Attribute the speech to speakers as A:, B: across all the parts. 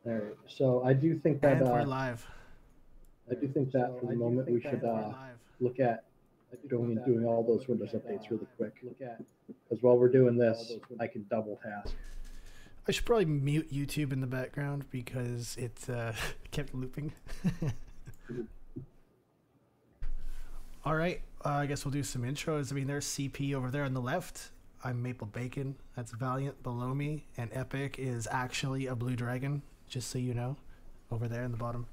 A: All right. So I do think that
B: And we're live.
A: I do think that for the moment we should
B: And we're live.
A: look at doing all those Windows updates really quick. Because while we're doing this, I can double task.
B: I should probably mute YouTube in the background because it kept looping. All right, I guess we'll do some intros. I mean, there's CP over there on the left. I'm Maple Bacon. That's Valiant below me. And Epic is actually a blue dragon, just so you know, over there in the bottom.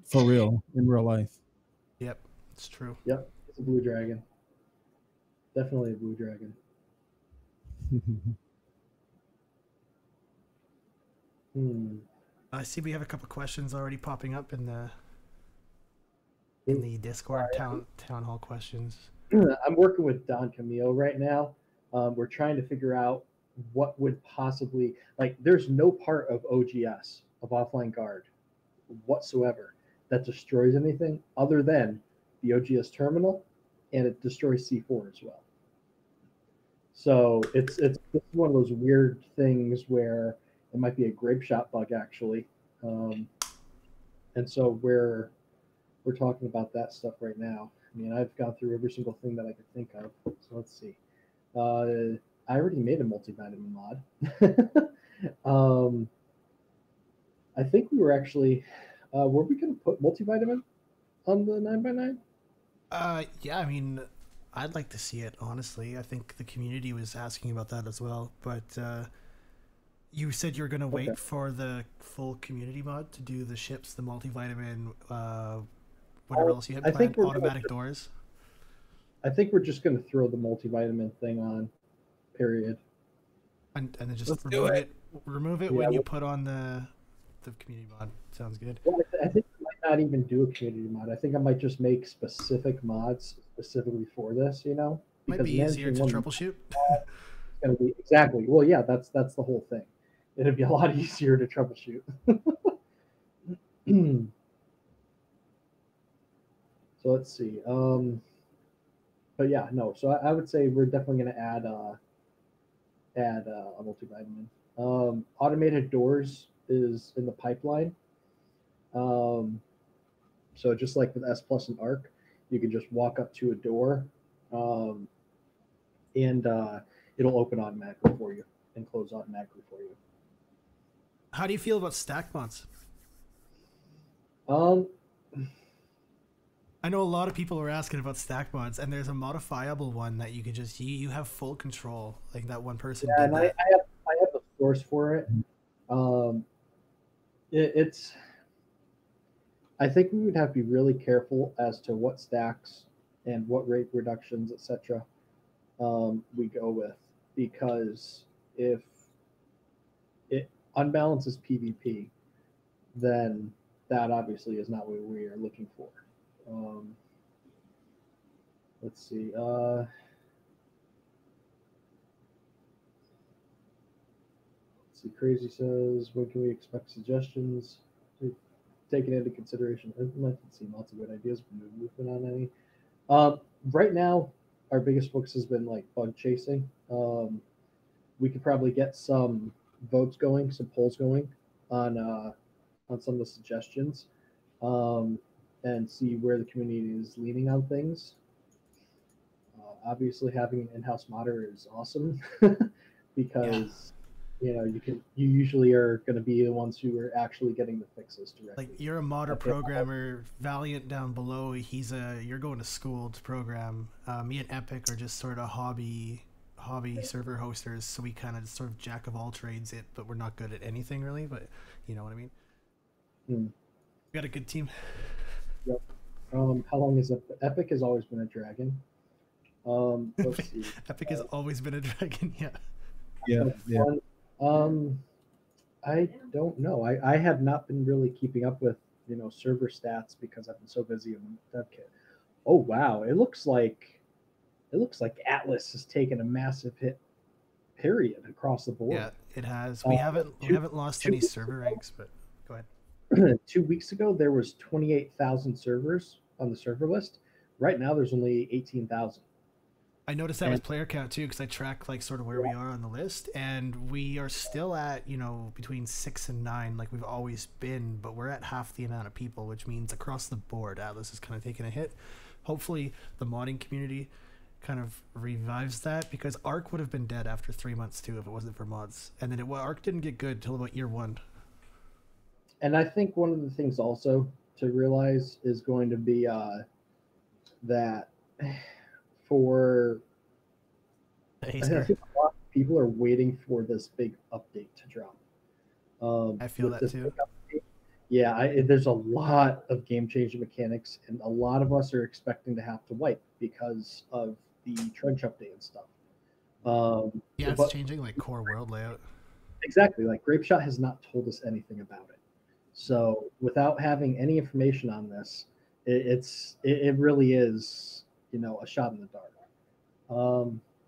C: For real, in real life.
B: Yep, it's true.
A: Yep, it's a blue dragon. Definitely a blue dragon.
B: I see we have a couple questions already popping up in the Discord town hall questions.
A: I'm working with Don Camille right now. We're trying to figure out what would possibly there's no part of OGS of offline guard whatsoever that destroys anything other than the OGS terminal, and it destroys C4 as well. So it's one of those weird things where it might be a grape shot bug actually, and so we're talking about that stuff right now. I mean, I've gone through every single thing that I could think of. So let's see. I already made a multivitamin mod. I think we were actually, were we going to put multivitamin on the 9x9?
B: Yeah, I mean, I'd like to see it, honestly. I think the community was asking about that as well. But you said you're going to wait for the full community mod to do the ships, the multivitamin, whatever else you had planned, automatic doors.
A: I think we're just going to throw the multivitamin thing on, period.
B: And then just remove it when you put on the community mod. Sounds good.
A: Well, I think I might not even do a community mod. I think I might just make specific mods specifically for this, you know?
B: Might be easier to troubleshoot.
A: It's going to be, exactly. Well, yeah, that's the whole thing. It'd be a lot easier to troubleshoot. So let's see. But yeah, no. So I would say we're definitely going to add a multivitamin. Automated doors is in the pipeline. So just like with S Plus and Arc, you can just walk up to a door, and it'll open automatically for you and close automatically for you.
B: How do you feel about stack mods? I know a lot of people are asking about stack mods, and there's a modifiable one that you can just you have full control, like that one person.
A: Yeah, and I have the source for it. It's. I think we would have to be really careful as to what stacks and what rate reductions, etc. We go with, because if it unbalances PvP, then that obviously is not what we are looking for. Let's see. Let's see. Crazy says, when can we expect suggestions? Taken into consideration, implemented, seen lots of good ideas, but no movement on any. Right now, our biggest focus has been like bug chasing. We could probably get some votes going, some polls going on some of the suggestions, and see where the community is leaning on things. Obviously, having an in-house modder is awesome because you usually are going to be the ones who are actually getting the fixes directly.
B: Like, you're a modder programmer. Valiant down below, you're going to school to program. Me and Epic are just sort of hobby server hosters, so we kind of sort of jack of all trades it, but we're not good at anything really. But you know what I mean. We got a good team.
A: Yep. How long is Epic has always been a dragon. Let's see.
B: Epic has always been a dragon.
C: Yeah.
A: I don't know. I have not been really keeping up with server stats because I've been so busy in DevKit. Oh wow, it looks like Atlas has taken a massive hit, period, across the board.
B: Yeah, it has. We haven't lost any server ranks, but go ahead.
A: 2 weeks ago there was 28,000 servers on the server list. Right now there's only 18,000.
B: I noticed that
A: And
B: with player count too, because I track like sort of where we are on the list, and we are still at between 6 and 9, like we've always been, but we're at half the amount of people, which means across the board, Atlas is kind of taking a hit. Hopefully, the modding community kind of revives that, because Arc would have been dead after 3 months too if it wasn't for mods, and then Arc didn't get good till about year one.
A: I think one of the things also to realize is going to be that for
B: Hey,
A: I
B: Scar.
A: think a lot of people are waiting for this big update to drop.
B: I feel
A: With
B: that
A: this
B: too.
A: big update, yeah, there's a lot of game-changing mechanics, and a lot of us are expecting to have to wipe because of the trench update and stuff.
B: Yeah, it's
A: But
B: changing like core world layout.
A: exactly, like Grapeshot has not told us anything about it. So without having any information on this, it really is a shot in the dark.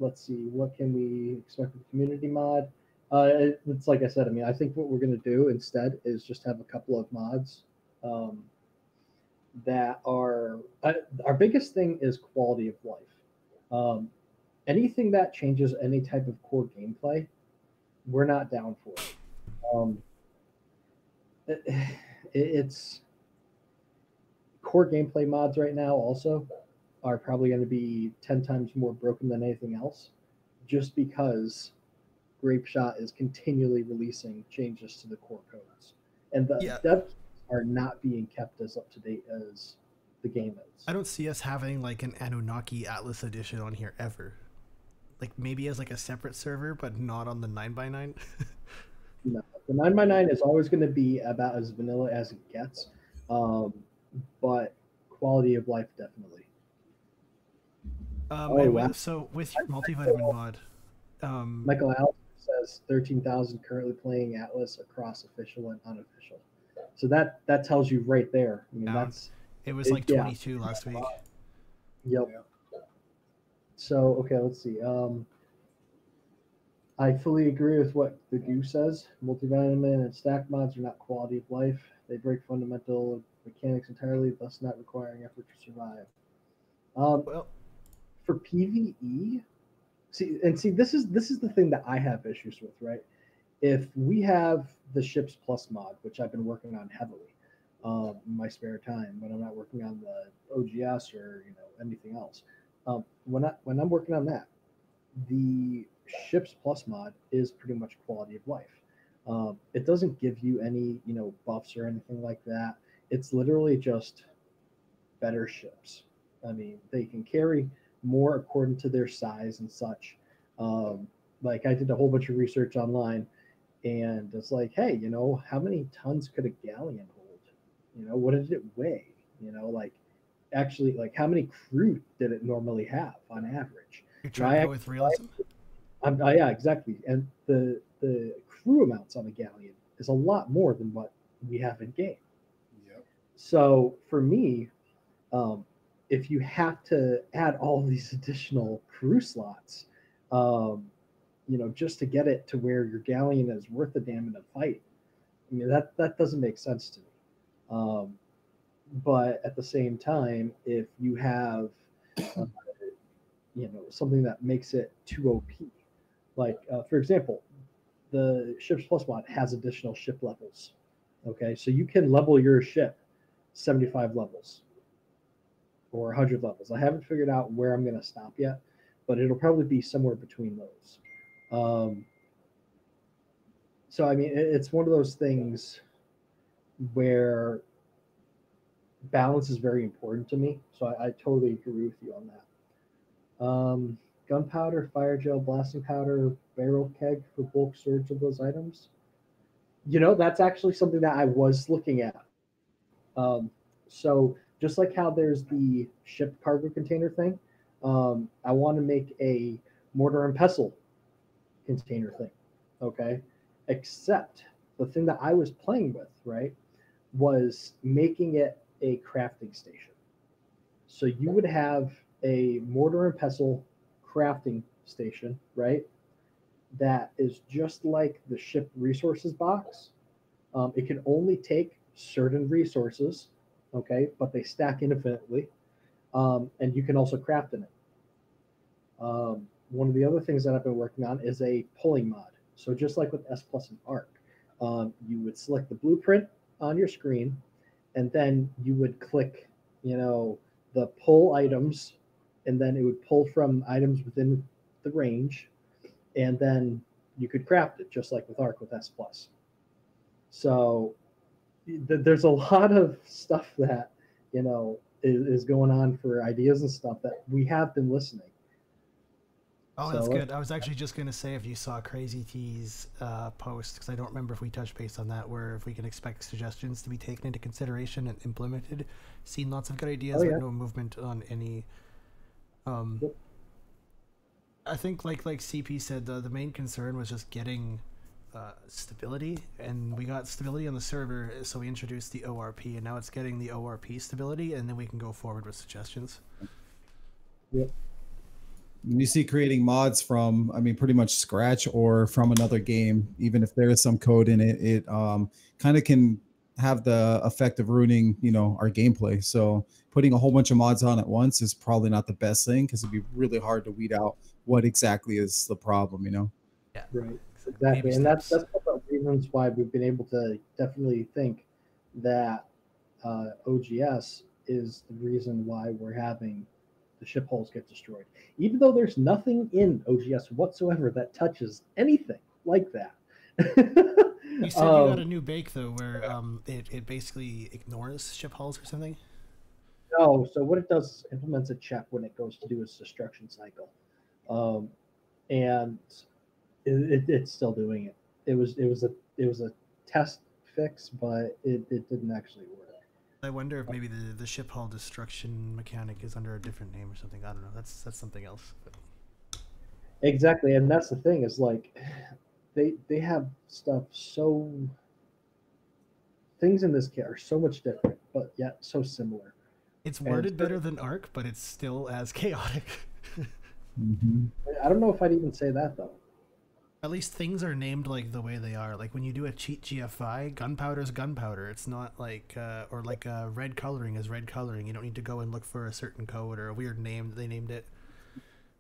A: Let's see, what can we expect with the community mod? It's like I said. I mean, I think what we're going to do instead is just have a couple of mods um, that are our biggest thing is quality of life. Um, Anything that changes any type of core gameplay, we're not down for it. Um, it it's core gameplay mods right now also are probably going to be 10 times more broken than anything else, just because Grapeshot is continually releasing changes to the core codes, and the
B: Yeah,
A: dev keys are not being kept as up to date as the game is.
B: I don't see us having like an Anunnaki Atlas edition on here ever. Like maybe as like a separate server, but not on the 9x9.
A: No, the 9x9 is always going to be about as vanilla as it gets, um, but quality of life definitely. Oh
B: And
A: wow!
B: with your multivitamin mod, um,
A: Michael Allen says 13,000 currently playing Atlas across official and unofficial. So that tells you right there. I mean,
B: down.
A: that's
B: It was
A: it.
B: like
A: Yeah.
B: 22 last week.
A: Yep. So okay, let's see. I fully agree with what the Goo says. Multivitamin and stack mods are not quality of life. They break fundamental mechanics entirely, thus not requiring effort to survive. Um,
B: Well,
A: for PVE, see, this is the thing that I have issues with, right? If we have the Ships Plus mod, which I've been working on heavily in my spare time when I'm not working on the OGS or anything else, when I'm working on that, the Ships Plus mod is pretty much quality of life. It doesn't give you any buffs or anything like that. It's literally just better ships. I mean, they can carry more according to their size and such. Um, like I did a whole bunch of research online, and it's like, hey, how many tons could a galleon hold? What did it weigh? Like actually, like how many crew did it normally have on average?
B: you're
A: You know,
B: trying to go with realism.
A: yeah, exactly. And the crew amounts on the galleon is a lot more than what we have in game.
D: Yep.
A: So for me, um, if you have to add all these additional crew slots, um, just to get it to where your galleon is worth a damn in a fight, I mean that doesn't make sense to me. Um, but at the same time, if you have uh, something that makes it too OP, like for example, the Ships Plus mod has additional ship levels. Okay, so you can level your ship 75 levels or 100 levels. I haven't figured out where I'm going to stop yet, but it'll probably be somewhere between those. So I mean, it's one of those things where balance is very important to me. So I totally agree with you on that. Gunpowder, fire gel, blasting powder, barrel keg for bulk storage of those items. That's actually something that I was looking at. So just like how there's the ship cargo container thing, I want to make a mortar and pestle container thing. Okay, except the thing that I was playing with, right, was making it a crafting station. So you would have a mortar and pestle crafting station, right? That is just like the ship resources box. It can only take certain resources, okay, but they stack infinitely, and you can also craft in it. One of the other things that I've been working on is a pulling mod. So just like with S Plus and Arc, you would select the blueprint on your screen, and then you would click, the pull items, and then it would pull from items within the range, and then you could craft it just like with Arc with S Plus. So there's a lot of stuff that is going on for ideas and stuff that we have been listening.
B: Oh, that's good. I was actually just going to say if you saw Crazy T's post, because I don't remember if we touched base on that, where if we can expect suggestions to be taken into consideration and implemented. Seen lots of good ideas, but no movement on any.
A: Yep.
B: I think, like CP said, the main concern was just getting stability, and we got stability on the server, so we introduced the ORP, and now it's getting the ORP stability, and then we can go forward with suggestions.
A: Yep.
C: You see creating mods from, pretty much scratch or from another game, even if there is some code in it, it kind of can have the effect of ruining, our gameplay. So putting a whole bunch of mods on at once is probably not the best thing, because it'd be really hard to weed out what exactly is the problem,
B: Yeah.
A: Right. Exactly. And that's one of the reasons why we've been able to definitely think that OGS is the reason why we're having the ship hulls get destroyed, even though there's nothing in OGS whatsoever that touches anything like that.
B: You said you got a new bake though, where it basically ignores ship hulls or something.
A: No, so what it does is implements a check when it goes to do its destruction cycle, and it's still doing it. It was a test fix, but it didn't actually work.
B: I wonder if maybe the ship hull destruction mechanic is under a different name or something. I don't know. That's something else. But...
A: Exactly, and that's the thing is like they have stuff so things in this kit are so much different, but yet so similar.
B: It's worded better than Arc, but it's still as chaotic.
A: I don't know if I'd even say that though.
B: At least things are named like the way they are. Like when you do a cheat GFI, gunpowder is gunpowder. It's not like, or like red coloring is red coloring. You don't need to go and look for a certain code or a weird name that they named it.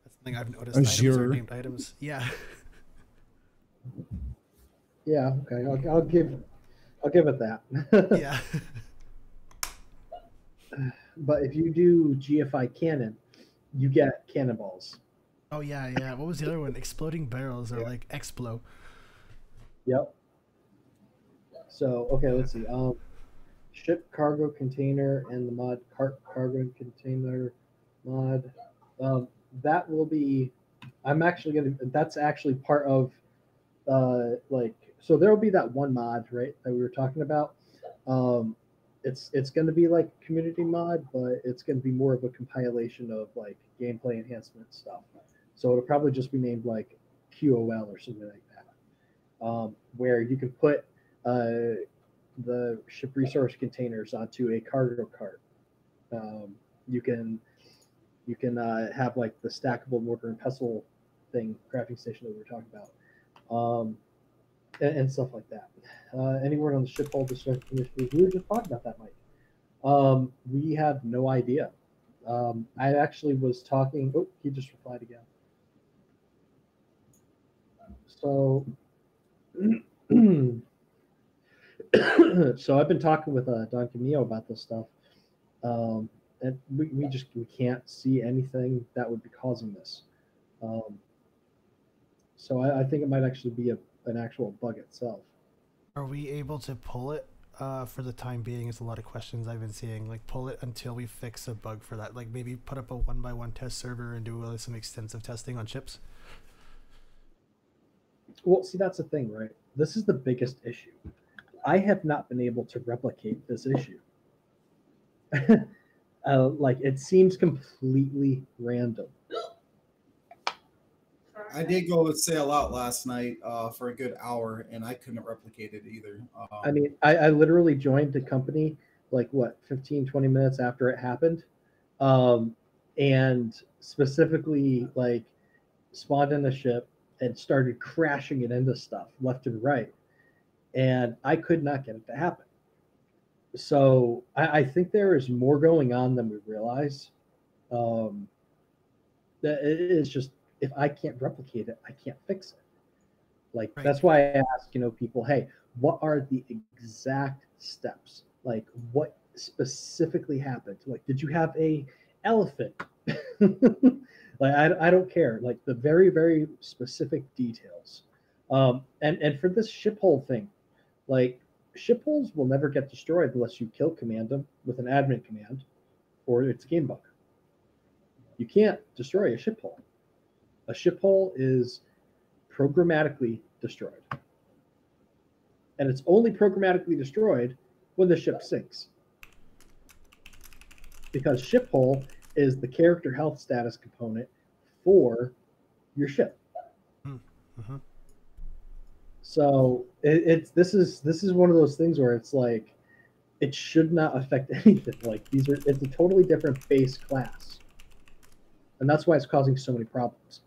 B: That's something I've noticed. Items are named items. Yeah.
A: Yeah. Okay. I'll give it that.
B: Yeah.
A: But if you do GFI cannon, you get cannonballs.
B: Oh yeah. What was the other one? Exploding barrels or like Explo.
A: Yep. So okay, let's see. Ship cargo container and the mod cargo container mod. That will be. I'm actually gonna. That's actually part of. So there will be that one mod, right, that we were talking about. It's going to be like community mod, but it's going to be more of a compilation of like gameplay enhancement stuff. So it'll probably just be named like QOL or something like that, where you can put the ship resource containers onto a cargo cart. You can have like the stackable mortar and pestle thing, crafting station that we were talking about, and stuff like that. Any word on the ship hull destruction initiative? We were just talking about that, Mike. We have no idea. I actually was talking. Oh, he just replied again. So, so I've been talking with Don Camillo about this stuff, and we can't see anything that would be causing this. So I think it might actually be an actual bug itself.
B: Are we able to pull it for the time being? Is a lot of questions I've been seeing. Like pull it until we fix a bug for that. Like maybe put up a 1x1 test server and do some extensive testing on chips.
A: Well, see, that's the thing, right? This is the biggest issue. I have not been able to replicate this issue. Like it seems completely random.
C: I did go sail out last night for a good hour, and I couldn't replicate it either.
A: I mean, I literally joined the company like what 15, 20 minutes after it happened, and specifically like spawned in a ship and started crashing it into stuff left and right, and I could not get it to happen. So I think there is more going on than we realize. That it is just if I can't replicate it, I can't fix it. Like
B: Right.
A: that's why I ask, people, hey, what are the exact steps? Like what specifically happened? Like, did you have a elephant? Like I don't care. Like the very, very specific details. And for this ship hole thing, like ship holes will never get destroyed unless you kill command them with an admin command or it's a game bug. You can't destroy a ship hole. A ship hole is programmatically destroyed. And it's only programmatically destroyed when the ship sinks. Because ship hole is the character health status component for your ship.
B: Mm-hmm.
A: So this is one of those things where it's like it should not affect anything. Like it's a totally different base class. And that's why it's causing so many problems.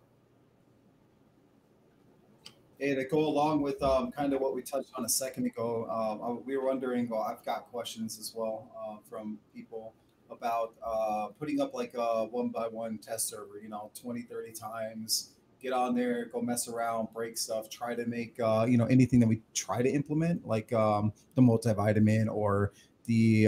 C: Hey, to go along with kind of what we touched on a second ago, we were wondering, well, I've got questions as well from people about putting up like a 1x1 test server, 20, 30 times, get on there, go mess around, break stuff, try to make, anything that we try to implement, like the multivitamin or the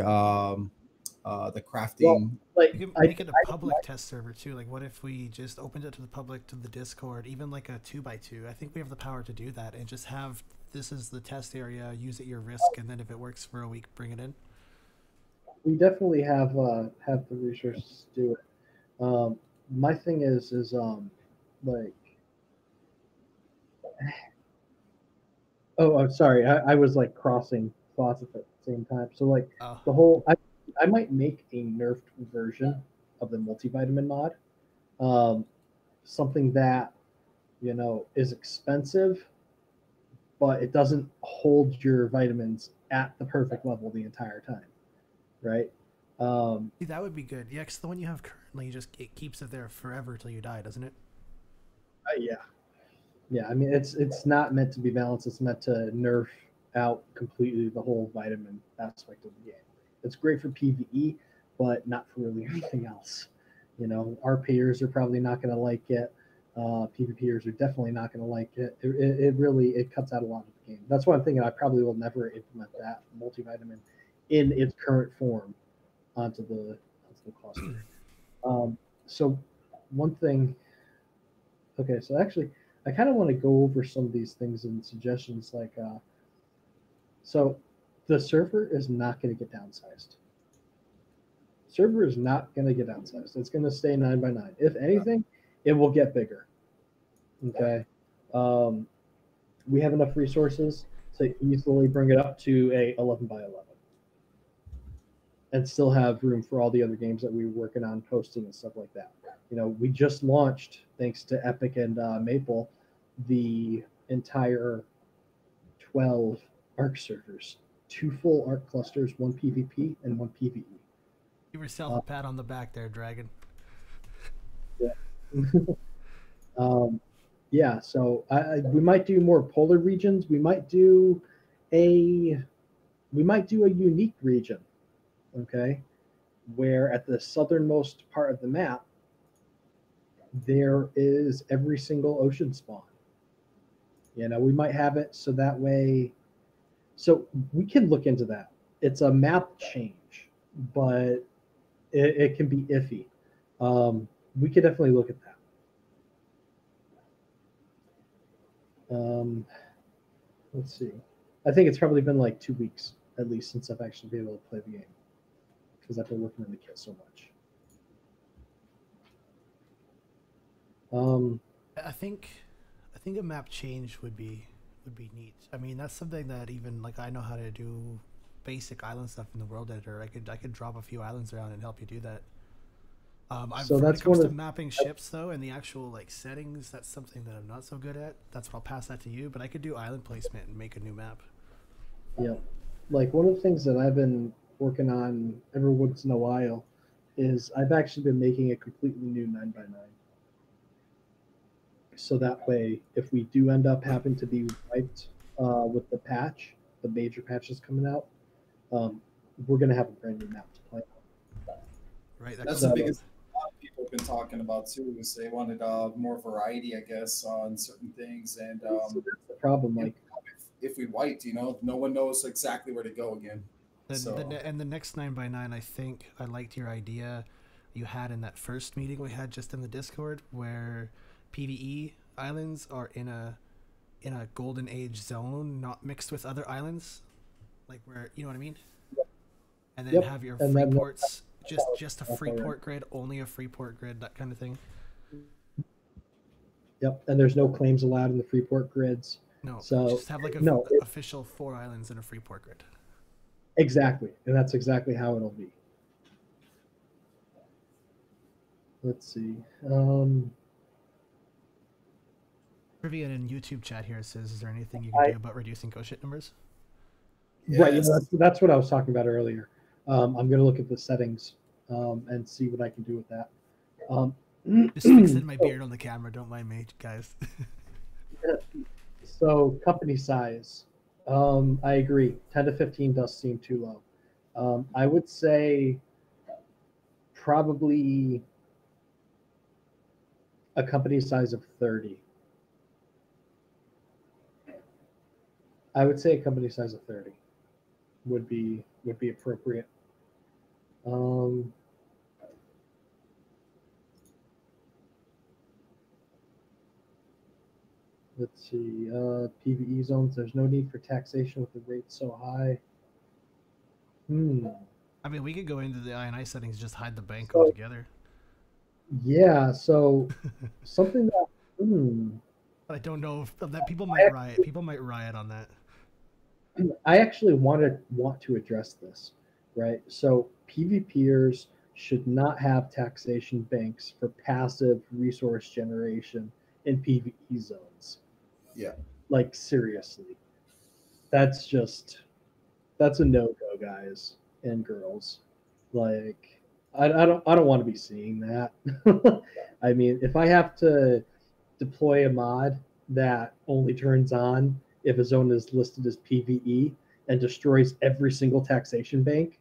C: crafting.
A: Well, like
B: You can make it a public test server too. Like, what if we just opened it to the public, to the Discord, even like a 2x2? I think we have the power to do that, and just have this is the test area. Use at your risk, and then if it works for a week, bring it in.
A: We definitely have the resources to do it. My thing is like, oh, I'm sorry, I was like crossing thoughts at the same time. So like the whole, I might make a nerfed version of the multivitamin mod, something that is expensive, but it doesn't hold your vitamins at the perfect level the entire time, right?
B: See, that would be good. Yeah, because the one you have currently, it keeps it there forever till you die, doesn't it?
A: Yeah. I mean, it's not meant to be balanced. It's meant to nerf out completely the whole vitamin aspect of the game. It's great for PvE, but not for really anything else. RPers are probably not going to like it. PvPers are definitely not going to like it. It really cuts out a lot of the game. That's why I'm thinking I probably will never implement that multivitamin in its current form onto the cluster. So one thing. Okay, so actually, I kind of want to go over some of these things and suggestions. Like, so the server is not going to get downsized. Server is not going to get downsized. It's going to stay 9x9. If anything, it will get bigger. Okay. We have enough resources to easily bring it up to a 11x11 and still have room for all the other games that we were working on hosting and stuff like that. We just launched, thanks to Epic and Maple, the entire 12 ARC servers, 2 full ARC clusters, 1 PvP and 1 PvE.
B: You were selling a pat on the back there, Dragon.
A: Yeah. Yeah, so we might do more polar regions. We might do a unique region, okay, where at the southernmost part of the map there is every single ocean spawn. We might have it so that way. So we can look into that. It's a map change, but it can be iffy. We could definitely look at that. Let's see. I think it's probably been like 2 weeks at least since I've actually been able to play the game because I've been working on the kit so much.
B: I think a map change would be neat. I mean, that's something that even like I know how to do basic island stuff in the world editor. I could drop a few islands around and help you do that. So when it comes to mapping ships though, and the actual like settings, that's something that I'm not so good at. That's what I'll pass that to you. But I could do island placement and make a new map.
A: Yeah, like one of the things that I've been working on every once in a while is I've actually been making a completely new 9x9. So that way, if we do end up having to be wiped with the patch, the major patches coming out, we're going to have a brand new map to play on.
B: Right.
C: That's the biggest people have been talking about too is they wanted more variety, I guess, on certain things. And
A: So that's the problem. Like,
C: if we wiped, no one knows exactly where to go again.
B: And the next 9x9, I think I liked your idea you had in that first meeting we had just in the Discord, where PvE islands are in a golden age zone, not mixed with other islands, like where, you know what I mean? And then have your free ports, just a free port grid, only a free port grid, that kind of thing.
A: Yep, and there's no claims allowed in the free port grids.
B: No,
A: so
B: just have like official 4 islands in a free port grid.
A: Exactly, and that's exactly how it'll be. Let's see.
B: Trivia in YouTube chat here says, is there anything you can do about reducing ghost ship numbers?
A: Yes. Right, that's what I was talking about earlier. I'm going to look at the settings and see what I can do with that.
B: Just fixing my beard on the camera. Don't mind me, guys.
A: So company size. I agree. 10 to 15 does seem too low. I would say probably a company size of 30. I would say a company size of 30 would be appropriate. Let's see. PvE zones. There's no need for taxation with the rate so high.
B: I mean, we could go into the INI settings, just hide the bank altogether.
A: Yeah. So something that.
B: But I don't know if that people might riot. People might riot on that.
A: I actually want to address this, right? So PvPers should not have taxation banks for passive resource generation in PvE zones.
C: Yeah.
A: Like, seriously. That's a no-go, guys and girls. Like, I don't want to be seeing that. I mean, if I have to deploy a mod that only turns on if a zone is listed as PvE and destroys every single taxation bank,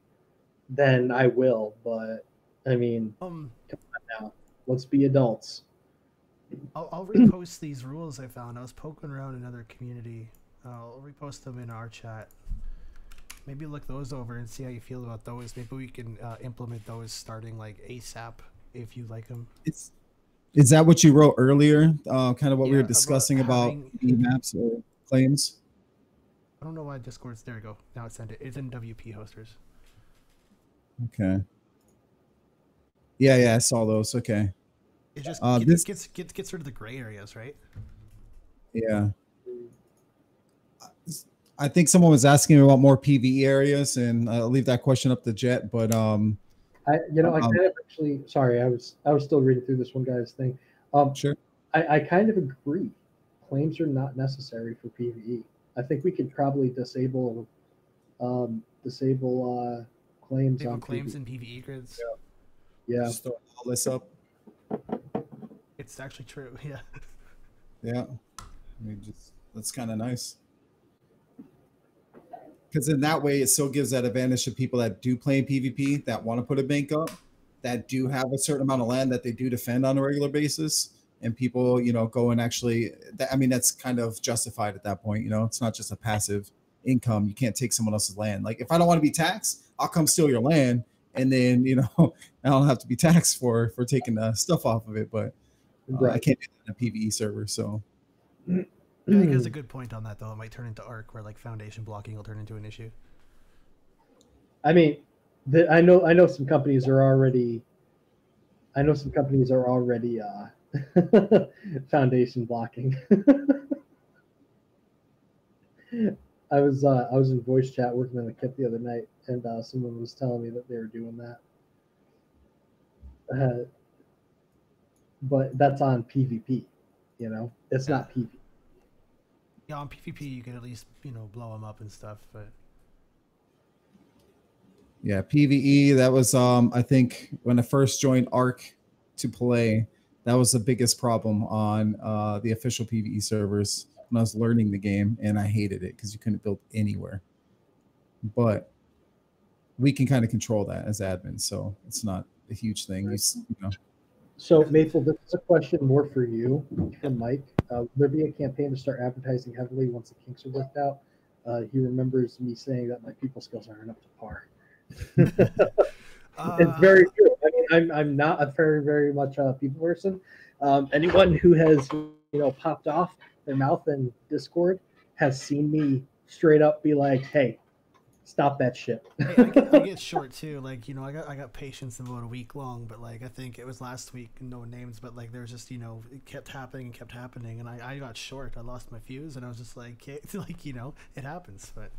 A: then I will. But I mean, come on now, let's be adults.
B: I'll repost these rules I found. I was poking around another community. I'll repost them in our chat. Maybe look those over and see how you feel about those. Maybe we can implement those starting like ASAP if you like them.
C: Is that what you wrote earlier? Kind of what we were discussing about maps or claims?
B: I don't know why Discord's there. We go. Now it's sent it. It's in WP hosters.
C: Okay. Yeah, I saw those. Okay.
B: It just gets rid of the gray areas, right?
C: Yeah. I think someone was asking about more PvE areas, and I'll leave that question up to Jet. But
A: I kind of actually, sorry, I was still reading through this one guy's thing.
C: Sure.
A: I kind of agree. Claims are not necessary for PvE. I think we could probably disable claims
B: Disable
A: on
B: claims
A: PvE.
B: in PvE grids.
A: Yeah.
C: Just throw all this up.
B: It's actually true. Yeah.
C: Yeah. I mean, that's kind of nice. Because in that way, it still gives that advantage to people that do play in PvP, that want to put a bank up, that do have a certain amount of land that they do defend on a regular basis, and people, go and actually. That's kind of justified at that point. It's not just a passive income. You can't take someone else's land. Like, if I don't want to be taxed, I'll come steal your land, and then I don't have to be taxed for taking stuff off of it. But I can't do that in a PvE server. So.
B: I think he has a good point on that, though. It might turn into ARC, where like foundation blocking will turn into an issue.
A: I mean, I know some companies are already. Foundation blocking. I was in voice chat working on the kit the other night, and someone was telling me that they were doing that. But that's on PvP. It's not PvP.
B: Yeah, on PvP you can at least blow them up and stuff, but
C: yeah, PvE, that was I think when I first joined ARC to play, that was the biggest problem on the official PvE servers when I was learning the game, and I hated it because you couldn't build anywhere. But we can kind of control that as admins, so it's not a huge thing.
A: So Maple, this is a question more for you from Mike. Will there be a campaign to start advertising heavily once the kinks are worked out? He remembers me saying that my people skills aren't up to par. It's very true. I mean, I'm not a very much a people person. Anyone who has popped off their mouth in Discord has seen me straight up be like, "Hey, stop that shit."
B: Hey, I get short too. Like, I got patience in about a week long, but like I think it was last week, no names, but like there was just it kept happening and kept happening, and I got short. I lost my fuse, and I was just like, like it happens. But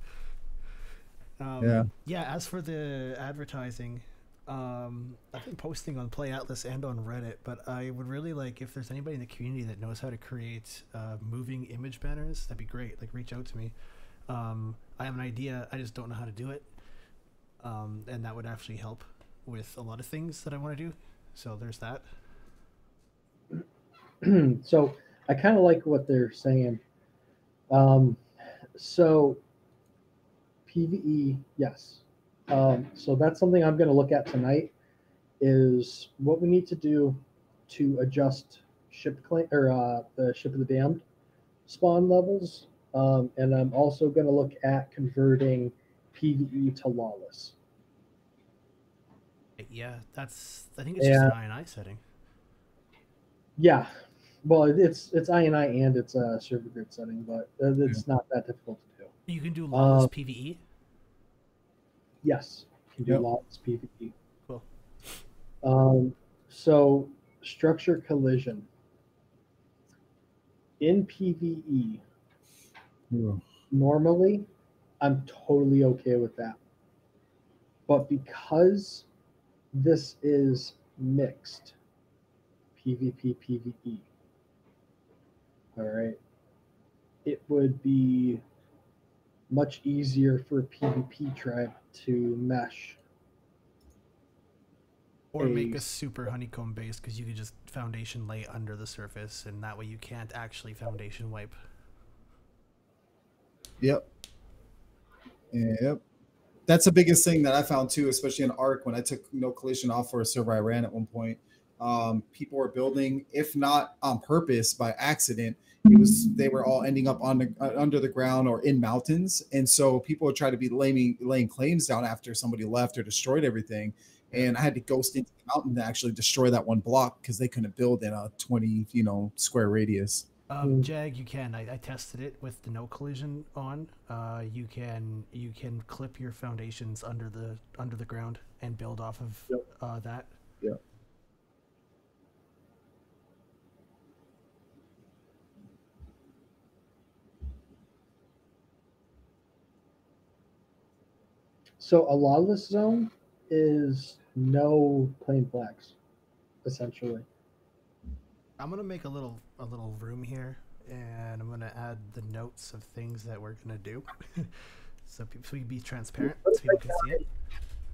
B: yeah. As for the advertising, I've been posting on Play Atlas and on Reddit, but I would really like if there's anybody in the community that knows how to create moving image banners, that'd be great. Like, reach out to me. I have an idea, I just don't know how to do it, and that would actually help with a lot of things that I want to do. So there's that.
A: So I kind of like what they're saying. So PVE, yes. So that's something I'm going to look at tonight. Is what we need to do to adjust ship claim or the Ship of the Damned spawn levels, and I'm also going to look at converting PVE to lawless.
B: Yeah, I think it's just an I&I setting.
A: Yeah, well, it's I&I and it's a server grid setting, but it's not that difficult to do.
B: You can do lawless PVE.
A: Yes, you can do lawless PVE.
B: Cool.
A: So structure collision in PVE. Normally, I'm totally okay with that. But because this is mixed PvP, PvE, all right, it would be much easier for a PvP tribe to mesh.
B: Or make a super honeycomb base, because you could just foundation lay under the surface, and that way you can't actually foundation wipe.
C: Yep. That's the biggest thing that I found too, especially in Arc when I took no collision off for a server I ran at one point. People were building, if not on purpose, by accident. They were all ending up on under the ground or in mountains, and so people would try to be laying claims down after somebody left or destroyed everything. And I had to ghost into the mountain to actually destroy that one block because they couldn't build in a 20 square radius.
B: Jag, you can. I tested it with the no collision on. You can clip your foundations under the ground and build off of that.
C: Yeah.
A: So a lawless zone is no plain flags, essentially.
B: I'm gonna make a little room here, and I'm gonna add the notes of things that we're gonna do, so we can be transparent, so people can see it.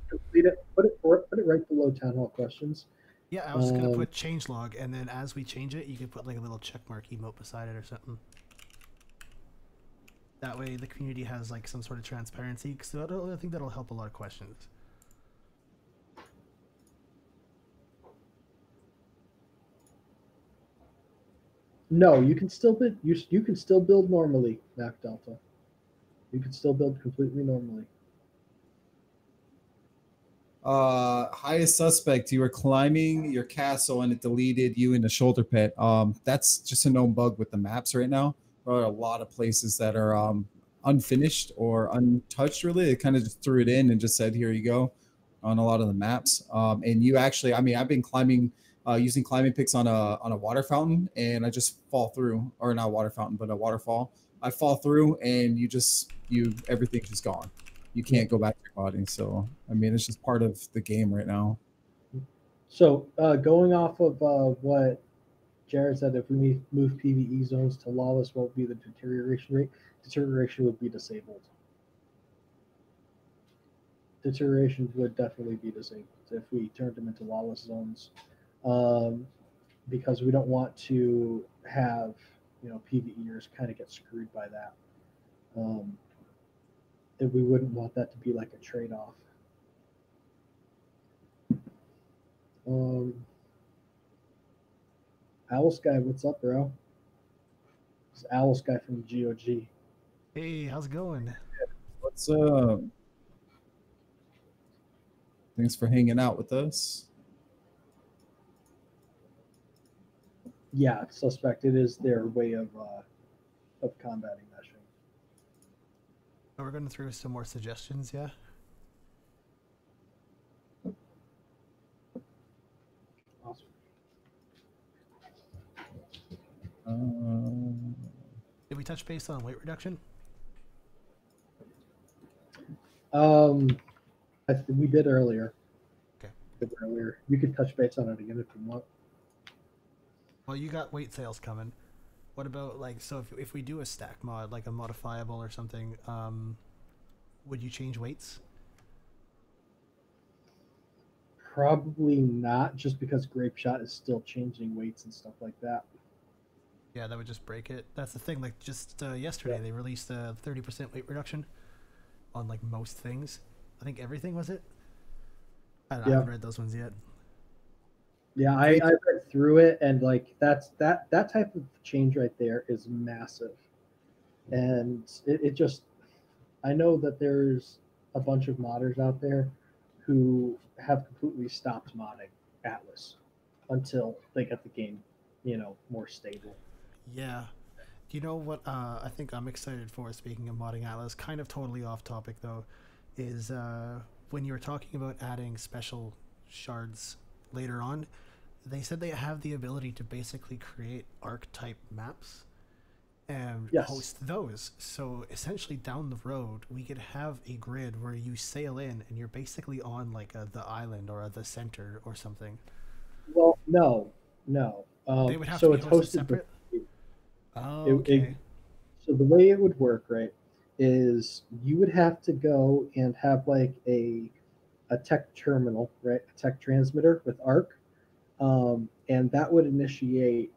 A: Complete it. Put it right below town hall questions.
B: Yeah, I was gonna put changelog, and then as we change it, you can put like a little checkmark emote beside it or something. That way, the community has like some sort of transparency, because I think that'll help a lot of questions.
A: No, you can still build. You can still build normally, Mac Delta. You can still build completely normally.
C: Highest suspect, you were climbing your castle and it deleted you in the shoulder pit. That's just a known bug with the maps right now. There are a lot of places that are unfinished or untouched, really. It kind of just threw it in and just said, here you go, on a lot of the maps. And you actually, I mean, I've been climbing using climbing picks on a water fountain, and I just fall through, or not a water fountain, but a waterfall. I fall through, and everything's just gone. You can't go back to your body. So, I mean, it's just part of the game right now.
A: So, going off of what Jared said, if we move PvE zones to lawless, what would be the deterioration rate? Deterioration would be disabled. Deterioration would definitely be disabled if we turned them into lawless zones, because we don't want to have PvEers kind of get screwed by that. And we wouldn't want that to be like a trade-off. Owl Sky, what's up, bro? It's Owl Sky from GOG.
B: Hey, how's it going?
C: What's up? Thanks for hanging out with us.
A: Yeah, suspect it is their way of combating meshing.
B: So we're going through some more suggestions, yeah?
A: Awesome.
B: Did we touch base on weight reduction?
A: We did earlier.
B: Okay.
A: You could touch base on it again if you want.
B: Well, you got weight sales coming. What about, like, so if we do a stack mod, like a modifiable or something, would you change weights?
A: Probably not, just because Grape Shot is still changing weights and stuff like that.
B: Yeah, that would just break it. That's the thing. Like, just yesterday, they released a 30% weight reduction on, like, most things. I think everything, was it? I haven't read those ones yet.
A: Yeah, I read through it, and like that type of change right there is massive, and it just, I know that there's a bunch of modders out there who have completely stopped modding Atlas until they get the game, more stable.
B: Yeah. You know what I think I'm excited for, speaking of modding Atlas, kind of totally off topic though, is when you were talking about adding special shards later on, they said they have the ability to basically create archetype maps and host those. So essentially down the road, we could have a grid where you sail in and you're basically on like the island or the center or something.
A: Well, no.
B: They would have to be hosted separate? Okay.
A: So the way it would work, right, is you would have to go and have like a tech terminal, right, a tech transmitter with Arc, and that would initiate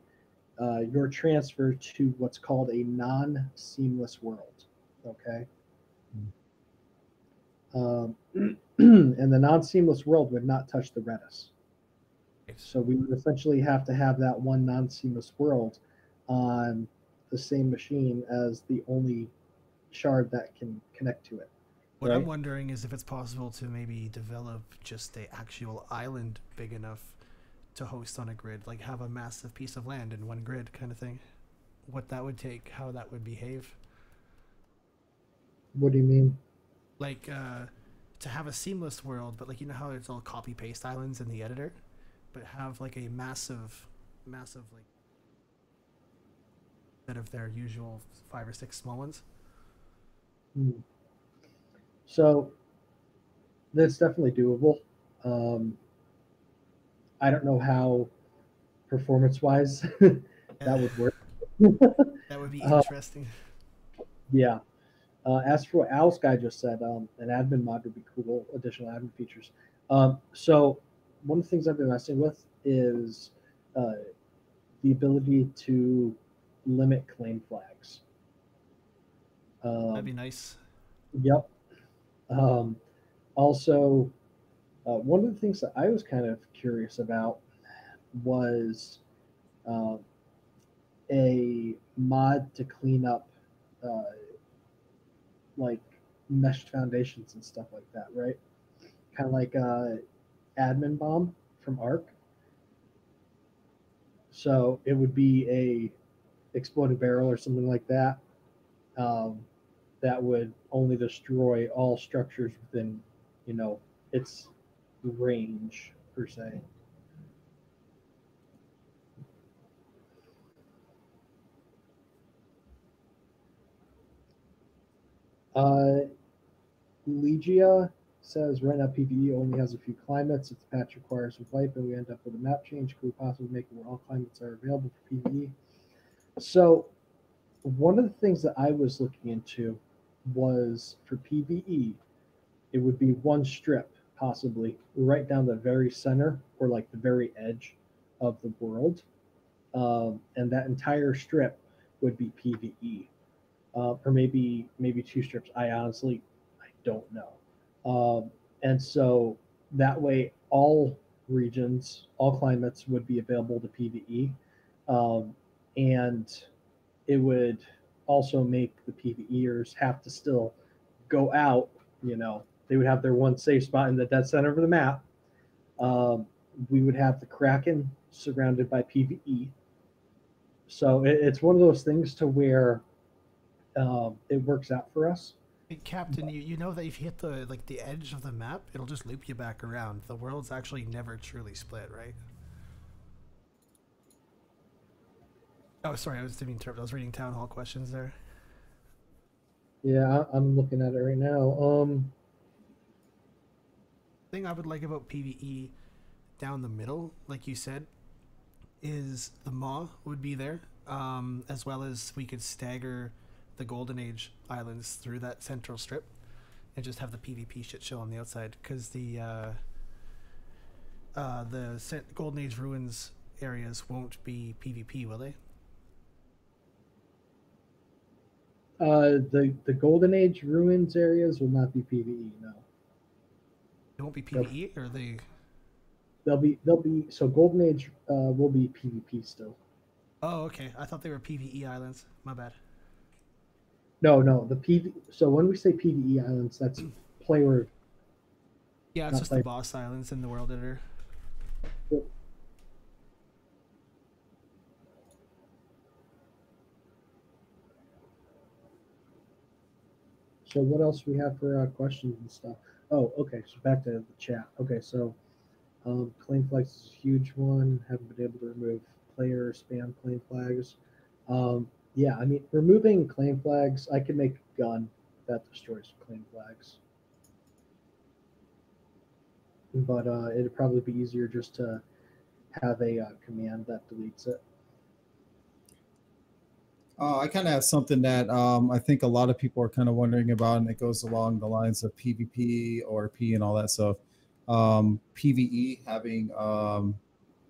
A: your transfer to what's called a non-seamless world. Okay. And the non-seamless world would not touch the Redis. So we would essentially have to have that one non-seamless world on the same machine as the only shard that can connect to it.
B: What I'm wondering is if it's possible to maybe develop just a actual island big enough to host on a grid, like have a massive piece of land in one grid kind of thing. What that would take, how that would behave.
A: What do you mean?
B: Like to have a seamless world, but like, you know how it's all copy paste islands in the editor, but have like a massive like, instead of their usual 5 or 6 small ones.
A: So that's definitely doable. I don't know how performance-wise that would work.
B: That would be interesting.
A: Yeah. As for what Owl Sky just said, an admin mod would be cool, additional admin features. So one of the things I've been messing with is the ability to limit claim flags.
B: That'd be nice.
A: Yep. Also, one of the things that I was kind of curious about was a mod to clean up like meshed foundations and stuff like that, right? Kind of like admin bomb from Arc. So it would be a exploded barrel or something like that, that would only destroy all structures within, its range per se. Legia says right now PvE only has a few climates. If the patch requires a wipe and we end up with a map change, could we possibly make it where all climates are available for PvE? So one of the things that I was looking into was for PvE, it would be one strip possibly right down the very center or like the very edge of the world, and that entire strip would be PvE, or maybe 2 strips. I don't know. And so that way all regions, all climates would be available to PvE. And it would also make the PvEers have to still go out. They would have their one safe spot in the dead center of the map. Um, we would have the Kraken surrounded by PvE. So it's one of those things to where it works out for us.
B: Hey, Captain, you know that if you hit the edge of the map, it'll just loop you back around. The world's actually never truly split, right? Oh, sorry, I didn't mean to interrupt. I was reading town hall questions there.
A: Yeah, I'm looking at it right now.
B: Thing I would like about PvE down the middle, like you said, is the Maw would be there, as well as we could stagger the Golden Age islands through that central strip and just have the PvP shit show on the outside, because the Golden Age ruins areas won't be PvP, will they?
A: The Golden Age ruins areas will not be PvE. No,
B: It won't be PvE, or they?
A: they'll be so Golden Age will be PvP still.
B: Oh, okay. I thought they were PvE islands. My bad.
A: No, the PV. So when we say PvE islands, that's player.
B: Yeah, it's
A: Not
B: just
A: player.
B: the boss islands in the world editor.
A: So what else we have for questions and stuff? Oh, okay. So back to the chat. Okay, so claim flags is a huge one. Haven't been able to remove player spam claim flags. Yeah, I mean, removing claim flags, I can make a gun that destroys claim flags. But it'd probably be easier just to have a command that deletes it.
C: I kind of have something that I think a lot of people are kind of wondering about, and it goes along the lines of PvP or P and all that stuff. PvE having,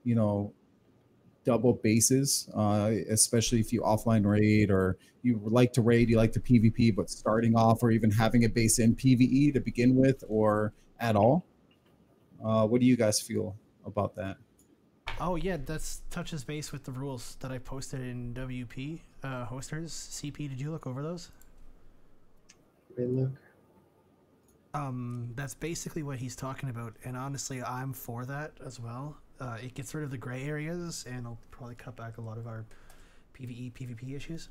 C: you know, double bases, especially if you offline raid or you like to raid, you like to PvP, but starting off or even having a base in PvE to begin with or at all. What do you guys feel about that?
B: Oh yeah, that's touches base with the rules that I posted in WP hosters. CP, did you look over those?
A: Wait, look.
B: That's basically what he's talking about, and honestly, I'm for that as well. It gets rid of the gray areas, and it'll probably cut back a lot of our PvE PvP issues.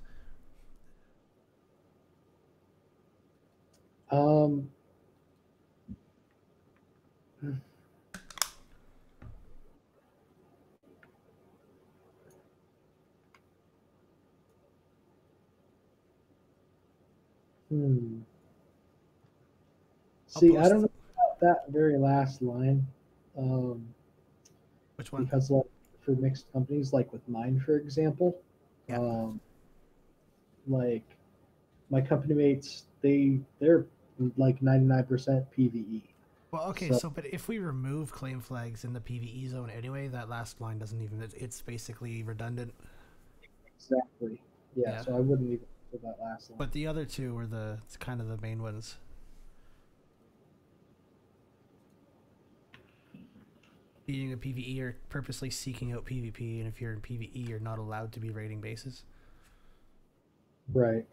A: Um, hmm. See, I don't know about that very last line. Um,
B: Which one?
A: because like for mixed companies, like with mine, for example,
B: Yeah.
A: like my company mates, they're like 99% PVE.
B: Well, okay,
A: So
B: but if we remove claim flags in the PvE zone anyway, that last line doesn't even. It's basically redundant.
A: exactly, yeah.
B: Yeah.
A: So I wouldn't even do that last line.
B: But the other two are it's kind of the main ones. Being a PvE, you're purposely seeking out PvP, and if you're in PvE, you're not allowed to be raiding bases.
A: Right.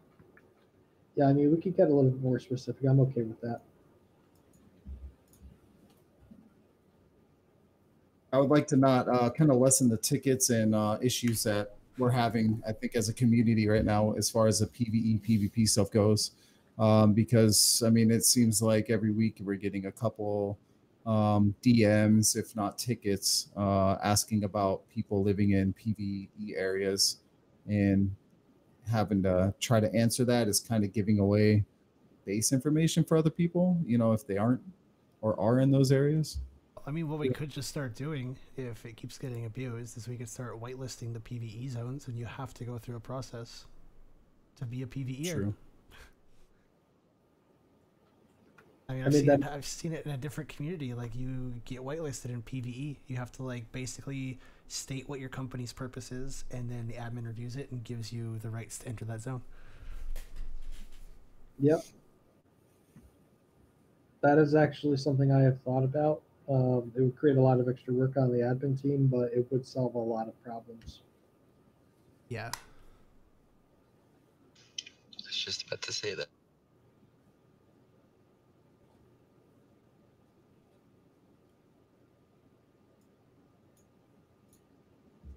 A: Yeah, I mean, we could get a little bit more specific. I'm okay with that.
C: I would like to not kind of lessen the tickets and issues that we're having, I think, as a community right now, as far as the PvE, PvP stuff goes. Because, I mean, it seems like every week we're getting a couple DMs, if not tickets, asking about people living in PvE areas. And having to try to answer that is kind of giving away base information for other people, if they aren't or are in those areas.
B: I mean, what we could just start doing, if it keeps getting abused, is we could start whitelisting the PvE zones, and you have to go through a process to be a PvEer.
C: True.
B: I mean, I've seen it in a different community. Like, you get whitelisted in PvE, you have to like basically state what your company's purpose is, and then the admin reviews it and gives you the rights to enter that zone.
A: Yep. That is actually something I have thought about. It would create a lot of extra work on the admin team, but it would solve a lot of problems.
B: Yeah.
D: I was just about to say that.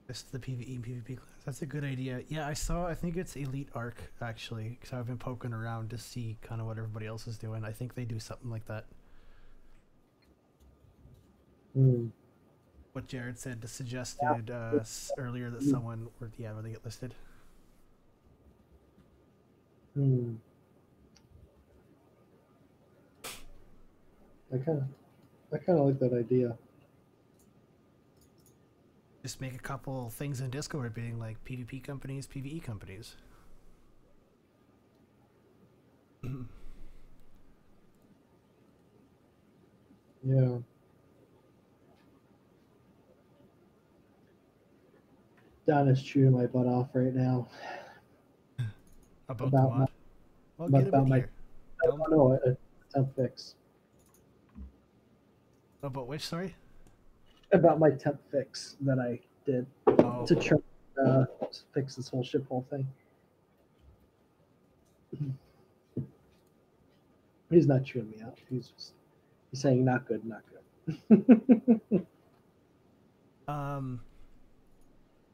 B: Just the PvE and PvP class. That's a good idea. Yeah, I think it's Elite Arc, actually, because I've been poking around to see kind of what everybody else is doing. I think they do something like that.
A: Hmm.
B: What Jared said suggested earlier that someone, where they get listed.
A: Hmm. I kind of like that idea.
B: Just make a couple things in Discord being like PvP companies, PvE companies.
A: Yeah. Don is chewing my butt off right now.
B: About the mod? Well, get him in here.
A: No, a temp fix.
B: About which, sorry?
A: About my temp fix that I did to try fix this whole ship hole thing. He's not chewing me out. He's saying not good, not good.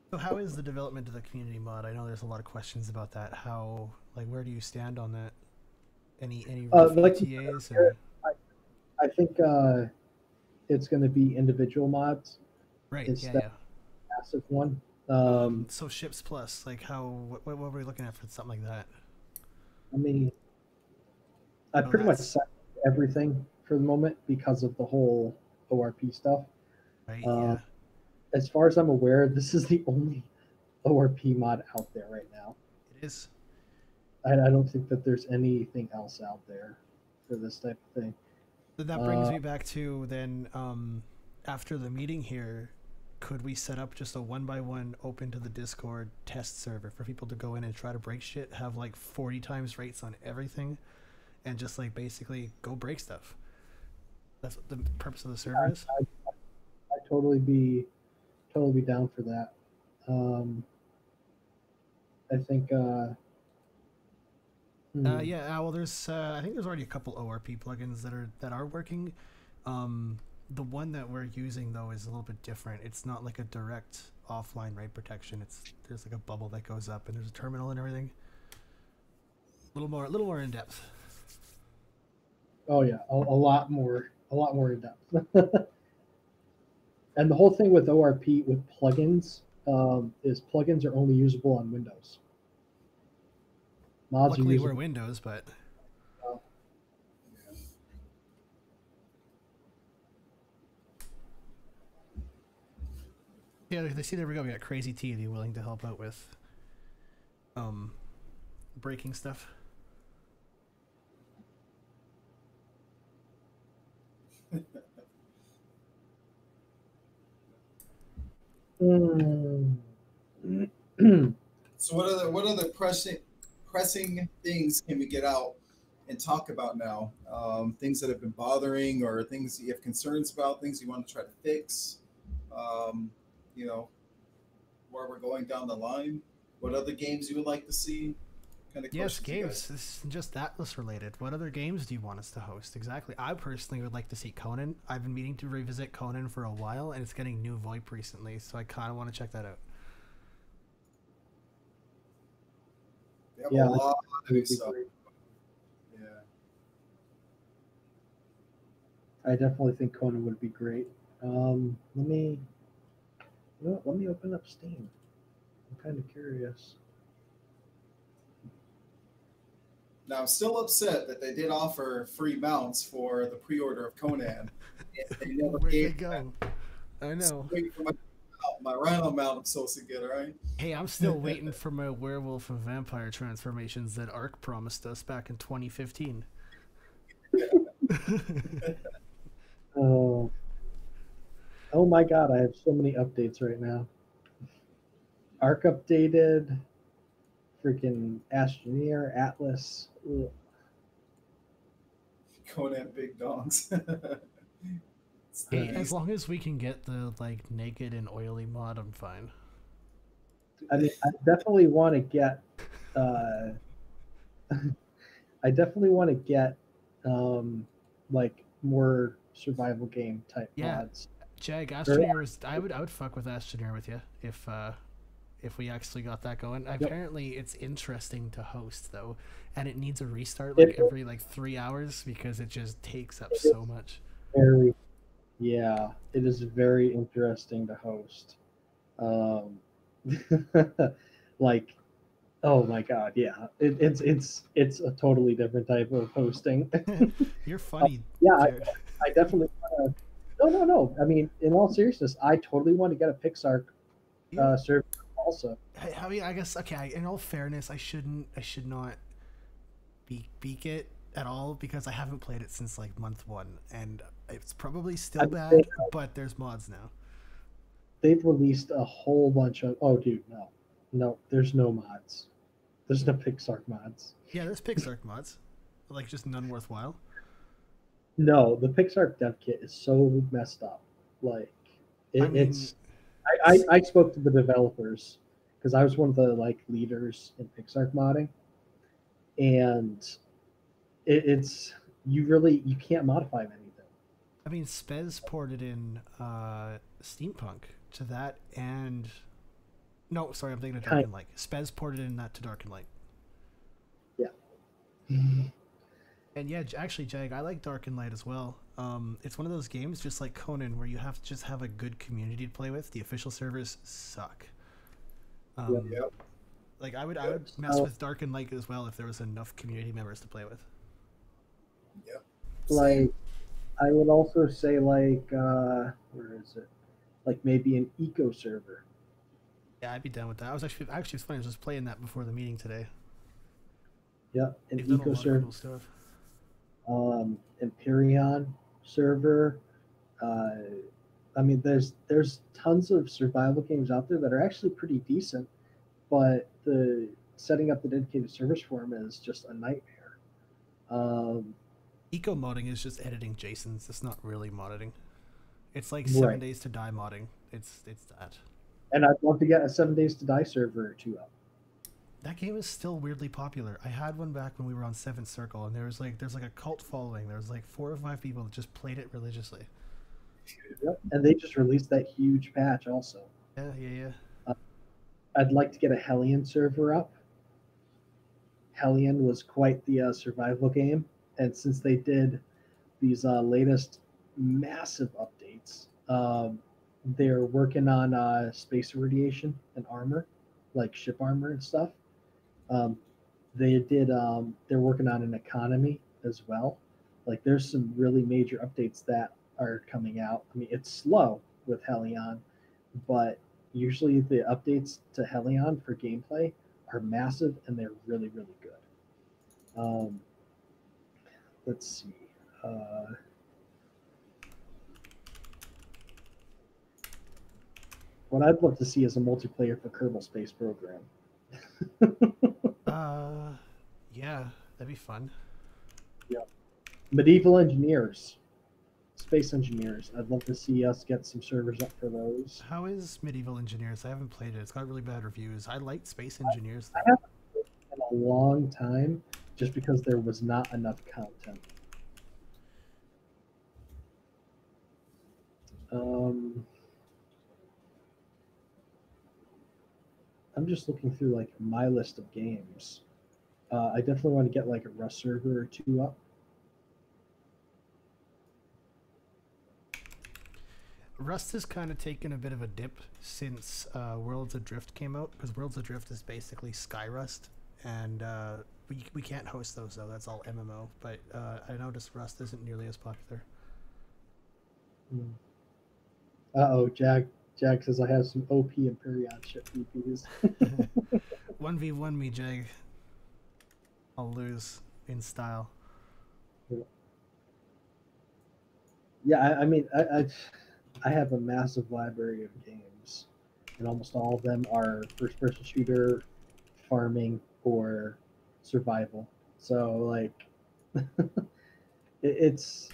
B: So how is the development of the community mod? I know there's a lot of questions about that. How, like, where do you stand on that? Any ETAs?
A: I think it's going to be individual mods.
B: Right.
A: Instead
B: Yeah.
A: of massive one.
B: So Ships Plus, like, what were we looking at for something like that?
A: I mean, I pretty much set everything for the moment because of the whole ORP stuff.
B: Right. Yeah.
A: As far as I'm aware, this is the only ORP mod out there right now.
B: It is.
A: I don't think that there's anything else out there for this type of thing.
B: That brings me back to then, after the meeting here, could we set up just a 1x1 open to the Discord test server for people to go in and try to break shit, have like 40 times rates on everything, and just like basically go break stuff? That's what the purpose of the server is.
A: I'd totally be down for that. I think
B: well, there's I think there's already a couple ORP plugins that are working. The one that we're using though is a little bit different. It's not like a direct offline rate protection. There's like a bubble that goes up and there's a terminal and everything. A little more in depth.
A: Oh yeah, a lot more in depth. And the whole thing with ORP with plugins is plugins are only usable on Windows. Mods
B: Luckily, we're Windows, but yeah, they see there we go. We got Crazy T. Are you willing to help out with breaking stuff?
C: So what other pressing things can we get out and talk about now? Things that have been bothering, or things you have concerns about, things you want to try to fix. Where we're going down the line. What other games you would like to see?
B: Yes, games. This isn't just Atlas related. What other games do you want us to host? Exactly. I personally would like to see Conan. I've been meaning to revisit Conan for a while, and it's getting new VoIP recently, so I kind of want to check that out.
C: They have a lot of new stuff. Yeah.
A: I definitely think Conan would be great. Let me open up Steam. I'm kind of curious.
C: Now, I'm still upset that they did offer free mounts for the pre-order of Conan. They never
B: Where'd they
C: gave
B: go? I know.
C: My rhino mount I'm supposed to get, all right?
B: Hey, I'm still waiting for my werewolf and vampire transformations that Ark promised us back in 2015.
A: Oh my god, I have so many updates right now. Ark updated, freaking Astroneer, Atlas. Ugh.
C: Conan Big Dogs.
B: Hey, as long as we can get the like naked and oily mod, I'm fine.
A: I mean, I definitely want to get. I definitely want to get like more survival game type
B: Yeah,
A: mods.
B: Jag,
A: Or,
B: Astroneer was. I would fuck with Astroneer with you if we actually got that going.
A: yep.
B: Apparently, it's interesting to host though, and it needs a restart
A: It-
B: every 3 hours because it just takes up so much.
A: Very, yeah, it is very interesting to host. Um, like, oh my god, yeah, it's a totally different type of hosting.
B: You're funny.
A: Yeah,
B: Jared.
A: I definitely want to. No. I mean, in all seriousness, I totally want to get a Pixar
B: Yeah.
A: server also.
B: I mean, I guess okay. In all fairness, I should not beak it at all because I haven't played it since month one, and it's probably still bad. But there's mods now.
A: They've released a whole bunch of. Oh, dude, no, there's no mods. There's no Pixar mods.
B: Yeah, there's Pixar mods, just none worthwhile.
A: No, the Pixar dev kit is so messed up. Like,
B: I mean,
A: it's. I spoke to the developers because I was one of the leaders in Pixar modding, and it's you can't modify anything.
B: I mean, Spez ported in Steampunk to that, and no, sorry, I'm thinking of Dark and Light. Spez ported in that to Dark and Light.
A: Yeah.
B: And yeah, actually, Jag, I like Dark and Light as well. It's one of those games, just like Conan, where you have to just have a good community to play with. The official servers suck.
A: Yep.
B: I would mess with Dark and Light as well if there was enough community members to play with.
C: Yep.
A: Like, I would also say where is it? Maybe an eco server.
B: Yeah, I'd be down with that. I was actually it's funny. I was just playing that before the meeting today.
A: Yeah, an
B: They've done a
A: eco
B: lot of
A: server.
B: cool stuff.
A: Empyrean server. I mean, there's tons of survival games out there that are actually pretty decent, but the setting up the dedicated servers for them is just a nightmare.
B: Eco modding is just editing JSONs. It's not really modding. It's like 7
A: Right.
B: Days to Die modding. It's that.
A: And I'd love to get a 7 Days to Die server or two up.
B: That game is still weirdly popular. I had one back when we were on Seventh Circle, and there's a cult following. There was 4 or 5 people that just played it religiously.
A: Yep. And they just released that huge patch also.
B: Yeah.
A: I'd like to get a Hellion server up. Hellion was quite the survival game, and since they did these latest massive updates, they're working on space irradiation and armor, like ship armor and stuff. They're working on an economy as well. There's some really major updates that are coming out. I mean, it's slow with Hellion, but usually the updates to Hellion for gameplay are massive and they're really, really good. Let's see. What I'd love to see is a multiplayer for Kerbal Space Program.
B: Yeah, that'd be fun.
A: Yeah. Medieval Engineers, Space Engineers. I'd love to see us get some servers up for those.
B: How is Medieval Engineers? I haven't played it. It's got really bad reviews. I like Space Engineers.
A: I haven't played it in a long time just because there was not enough content. I'm just looking through my list of games. I definitely want to get a Rust server or two up.
B: Rust has kind of taken a bit of a dip since Worlds Adrift came out, because Worlds Adrift is basically Skyrust, and we can't host those though. That's all MMO. But I noticed Rust isn't nearly as popular.
A: Jag says I have some OP Empyrean ship VPs.
B: 1v1 me, Jag. I'll lose in style.
A: Yeah, I mean, I have a massive library of games, and almost all of them are first-person shooter, farming, or survival. So it's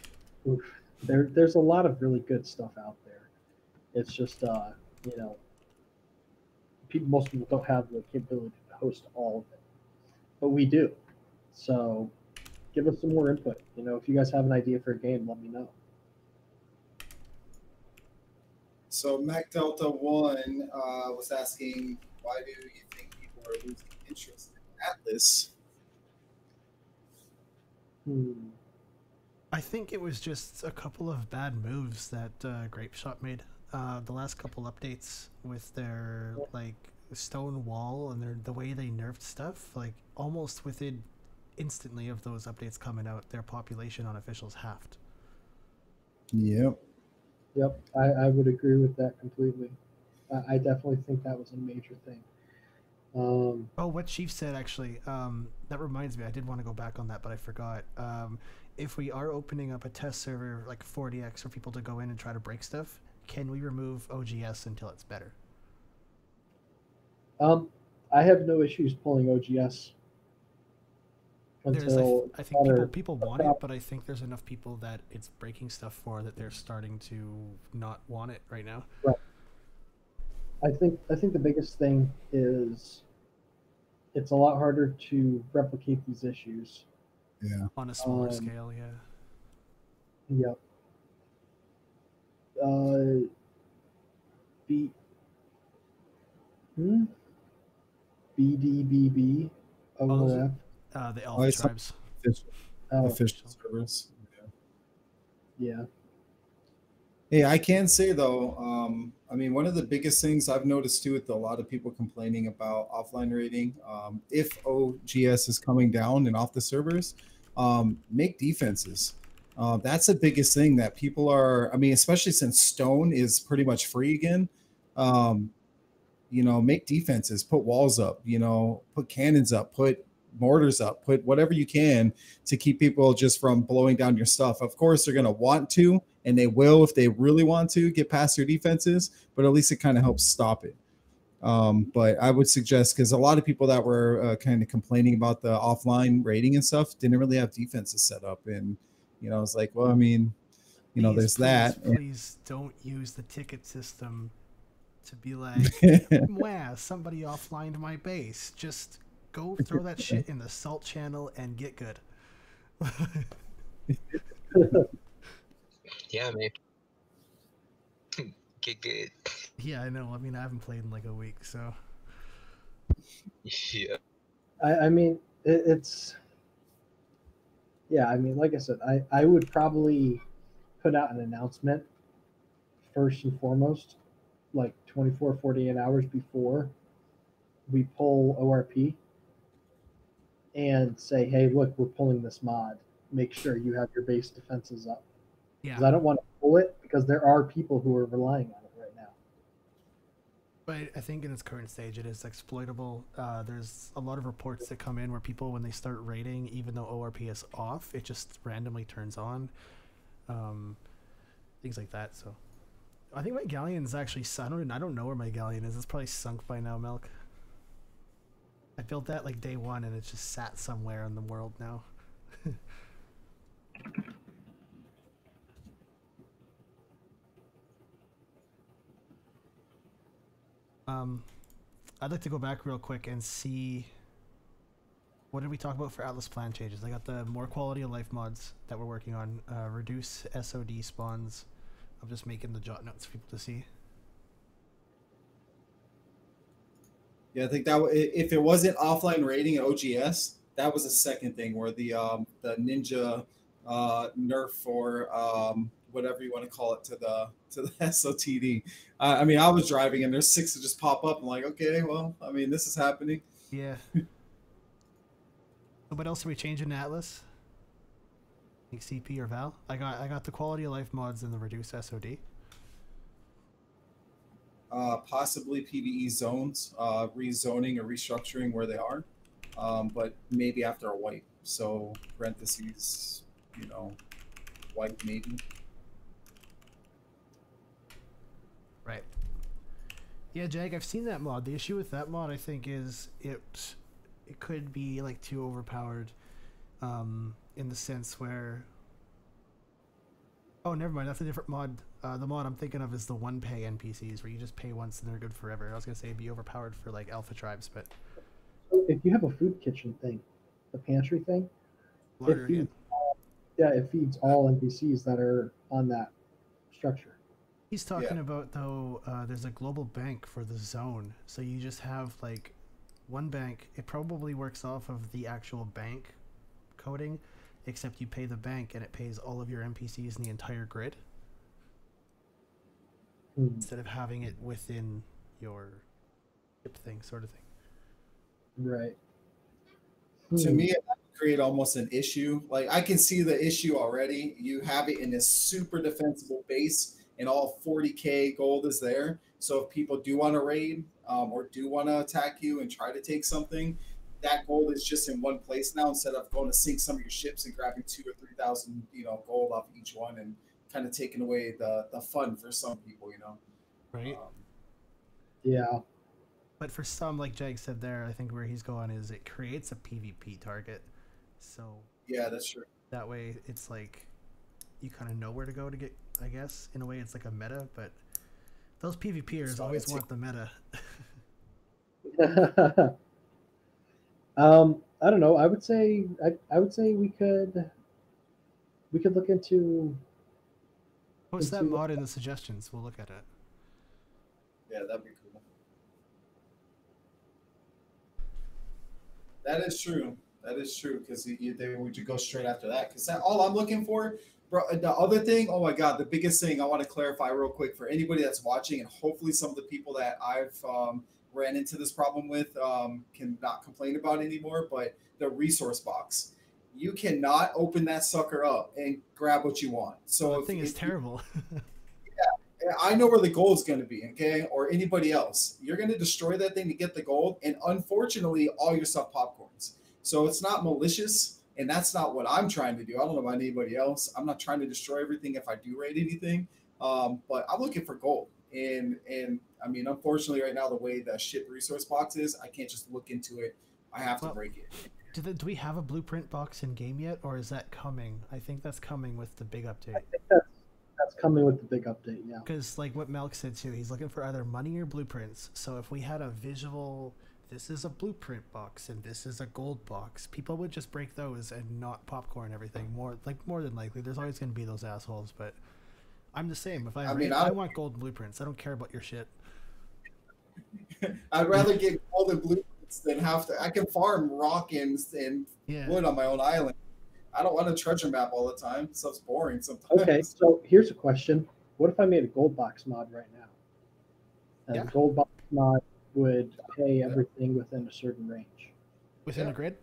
A: there's a lot of really good stuff out there. It's just most people don't have the capability to host all of it, but we do. So give us some more input. If you guys have an idea for a game, let me know.
C: So Mac Delta 1 was asking, why do you think people are losing interest in Atlas?
B: I think it was just a couple of bad moves that Grape Shot made. The last couple updates with their like stone wall and the way they nerfed stuff, like almost within instantly of those updates coming out, their population on officials halved.
C: Yep.
A: Yep, I would agree with that completely. I definitely think that was a major thing.
B: What Chief said actually, that reminds me, I did want to go back on that, but I forgot. If we are opening up a test server like 40x for people to go in and try to break stuff, can we remove OGS until it's better?
A: I have no issues pulling OGS until
B: I think people want it, but I think there's enough people that it's breaking stuff for that they're starting to not want it right now.
A: Right. I think the biggest thing is it's a lot harder to replicate these issues.
C: Yeah.
B: On a smaller scale, yeah.
A: Yep. BDBB OLF.
B: The Alpha Tribes.
C: Official servers.
A: Yeah.
C: Hey, I can say though, I mean, one of the biggest things I've noticed too with a lot of people complaining about offline rating, if OGS is coming down and off the servers, make defenses. That's the biggest thing that people are, I mean, especially since Stone is pretty much free again, make defenses, put walls up, put cannons up, put mortars up, put whatever you can to keep people just from blowing down your stuff. Of course, they're going to want to, and they will if they really want to get past your defenses, but at least it kind of helps stop it. But I would suggest, because a lot of people that were kind of complaining about the offline rating and stuff didn't really have defenses set up. And, it's like, well, I mean, there's that.
B: Please don't use the ticket system to be like, wow, somebody offlined my base. Just go throw that shit in the salt channel and get good.
D: Yeah, man. Get good.
B: Yeah, I know. I mean, I haven't played in like a week, so.
D: Yeah.
A: I mean, it's. Yeah, I mean, like I said, I would probably put out an announcement first and foremost, like 24, 48 hours before we pull ORP and say, hey, look, we're pulling this mod. Make sure you have your base defenses up.
B: Yeah.
A: Because I don't want to pull it because there are people who are relying on it right now.
B: But I think in its current stage, it is exploitable. There's a lot of reports that come in where people, when they start raiding, even though ORP is off, it just randomly turns on. Things like that. So I think my galleon's actually, I don't know where my galleon is. It's probably sunk by now, Milk. I built that like day one and it's just sat somewhere in the world now. I'd like to go back real quick and see what did we talk about for Atlas plan changes. I got the more quality of life mods that we're working on. Reduce SOD spawns. I'm just making the jot notes for people to see.
C: Yeah, I think that if it wasn't offline rating at OGS, that was the second thing where the ninja nerf for whatever you want to call it to the SOTD. I mean, I was driving and there's 6 that just pop up. I'm like, okay, well, I mean, this is happening.
B: Yeah. What else are we changing to Atlas? Think CP or Val? I got the quality of life mods and the reduce SOD.
C: Possibly PvE zones, rezoning or restructuring where they are, but maybe after a wipe. So parentheses, wipe maybe.
B: Right. Yeah, Jag, I've seen that mod. The issue with that mod, I think, is it could be like too overpowered, in the sense where Oh, never mind. That's a different mod. The mod I'm thinking of is the one pay NPCs where you just pay once and they're good forever. I was gonna say it'd be overpowered for like alpha tribes, but
A: So if you have a food kitchen thing, the pantry thing, it
B: larger again.
A: feeds. Yeah, it feeds all NPCs that are on that structure.
B: He's talking about though. There's a global bank for the zone, so you just have like one bank. It probably works off of the actual bank coding, except you pay the bank and it pays all of your NPCs in the entire grid
A: Hmm.
B: instead of having it within your ship thing, sort of thing.
A: Right.
C: To
A: Hmm.
C: me, it might create almost an issue. Like I can see the issue already. You have it in this super defensible base, and all 40K gold is there. So if people do want to raid or do want to attack you and try to take something, that gold is just in one place now instead of going to sink some of your ships and grabbing 2 or 3,000, gold off each one and kind of taking away the fun for some people,
B: Right.
C: Um,
A: Yeah.
B: But for some, like Jag said there, I think where he's going is it creates a PvP target. So
C: yeah, that's true.
B: that way it's like you kind of know where to go to get, I guess. In a way, it's like a meta, but those PvPers
C: So
B: always
C: it's-
B: want the meta.
A: I don't know. I would say we could look into
B: Post that
A: into
B: mod in the suggestions. We'll look at it.
C: Yeah, that'd be cool. That is true. That is true because they would you go straight after that because all I'm looking for, bro. The other thing, oh my god, the biggest thing I want to clarify real quick for anybody that's watching and hopefully some of the people that I've ran into this problem with can not complain about it anymore. But the resource box, you cannot open that sucker up and grab what you want. So
B: So the thing is
C: if
B: terrible.
C: I know where the gold is going to be, okay? Or anybody else. You're going to destroy that thing to get the gold, and unfortunately, all your stuff popcorns. So it's not malicious, and that's not what I'm trying to do. I don't know about anybody else. I'm not trying to destroy everything if I do raid anything, but I'm looking for gold. And I mean, unfortunately, right now the way the ship resource box is, I can't just look into it. I have to
B: Well,
C: break it.
B: do we have a blueprint box in game yet, or is that coming? I think that's coming with the big update.
A: I think that's coming with the big update. Yeah.
B: Because like what Melk said too, he's looking for either money or blueprints. So if we had a visual, this is a blueprint box and this is a gold box, people would just break those and not popcorn everything. More than likely, there's always going to be those assholes. But I'm the same. If I want gold blueprints. I don't care about your shit.
C: I'd rather get gold and blueprints than have to. I can farm rock and
B: Yeah.
C: wood on my own island. I don't want a treasure map all the time. Stuff's boring sometimes.
A: Okay. So here's a question: what if I made a gold box mod right now? And
B: Yeah.
A: the gold box mod would pay everything within a certain range.
B: Within
C: Yeah.
B: a grid?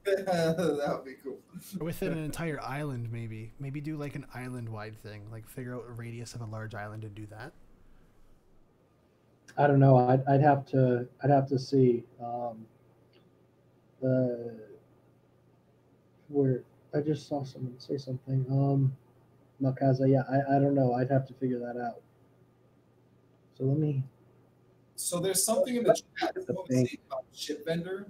C: That would be cool.
B: Or within an entire island, maybe. Maybe do like an island-wide thing. Like figure out a radius of a large island and do that.
A: I don't know. I'd have to see. The where I just saw someone say something. Malkaza. Yeah. I don't know. I'd have to figure that out. So let me.
C: So there's something in the chat
A: The
C: about
A: bank.
C: ship vendor.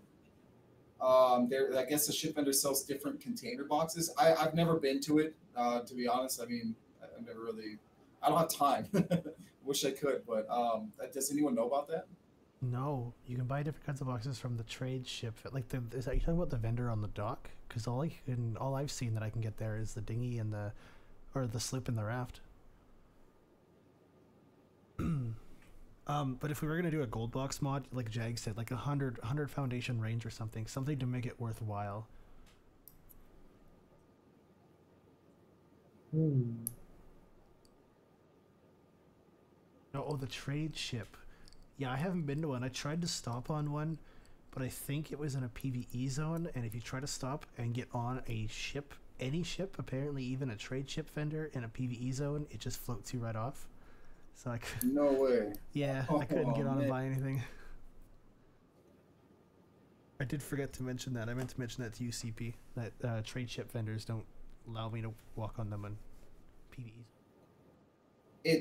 C: I guess the ship vendor sells different container boxes. I've never been to it, to be honest. I mean, I've never really. I don't have time. Wish I could, but does anyone know about that?
B: No, you can buy different kinds of boxes from the trade ship. Like, is that you talking about the vendor on the dock? Because all I've seen that I can get there is the dinghy and the sloop and the raft. But if we were gonna do a gold box mod, like Jag said, like 100 foundation range or something to make it worthwhile. Oh, the trade ship. Yeah, I haven't been to one. I tried to stop on one, but I think it was in a PvE zone, and if you try to stop and get on a ship, any ship, apparently even a trade ship vendor in a PvE zone, it just floats you right off. So I could,
C: No way.
B: yeah, I couldn't get on and
C: man.
B: buy anything. I did forget to mention that. I meant to mention that to UCP, that trade ship vendors don't allow me to walk on them on PvEs.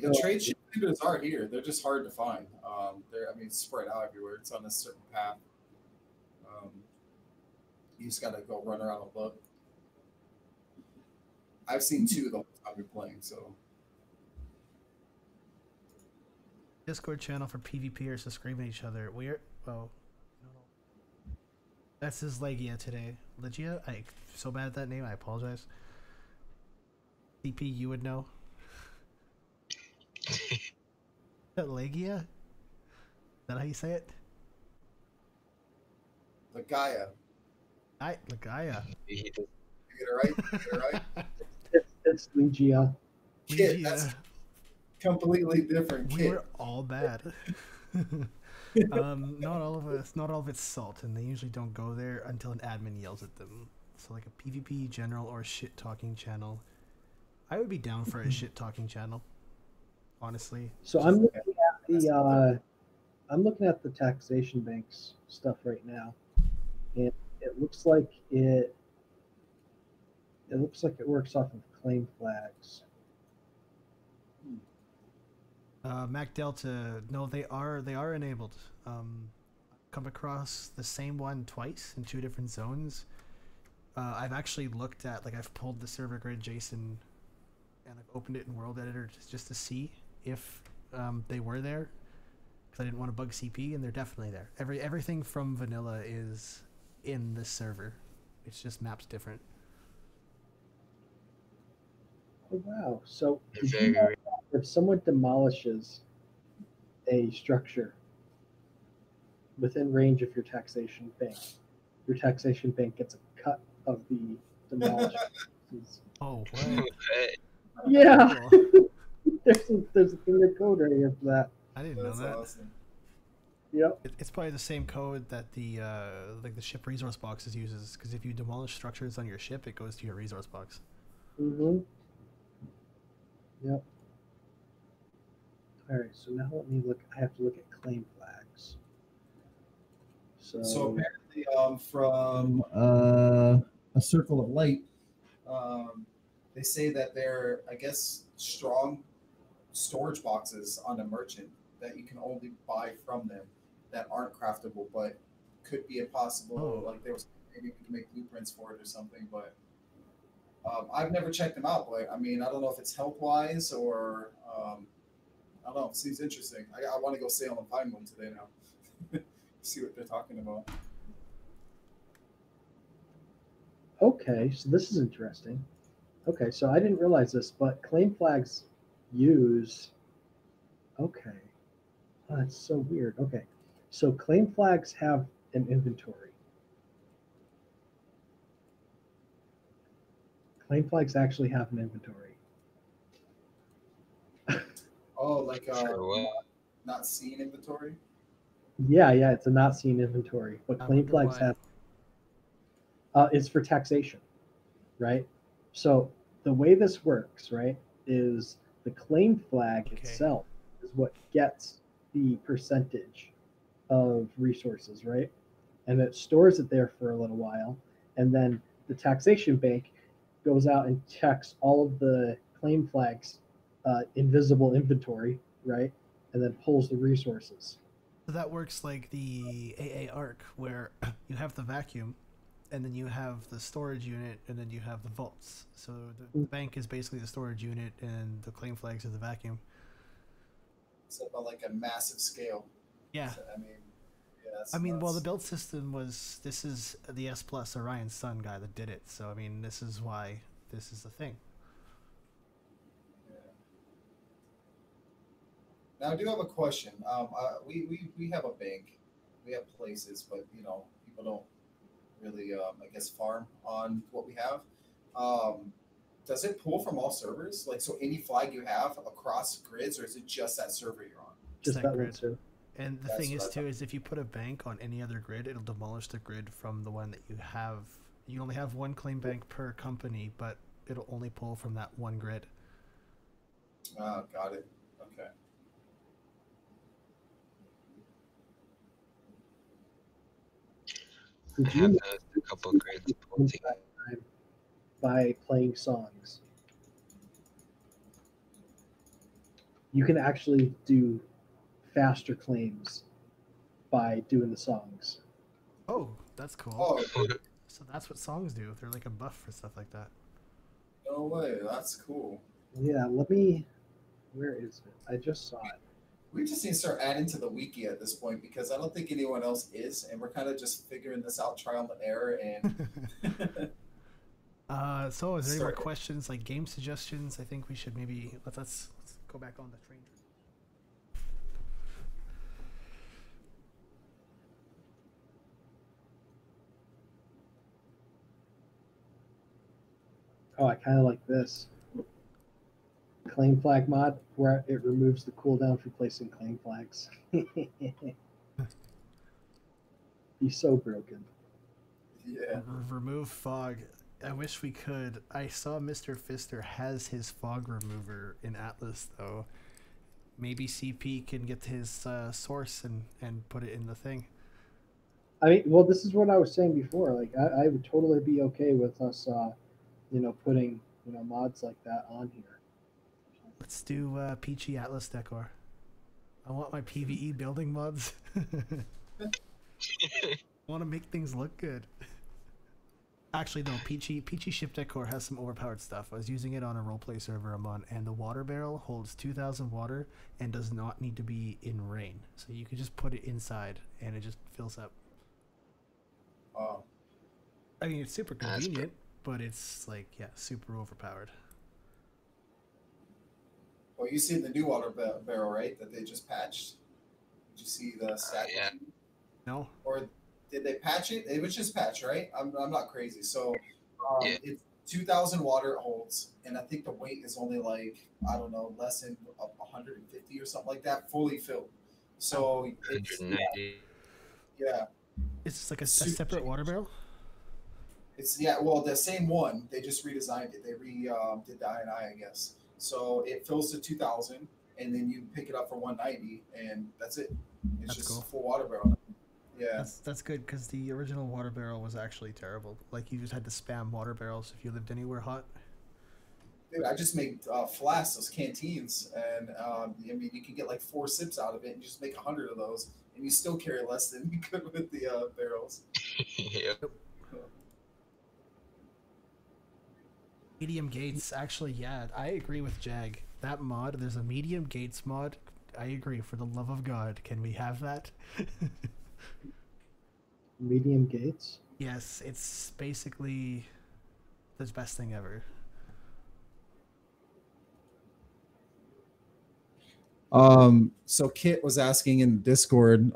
C: The trade ship vendors are here. They're just hard to find. They're spread out everywhere. It's on a certain path. You just gotta go run around and look. I've seen 2 the whole time you're playing. So
B: Discord channel for PvPers to scream at each other. We're no. That's his Legia today. Legia? I'm so bad at that name. I apologize. CP, you would know. Legia? Is that how you say it?
C: Legaia.
B: Legaia.
D: He does-
C: You get it right? You get it right?
A: It's Legia.
C: Kid, that's completely different.
B: We
C: Kid.
B: were all bad. Not all of it's salt, and they usually don't go there until an admin yells at them. So like a PvP general or shit talking channel. I would be down for a shit talking channel. Honestly.
A: So I'm looking at the taxation banks stuff right now, and it looks like it works off of claim flags.
B: Mac Delta, no, they are enabled. Come across the same one twice in 2 different zones. I've actually looked at, like, I've pulled the server grid JSON and I've opened it in World Editor just to see if they were there, because I didn't want to bug CP, and they're definitely there. Everything from vanilla is in this server. It's just maps different.
A: Oh wow! So did you
D: Very
A: know that if someone demolishes a structure within range of your taxation bank gets a cut of the demolished pieces.
B: Oh, what?
D: Hey,
A: Yeah,
B: Cool.
A: there's a thing of code right here for that.
B: I didn't know
C: That's
B: that.
C: awesome.
A: Yep.
B: It's probably the same code that the like the ship resource boxes uses, because if you demolish structures on your ship, it goes to your resource box.
A: Mm-hmm. Yep. All right. So now let me look. I have to look at claim flags.
C: So apparently, from a circle of light, they say that they're, I guess, strong storage boxes on a merchant that you can only buy from them that aren't craftable, but could be a possible.
B: Oh.
C: Like there was maybe we can make blueprints for it or something, but. I've never checked them out, but I mean, I don't know if it's health wise or I don't know. It seems interesting. I want to go sail and find one today now. See what they're talking about.
A: Okay, so this is interesting. Okay, so I didn't realize this, but claim flags use. Okay, oh, that's so weird. Okay, so claim flags have an inventory. Claim flags actually have an inventory.
C: Oh, like
D: sure what?
C: not seen inventory.
A: Yeah, it's a not seen inventory, but
B: I
A: claim
B: wonder
A: flags
B: why.
A: have. It's for taxation, right? So the way this works, right, is the claim flag
B: Okay.
A: itself is what gets the percentage of resources, right? And it stores it there for a little while, and then the taxation bank goes out and checks all of the claim flags invisible inventory, right, and then pulls the resources.
B: So that works like the AA ARC, where you have the vacuum, and then you have the storage unit, and then you have the vaults. So the bank is basically the storage unit, and the claim flags are the vacuum.
C: It's on like a massive scale.
B: Yeah.
C: So, I mean, yeah. That's
B: I mean, well, the
C: nuts.
B: build system was, this is the S Plus Orion Sun guy that did it. So, I mean, this is why this is the thing.
C: Yeah. Now I do have a question. We have a bank, we have places, but you know, people don't really, I guess, farm on what we have. Does it pull from all servers? Like, so any flag you have across grids, or is it just that server you're on?
A: Just
B: that
A: that one,
B: grid.
A: too.
B: And the
C: That's
B: thing
C: what
B: is,
C: I
B: too, is if you put a bank on any other grid, it'll demolish the grid from the one that you have. You only have one claim bank per company, but it'll only pull from that one grid.
C: Got it. Okay.
D: I
A: Did you
D: have
A: know
D: a couple grades pulled together.
A: by playing songs? You can actually do faster claims by doing the songs.
B: Oh, that's cool.
C: Oh,
B: So that's what songs do. They're like a buff for stuff like that.
C: No way. That's cool.
A: Yeah, let me. Where is it? I just saw it.
C: We just need to start adding to the wiki at this point because I don't think anyone else is, and we're kind of just figuring this out, trial and error, and
B: So is there any more
C: Start it.
B: questions, like game suggestions? I think we should maybe let's go back on the train.
A: Oh, I kind of like this. Claim flag mod where it removes the cooldown for placing claim flags. He's so broken.
C: yeah.
B: Remove fog. I wish we could. I saw Mr. Fister has his fog remover in Atlas though. Maybe CP can get his source and put it in the thing.
A: I mean, well, this is what I was saying before. Like, I would totally be okay with us, putting mods like that on here.
B: Let's do Peachy Atlas decor. I want my PvE building mods. I want to make things look good. Actually, no, Peachy Ship Decor has some overpowered stuff. I was using it on a roleplay server I'm on, and the water barrel holds 2,000 water and does not need to be in rain. So you can just put it inside, and it just fills up.
C: Oh,
B: I mean, it's super
D: That's
B: convenient, but it's like, yeah, super overpowered.
C: well, you see the new water barrel, right? That they just patched. Did you see the stat?
D: yeah.
B: No?
C: Or did they patch it? It was just patch, right? I'm not crazy. So
D: Yeah.
C: it's 2,000 water it holds, and I think the weight is only like I don't know, less than 150 or something like that, fully filled. So it's
D: 190.
C: yeah,
B: It's just like a
C: Super
B: separate
C: cheap.
B: water barrel?
C: it's well the same one. They just redesigned it. They did the I guess. So it fills to 2,000, and then you pick it up for 190, and that's it. It's
B: That's
C: just
B: cool.
C: a full water barrel. Yeah.
B: That's good, because the original water barrel was actually terrible. Like, you just had to spam water barrels if you lived anywhere hot.
C: Dude, I just make flasks, those canteens, and I mean, you can get like 4 sips out of it, and you just make 100 of those, and you still carry less than you could with the barrels.
D: Yep.
B: Medium gates, actually, yeah, I agree with Jag. That mod, there's a medium gates mod. I agree, for the love of God, can we have that?
A: Medium gates.
B: Yes, it's basically the best thing ever.
C: So Kit was asking in Discord,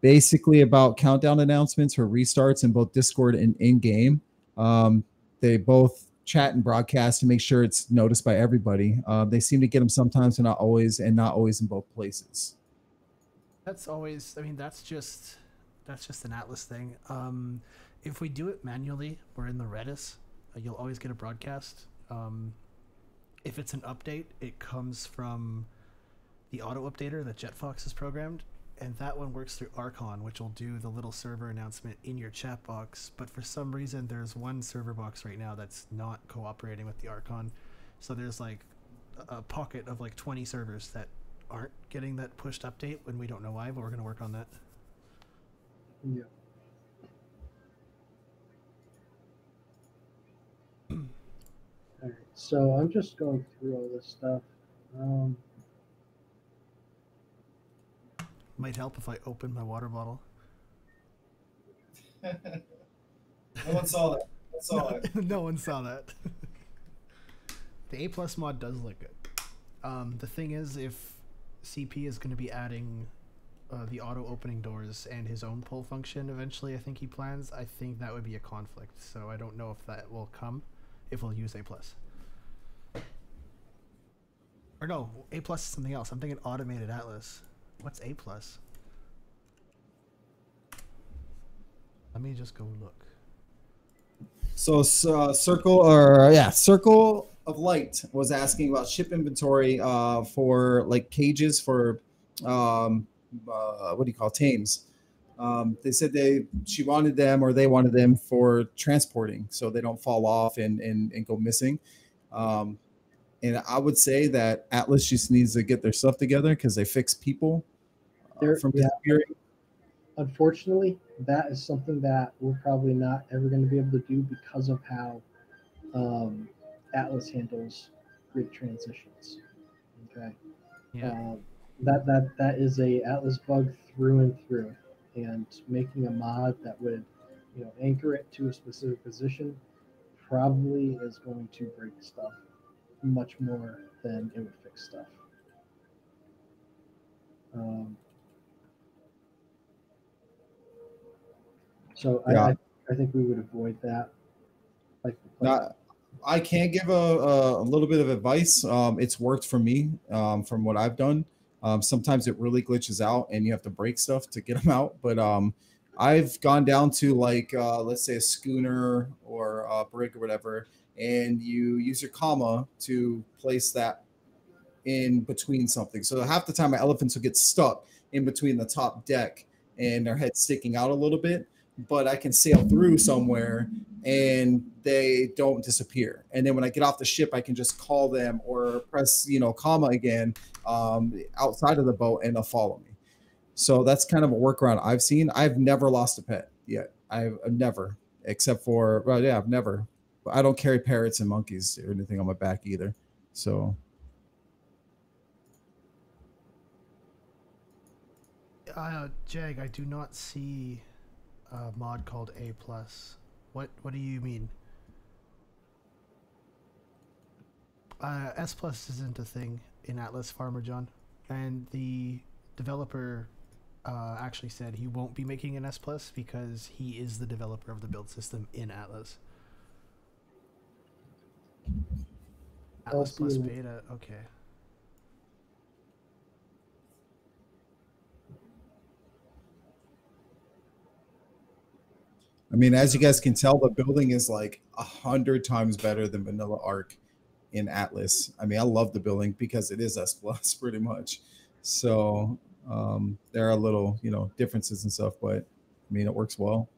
C: basically about countdown announcements or restarts in both Discord and in game. They both chat and broadcast to make sure it's noticed by everybody. They seem to get them sometimes, but not always, and not always in both places.
B: That's always, I mean, that's just an Atlas thing. If we do it manually, we're in the Redis, you'll always get a broadcast. If it's an update, it comes from the auto updater that JetFox has programmed, and that one works through Archon, which will do the little server announcement in your chat box. But for some reason, there's one server box right now that's not cooperating with the Archon. So there's like a pocket of like 20 servers that aren't getting that pushed update, when we don't know why, but we're going to work on that.
A: Yeah. All right. So I'm just going through all this stuff.
B: Might help if I open my water bottle.
C: No one saw that. I saw it.
B: No one saw that. The A+ mod does look good. The thing is, if CP is going to be adding the auto opening doors and his own pull function eventually, I think he plans, I think that would be a conflict. So I don't know if that will come, if we'll use A+. Or no, A+ is something else. I'm thinking automated Atlas. What's A+? Let me just go look.
C: So Circle of Light was asking about ship inventory for like cages for what do you call tames. They said she wanted them, or they wanted them for transporting so they don't fall off and go missing. And I would say that Atlas just needs to get their stuff together because they fix people from disappearing.
A: Unfortunately, that is something that we're probably not ever going to be able to do because of how Atlas handles grid transitions. Okay.
B: Yeah.
A: That is a Atlas bug through and through, and making a mod that would, anchor it to a specific position probably is going to break stuff much more than it would fix stuff. So
C: Yeah.
A: I think we would avoid that. Like
C: Not, I can give a little bit of advice. It's worked for me from what I've done. Sometimes it really glitches out and you have to break stuff to get them out. But I've gone down to like, let's say a schooner or a brig or whatever, and you use your comma to place that in between something. So half the time my elephants will get stuck in between the top deck and their head sticking out a little bit, but I can sail through somewhere and they don't disappear. And then when I get off the ship, I can just call them or press, comma again outside of the boat and they'll follow me. So that's kind of a workaround I've seen. I've never lost a pet yet. I've never, except for, well, yeah, I've never. I don't carry parrots and monkeys or anything on my back either. So
B: Jag, I do not see a mod called A+. What do you mean? S+ isn't a thing in Atlas, Farmer John, and the developer actually said he won't be making an S+ because he is the developer of the build system in Atlas. Atlas plus beta, okay.
C: I mean, as you guys can tell, the building is like 100 times better than Vanilla Arc in Atlas. I mean, I love the building because it is S+ pretty much. So there are little, differences and stuff, but I mean, it works well.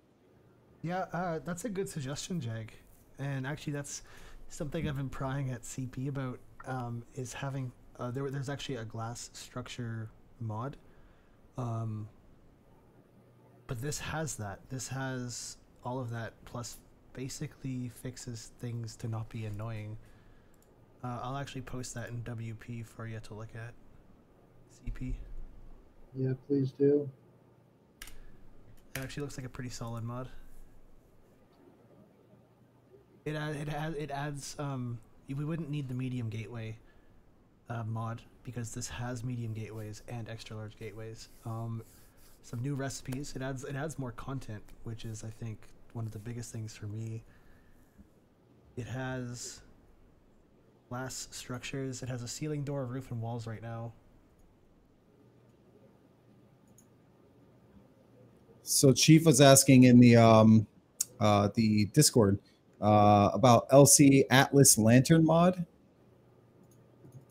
B: Yeah, that's a good suggestion, Jag. And actually, that's something I've been prying at CP about. Is having there's actually a glass structure mod. But this has that. This has all of that, plus basically fixes things to not be annoying. I'll actually post that in WP for you to look at. CP.
A: Yeah, please do.
B: It actually looks like a pretty solid mod. It adds we wouldn't need the medium gateway mod because this has medium gateways and extra large gateways. Some new recipes. It adds more content, which is I think one of the biggest things for me. It has glass structures. It has a ceiling, door, roof, and walls right now.
C: So Chief was asking in the Discord about LC Atlas Lantern mod.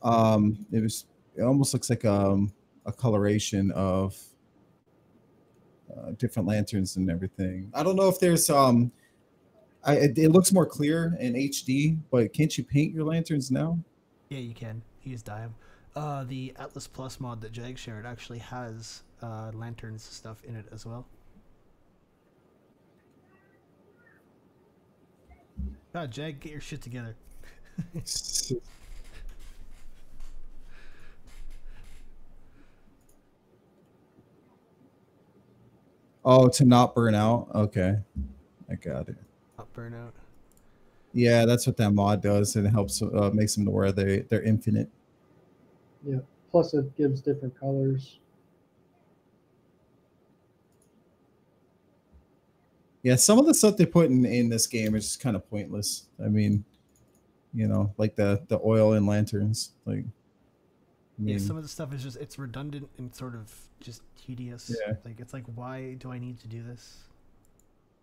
C: It almost looks like a coloration of different lanterns and everything. I don't know if there's it looks more clear in HD, but can't you paint your lanterns now?
B: Yeah, you can. Use dye 'em. The Atlas Plus mod that Jag shared actually has lanterns stuff in it as well. God, Jag, get your shit together.
C: Oh, to not burn out. Okay, I got it.
B: Not burnout.
C: Yeah, that's what that mod does, and it helps makes them to where they're infinite.
A: Yeah. Plus, it gives different colors.
C: Yeah, some of the stuff they put in this game is just kind of pointless. I mean, like the oil and lanterns. Like, I mean,
B: yeah, some of the stuff is just it's redundant and sort of just tedious.
C: Yeah.
B: Like it's like, why do I need to do this?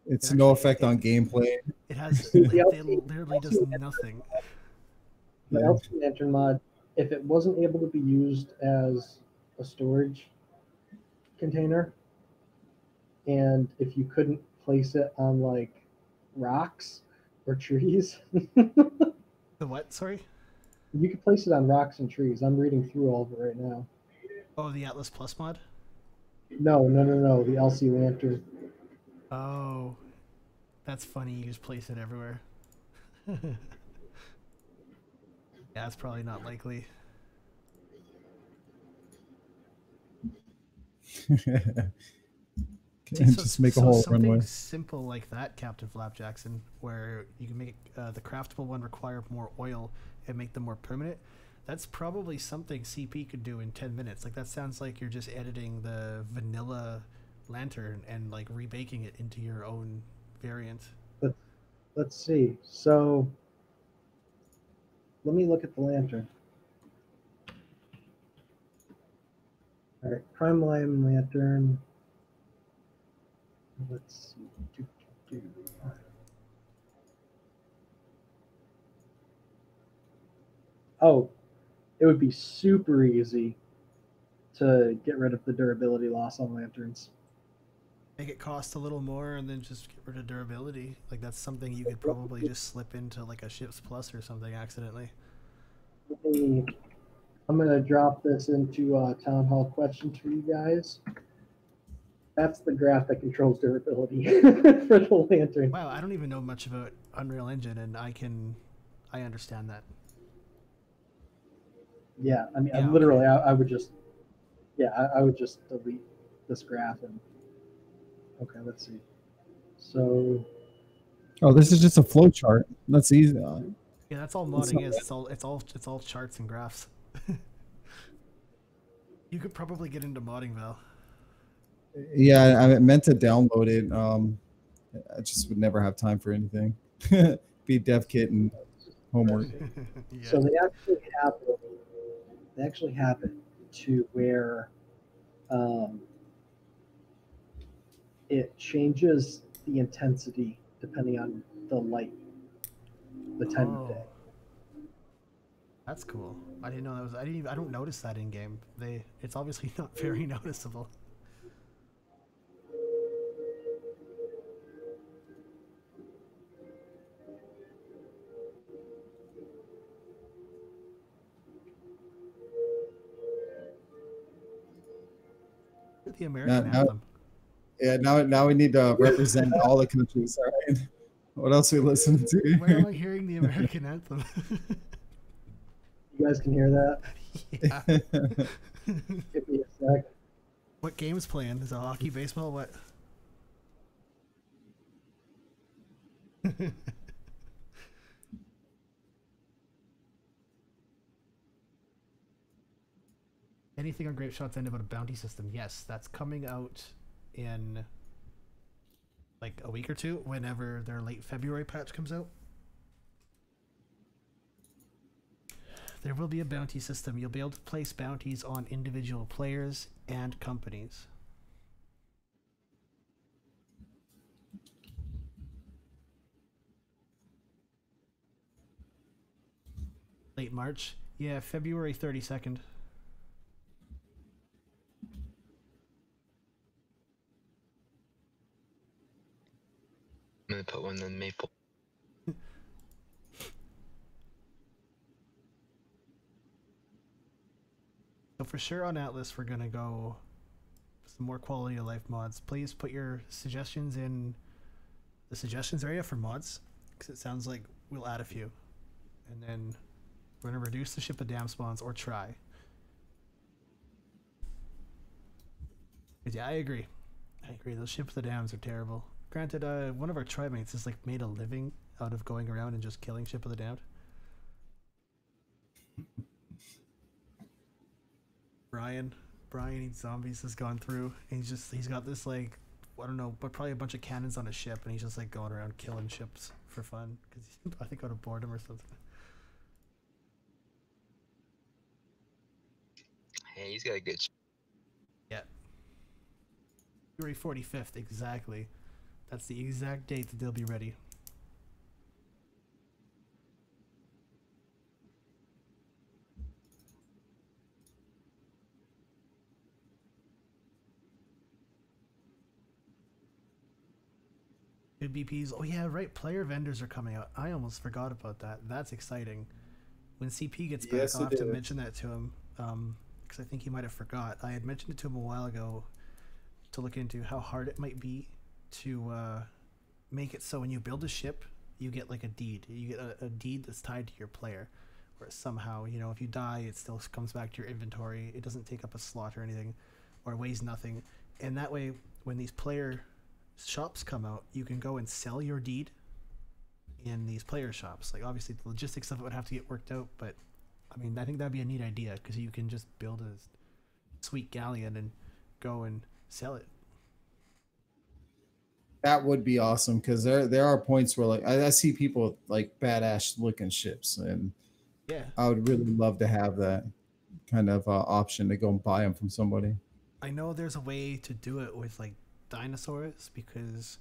C: it's
B: It
C: no
B: actually-
C: effect on gameplay.
B: It has
A: The
B: it
A: LC
B: literally does nothing.
A: The
C: Yeah.
A: LC Lantern mod, if it wasn't able to be used as a storage container, and if you couldn't place it on like rocks or trees,
B: The what? Sorry.
A: you could place it on rocks and trees. I'm reading through all of it right now.
B: Oh, the Atlas Plus mod.
A: No. The LC Lantern.
B: Oh, that's funny. You just place it everywhere. Yeah, it's probably not likely. See,
C: Just make a whole
B: something
C: runway.
B: simple like that, Captain Flap Jackson, where you can make the craftable one require more oil and make them more permanent. That's probably something CP could do in 10 minutes. Like that sounds like you're just editing the vanilla lantern and like rebaking it into your own variant.
A: Let's see. So let me look at the lantern. All right, Prime Lime Lantern. Let's see. Oh, it would be super easy to get rid of the durability loss on lanterns.
B: Make it cost a little more and then just get rid of durability. Like that's something you could probably just slip into like a Ships Plus or something accidentally.
A: I'm going to drop this into Town Hall questions for you guys. That's the graph that controls durability for the lantern.
B: Wow, I don't even know much about Unreal Engine, and I understand that.
A: Yeah, I mean,
B: Yeah,
A: literally,
B: okay.
A: I would just, yeah, I would just delete this graph and, okay, let's see. So,
C: Oh, this is just a flow chart. That's easy.
B: Yeah, that's all
C: That's
B: modding
C: not
B: is. It's all charts and graphs. You could probably get into modding, Val.
C: Yeah, I meant to download it. I just would never have time for anything. Be dev kit and homework.
B: Yeah.
A: so they actually have it to where it changes the intensity depending on the light, the time of day.
B: That's cool. I didn't know that was. I don't notice that in game. It's obviously not very noticeable. The American anthem.
C: Yeah, now we need to represent all the countries. All right. What else are we listening to?
B: Where am I hearing the American anthem?
A: You guys can hear that?
B: Yeah.
A: Give me a sec.
B: What game's playing? Is it hockey, baseball, what? Anything on Grape Shot's end about a bounty system? Yes, that's coming out in like a week or two, whenever their late February patch comes out. There will be a bounty system. You'll be able to place bounties on individual players and companies. Late March? Yeah, February 32nd.
D: I'm gonna put one in Maple.
B: So for sure on Atlas, we're gonna go some more quality of life mods. Please put your suggestions in the suggestions area for mods, because it sounds like we'll add a few. And then we're gonna reduce the ship of dam spawns, or try. Yeah, I agree. Those ship of the dams are terrible. Granted, one of our tribe mates has like made a living out of going around and just killing ship of the damned. Brian Eats Zombies has gone through, and he's got this like, I don't know, but probably a bunch of cannons on a ship, and he's just like going around killing ships for fun, because I think out of boredom or something.
D: Hey, he's got a good.
B: Yeah. February 45th, exactly. That's the exact date that they'll be ready. Good BPs. Oh yeah, right. Player vendors are coming out. I almost forgot about that. That's exciting. When CP gets back,
C: Yes,
B: I'll have
C: it
B: to
C: is.
B: mention that to him. Because I think he might have forgot. I had mentioned it to him a while ago to look into how hard it might be to make it so when you build a ship, you get like a deed. You get a deed that's tied to your player. Or somehow, you know, if you die, it still comes back to your inventory. It doesn't take up a slot or anything, or weighs nothing. And that way, when these player shops come out, you can go and sell your deed in these player shops. Like, obviously, the logistics of it would have to get worked out, but I mean, I think that'd be a neat idea because you can just build a sweet galleon and go and sell it.
C: That would be awesome because there are points where like I see people with like badass looking ships, and
B: Yeah.
C: I would really love to have that kind of option to go and buy them from somebody.
B: I know there's a way to do it with like dinosaurs because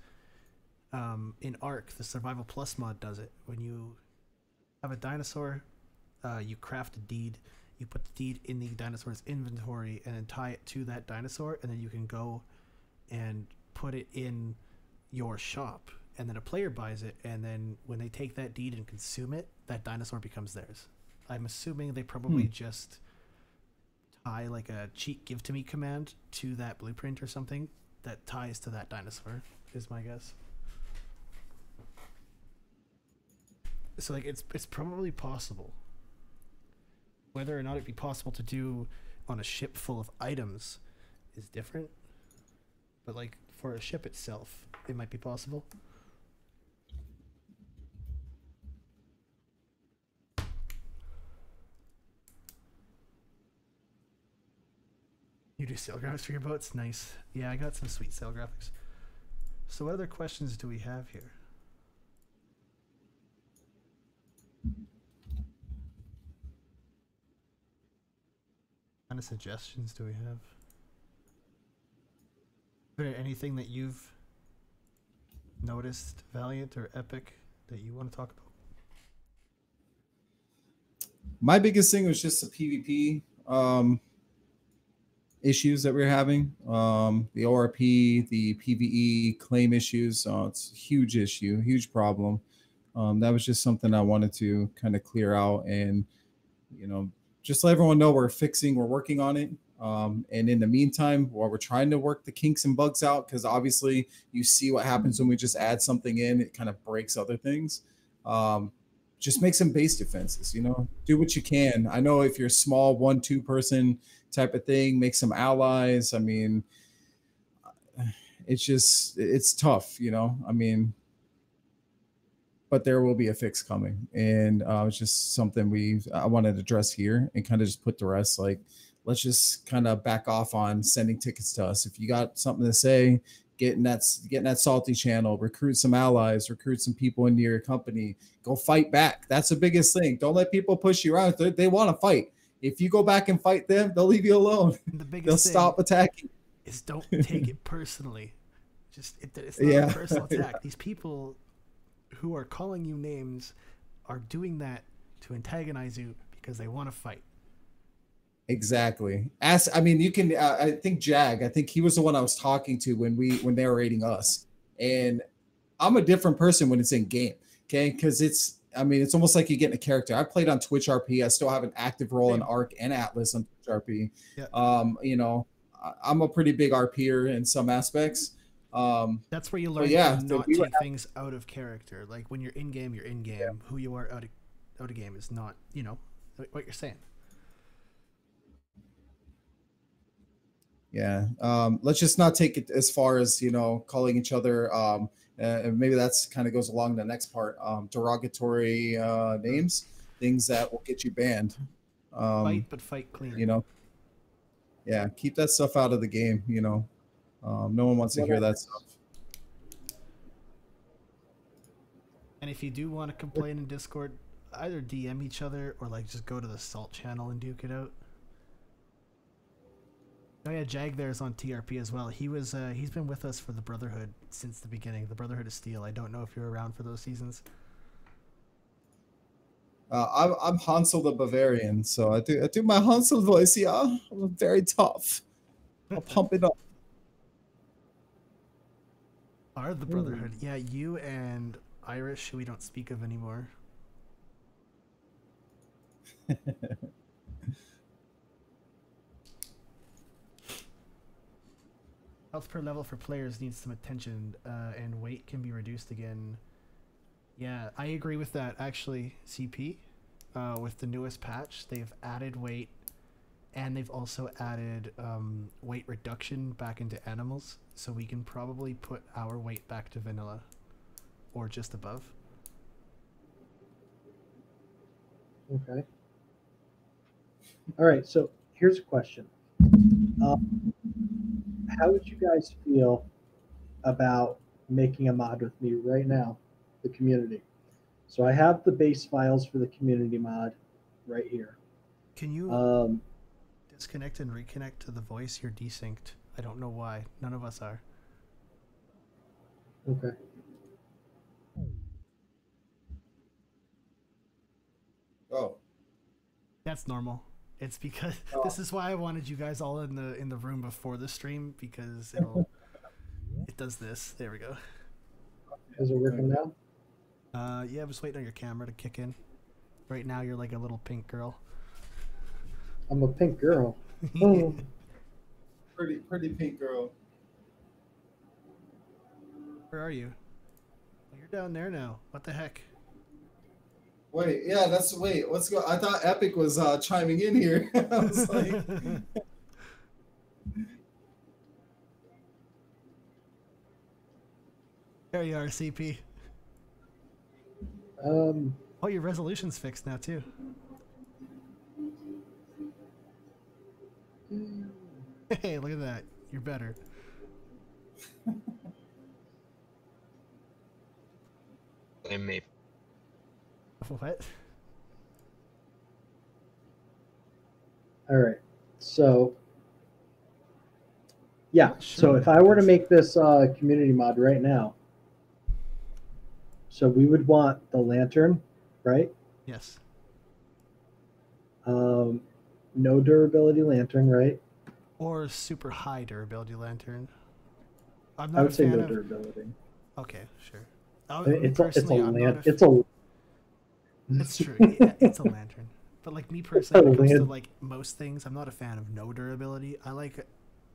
B: in Ark, the Survival Plus mod does it. When you have a dinosaur, you craft a deed, you put the deed in the dinosaur's inventory and then tie it to that dinosaur, and then you can go and put it in your shop, and then a player buys it, and then when they take that deed and consume it, that dinosaur becomes theirs. I'm assuming they probably just tie like a cheat give to me command to that blueprint or something that ties to that dinosaur, is my guess. So like it's probably possible. Whether or not it'd be possible to do on a ship full of items is different, but like for a ship itself, it might be possible. You do sail graphics for your boats? Nice. Yeah, I got some sweet sail graphics. So what other questions do we have here? What kind of suggestions do we have? Is there anything that you've noticed, Valiant or Epic, that you want to talk about?
C: My biggest thing was just the PvP issues that we're having. The ORP, the PvE claim issues. It's a huge issue, huge problem. That was just something I wanted to kind of clear out and, you know, just let everyone know we're working on it. And in the meantime, while we're trying to work the kinks and bugs out, because obviously you see what happens when we just add something in, it kind of breaks other things. Just make some base defenses, you know, do what you can. I know if you're a small 1-2 person type of thing, make some allies. I mean, it's tough, you know, I mean, but there will be a fix coming. And it's just something I wanted to address here and kind of just put the rest, like, let's just kind of back off on sending tickets to us. If you got something to say, getting that salty channel, recruit some allies, recruit some people into your company, go fight back. That's the biggest thing. Don't let people push you around. They want to fight. If you go back and fight them, they'll leave you alone.
B: The biggest
C: they'll
B: thing
C: stop attacking.
B: is don't take it personally. It's not a personal attack. These people who are calling you names are doing that to antagonize you because they want to fight.
C: Exactly. I mean, you can. I think Jag. I think he was the one I was talking to when they were raiding us. And I'm a different person when it's in game. Okay, because it's almost like you get in a character. I played on Twitch RP. I still have an active role in Ark and Atlas on Twitch RP.
B: Yeah.
C: You know, I'm a pretty big RPer in some aspects.
B: That's where you learn to not take things out of character. Like when you're in game, you're in game. Yeah. Who you are out of game is not, you know, what you're saying.
C: Yeah. Let's just not take it as far as, you know, calling each other. And maybe that's kind of goes along the next part. Derogatory names, things that will get you banned.
B: Fight, but fight clean.
C: You know. Yeah, keep that stuff out of the game. You know, no one wants to hear that stuff.
B: And if you do want to complain in Discord, either DM each other or like just go to the Salt channel and duke it out. Oh yeah, Jag there's on TRP as well. He's been with us for the Brotherhood since the beginning. The Brotherhood of Steel. I don't know if you're around for those seasons.
C: I'm Hansel the Bavarian, so I do my Hansel voice. Yeah, I'm very tough. I'll pump it up.
B: Are the Brotherhood? Yeah, you and Irish, who we don't speak of anymore. Health per level for players needs some attention, and weight can be reduced again. Yeah, I agree with that, actually, CP. with the newest patch, they've added weight, and they've also added weight reduction back into animals, so we can probably put our weight back to vanilla, or just above.
A: Okay. All right. So here's a question. How would you guys feel about making a mod with me right now, the community? So I have the base files for the community mod right here.
B: Can you
A: Um,
B: disconnect and reconnect to the voice? You're desynced. I don't know why. None of us are.
A: okay.
C: Oh,
B: That's normal. It's because
C: Oh.
B: this is why I wanted you guys all in the room before the stream, because it does this. There we go.
A: Is it working now?
B: Yeah, I'm just waiting on your camera to kick in. Right now, you're like a little pink girl.
A: I'm a pink girl. Oh,
C: pretty pink girl.
B: Where are you? Oh, you're down there now. What the heck?
C: Wait, yeah, what's going? I thought Epic was chiming in here. I was like,
B: There you are, CP.
A: um,
B: Oh, your resolution's fixed now too. Hey, look at that. You're better.
D: Blame Maple.
B: What?
A: all right. So, yeah.
B: Sure.
A: So if I were to make this community mod right now, so we would want the lantern, right?
B: Yes.
A: No durability lantern, right?
B: Or super high durability lantern. I'm
A: I
B: not a
A: would say
B: fan
A: no
B: of.
A: durability.
B: Okay, sure.
A: It's a
B: Personally, I'm not
A: lant. It's a.
B: It's true. Yeah, it's a lantern. But like me personally, when it comes to
A: Lan-
B: like most things, I'm not a fan of no durability. I like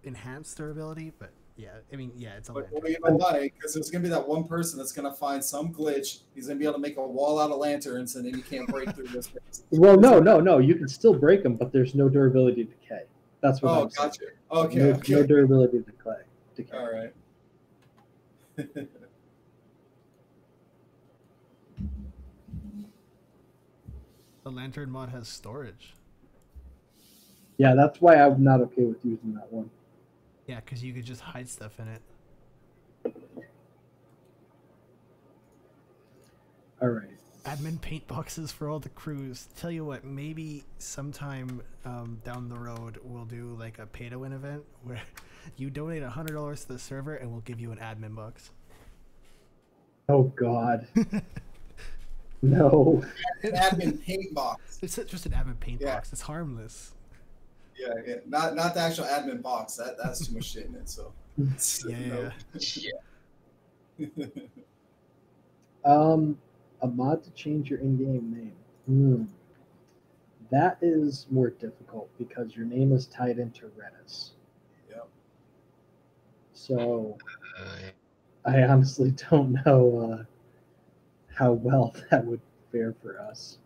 B: enhanced durability, but yeah, I mean, yeah, it's a
C: but
B: lantern.
C: what are you gonna lie? Because there's gonna be that one person that's gonna find some glitch. He's gonna be able to make a wall out of lanterns, and then you can't break through this.
A: Well, no. You can still break them, but there's no durability decay. That's what
C: Oh,
A: I'm saying.
C: gotcha. Okay,
A: No,
C: okay.
A: no durability decay.
C: All right.
B: The lantern mod has storage.
A: Yeah, that's why I'm not okay with using that one.
B: Yeah, because you could just hide stuff in it.
A: All right.
B: Admin paint boxes for all the crews. Tell you what, maybe sometime down the road we'll do like a pay to win event where you donate $100 to the server and we'll give you an admin box.
A: Oh God. No.
C: An admin paint box.
B: It's just an admin paint
C: Yeah.
B: box. It's harmless.
C: Yeah, yeah. Not the actual admin box. That's too much shit in it. So.
B: Yeah.
D: Yeah.
A: A mod to change your in-game name. That is more difficult because your name is tied into Redis.
C: Yep.
A: So
D: Uh,
A: I honestly don't know how well that would fare for us.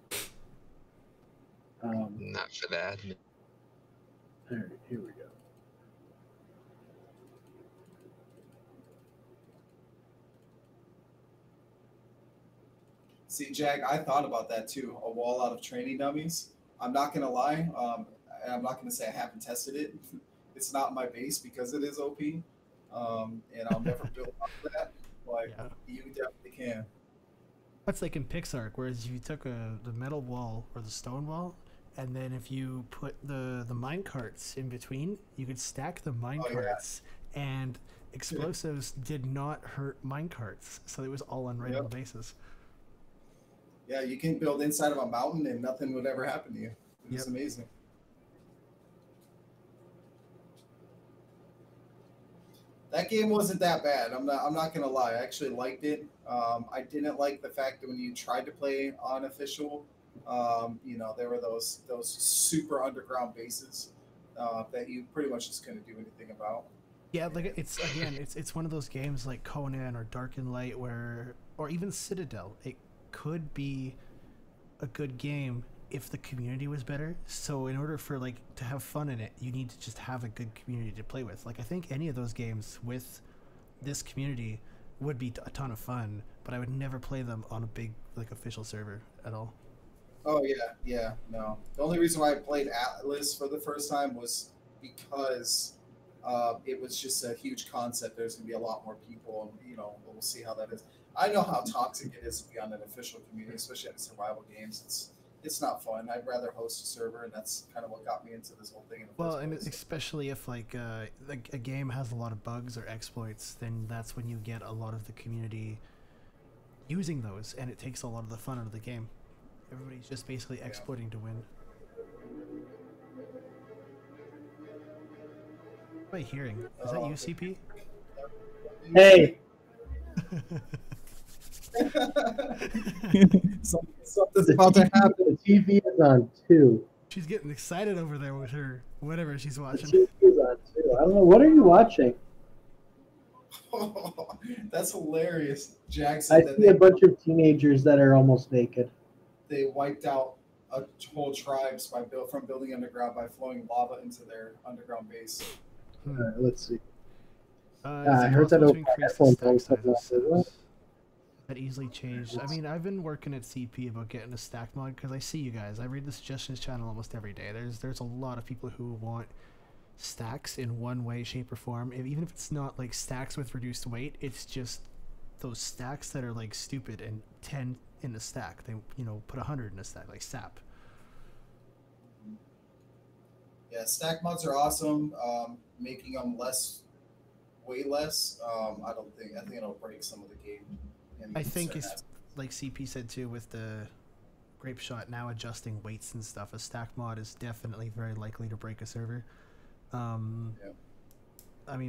D: not for that.
A: All right, here we go.
C: See, Jag, I thought about that too. A wall out of training dummies. I'm not gonna lie. I'm not gonna say I haven't tested it. It's not my base because it is OP, and I'll never build off of that. But
B: Yeah.
C: you definitely can.
B: That's like in Pixark, whereas if you took the metal wall or the stone wall, and then if you put the mine carts in between, you could stack the mine
C: Oh, yeah.
B: carts, and explosives did not hurt mine carts, so it was all on random
C: Yep.
B: basis.
C: Yeah, you can build inside of a mountain and nothing would ever happen to you. It's
B: Yep.
C: amazing. That game wasn't that bad. I'm not gonna lie. I actually liked it. I didn't like the fact that when you tried to play unofficial, there were those super underground bases that you pretty much just couldn't do anything about.
B: Yeah, like it's one of those games like Conan or Dark and Light or even Citadel. It could be a good game if the community was better. So in order for like to have fun in it, you need to just have a good community to play with. Like I think any of those games with this community would be a ton of fun, but I would never play them on a big like official server at all.
E: Oh yeah, no. The only reason why I played Atlas for the first time was because it was just a huge concept. There's gonna be a lot more people, and we'll see how that is. I know how toxic it is to be on an official community, especially in survival games. It's not fun. I'd rather host a server, and that's kind of what got me into this whole thing.
B: Well, and especially if like a game has a lot of bugs or exploits, then that's when you get a lot of the community using those, and it takes a lot of the fun out of the game. Everybody's just basically exploiting to win. What am I hearing? Is that you, CP?
A: Hey,
C: Something's about to happen.
A: the TV is on too.
B: She's getting excited over there with her whatever she's
A: The
B: watching.
A: TV is on too. I don't know. What are you watching?
E: That's hilarious.
A: I
E: Jackson, that
A: see a bunch of teenagers that are almost naked.
E: they wiped out whole tribes from building underground by flowing lava into their underground base.
A: All right, let's see.
B: Is
A: I
B: it
A: heard that
B: possible to
A: over
B: increase
A: iPhone
B: the stack
A: phone
B: size of
A: something
B: subs? That easily changed. I mean, I've been working at CP about getting a stack mod because I see you guys. I read the suggestions channel almost every day. There's a lot of people who want stacks in one way, shape, or form. Even if it's not like stacks with reduced weight, it's just those stacks that are like stupid and 10 in a stack. They put 100 in a stack like SAP.
E: Yeah, stack mods are awesome. Making them way less. I think it'll break some of the game.
B: I think it's like CP said too with the Grape Shot now adjusting weights and stuff. A stack mod is definitely very likely to break a server. I mean,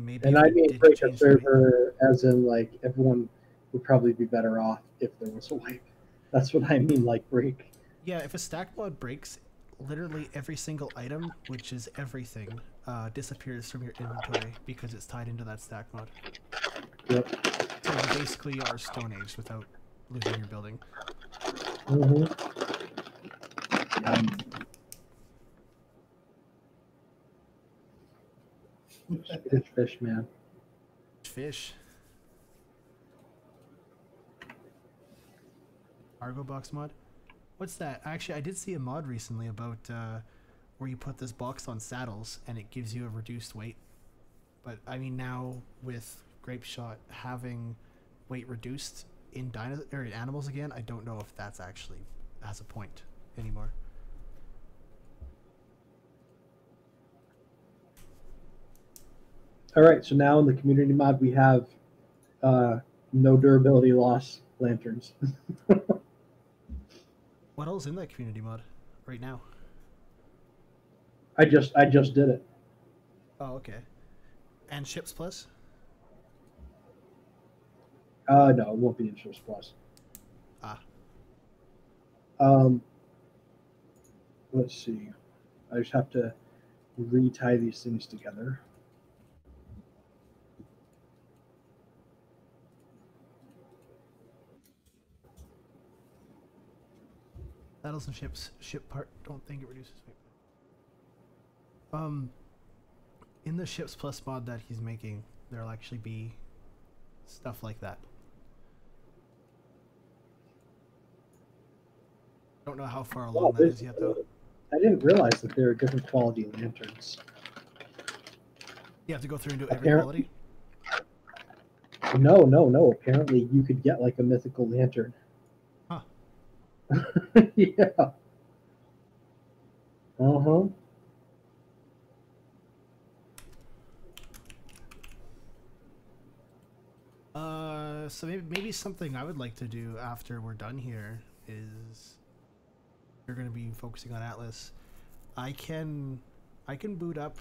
B: maybe.
A: And
B: if
A: I
B: they
A: mean
B: didn't
A: break a
B: change the weight-
A: server as in like everyone would probably be better off if there was a wipe. That's what I mean, like break.
B: Yeah, if a stack mod breaks, literally every single item, which is everything, disappears from your inventory because it's tied into that stack mod.
A: Yep.
B: So you basically are Stone Age without losing your building.
A: Mm-hmm. Good fish, man.
B: Fish. Cargo box mod? What's that? Actually, I did see a mod recently about where you put this box on saddles and it gives you a reduced weight. But I mean, now with Grape Shot having weight reduced in in animals again, I don't know if that's actually has a point anymore.
A: All right, so now in the community mod we have no durability loss lanterns.
B: What else in that community mod right now?
A: I just did it.
B: Oh, okay. And Ships Plus?
A: No, it won't be in Ships Plus.
B: Ah.
A: Let's see. I just have to retie these things together.
B: Saddles and ships. Ship part. Don't think it reduces weight. In the Ships Plus mod that he's making, there'll actually be stuff like that. Don't know how far along that is yet, though.
A: I didn't realize that there are different quality lanterns.
B: You have to go through and do every
A: Apparently-
B: quality.
A: No. Apparently, you could get like a mythical lantern.
B: Huh.
A: Yeah. Uh-huh.
B: So maybe something I would like to do after we're done here is you're going to be focusing on Atlas. I can boot up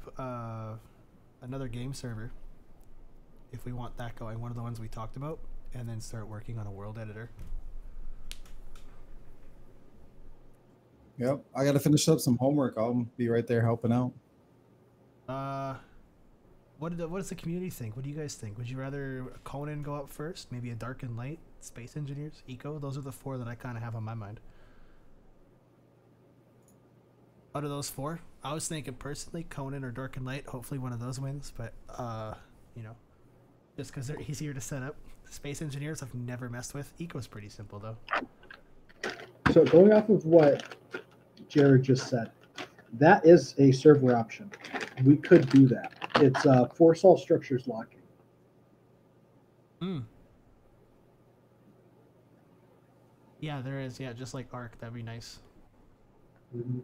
B: another game server if we want that going, one of the ones we talked about, and then start working on a world editor.
C: Yep, I got to finish up some homework. I'll be right there helping out.
B: What does the community think? What do you guys think? Would you rather Conan go up first? Maybe a Dark and Light, Space Engineers, Eco? Those are the four that I kind of have on my mind. Out of those four, I was thinking personally Conan or Dark and Light. Hopefully one of those wins, but you know, just because they're easier to set up. Space Engineers I've never messed with. Eco's pretty simple though.
A: So going off of what Jared just said, that is a server option. We could do that. It's force all structures locking.
B: Hmm. Yeah, there is. Yeah, just like Arc, that'd be nice.
A: Mm-hmm.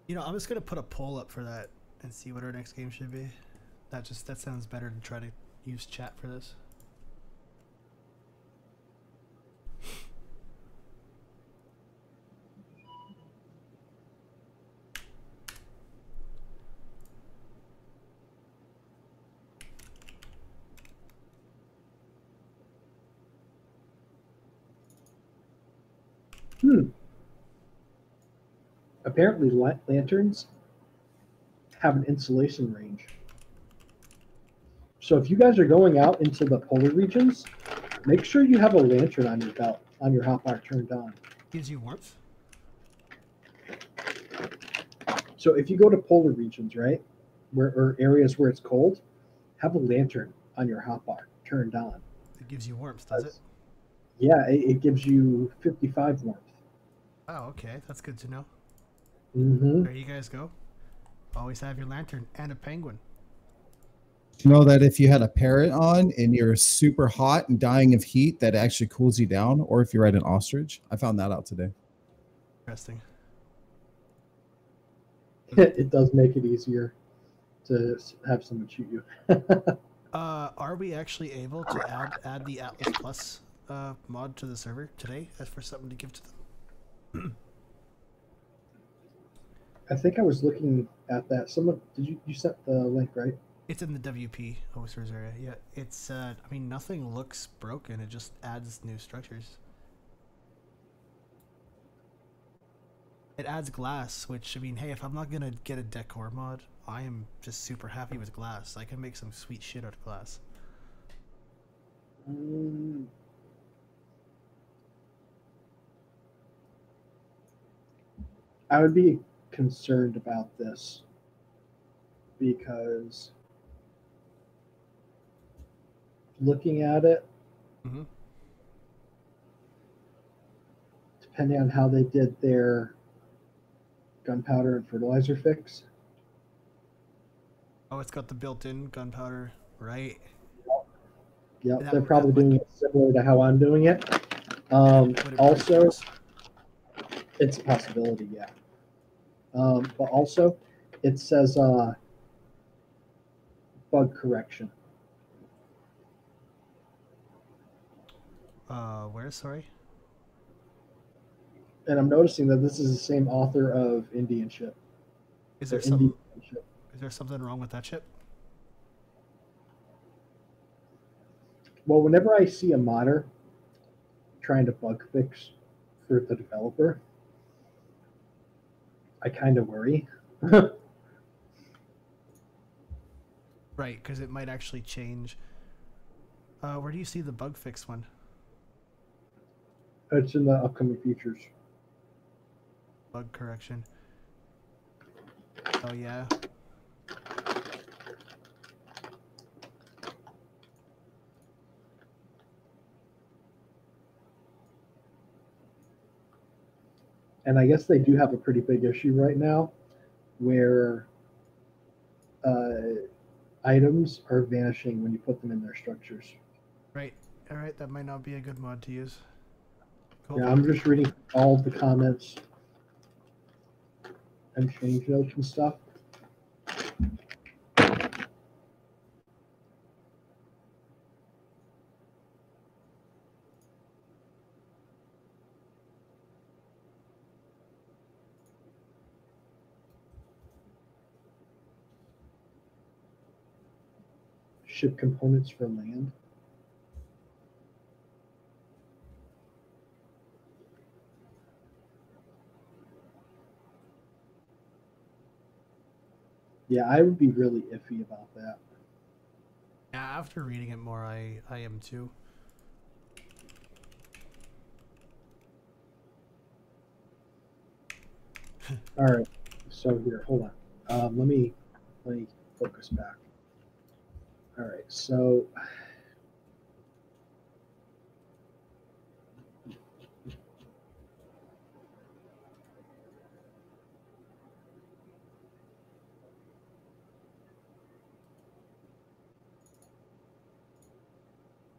B: You know, I'm just gonna put a poll up for that and see what our next game should be. That sounds better to try to use chat for this.
A: Apparently, lanterns have an insulation range. So if you guys are going out into the polar regions, make sure you have a lantern on your belt, on your hotbar turned on.
B: Gives you warmth.
A: So if you go to polar regions, right, or areas where it's cold, have a lantern on your hotbar turned on.
B: It gives you warmth, does it?
A: Yeah, it gives you 55 warmth.
B: Oh, okay. That's good to know.
A: Mm-hmm.
B: There you guys go. Always have your lantern and a penguin.
C: You know that if you had a parrot on and you're super hot and dying of heat, that actually cools you down, or if you're at an ostrich. I found that out today.
B: Interesting.
A: It does make it easier to have someone shoot you.
B: Are we actually able to add the Atlas Plus mod to the server today as for something to give to them?
A: I think I was looking at that. Someone you sent the link, right?
B: It's in the WP hosters area. Yeah, it's I mean nothing looks broken. It just adds new structures. It adds glass, which I mean, hey, if I'm not gonna get a decor mod, I am just super happy with glass. I can make some sweet shit out of glass.
A: I would be concerned about this because looking at it,
B: Mm-hmm.
A: depending on how they did their gunpowder and fertilizer fix.
B: Oh, it's got the built-in gunpowder, right?
A: Yep, they're probably doing it similar to how I'm doing it. Also, it's a possibility, yeah. But also, it says bug correction.
B: Where? Sorry.
A: And I'm noticing that this is the same author of Indian Ship.
B: Is there something wrong with that chip?
A: Well, whenever I see a modder trying to bug fix for the developer, I kind of worry.
B: Right, because it might actually change. Where do you see the bug fix one?
A: It's in the upcoming features.
B: Bug correction. Oh yeah.
A: And I guess they do have a pretty big issue right now where items are vanishing when you put them in their structures.
B: Right. All right. That might not be a good mod to use. Cool.
A: Yeah, I'm just reading all the comments and change notes and stuff. Ship components for land. Yeah, I would be really iffy about that.
B: Yeah, after reading it more, I am too.
A: All right. So here, hold on. Let me focus back. All right. So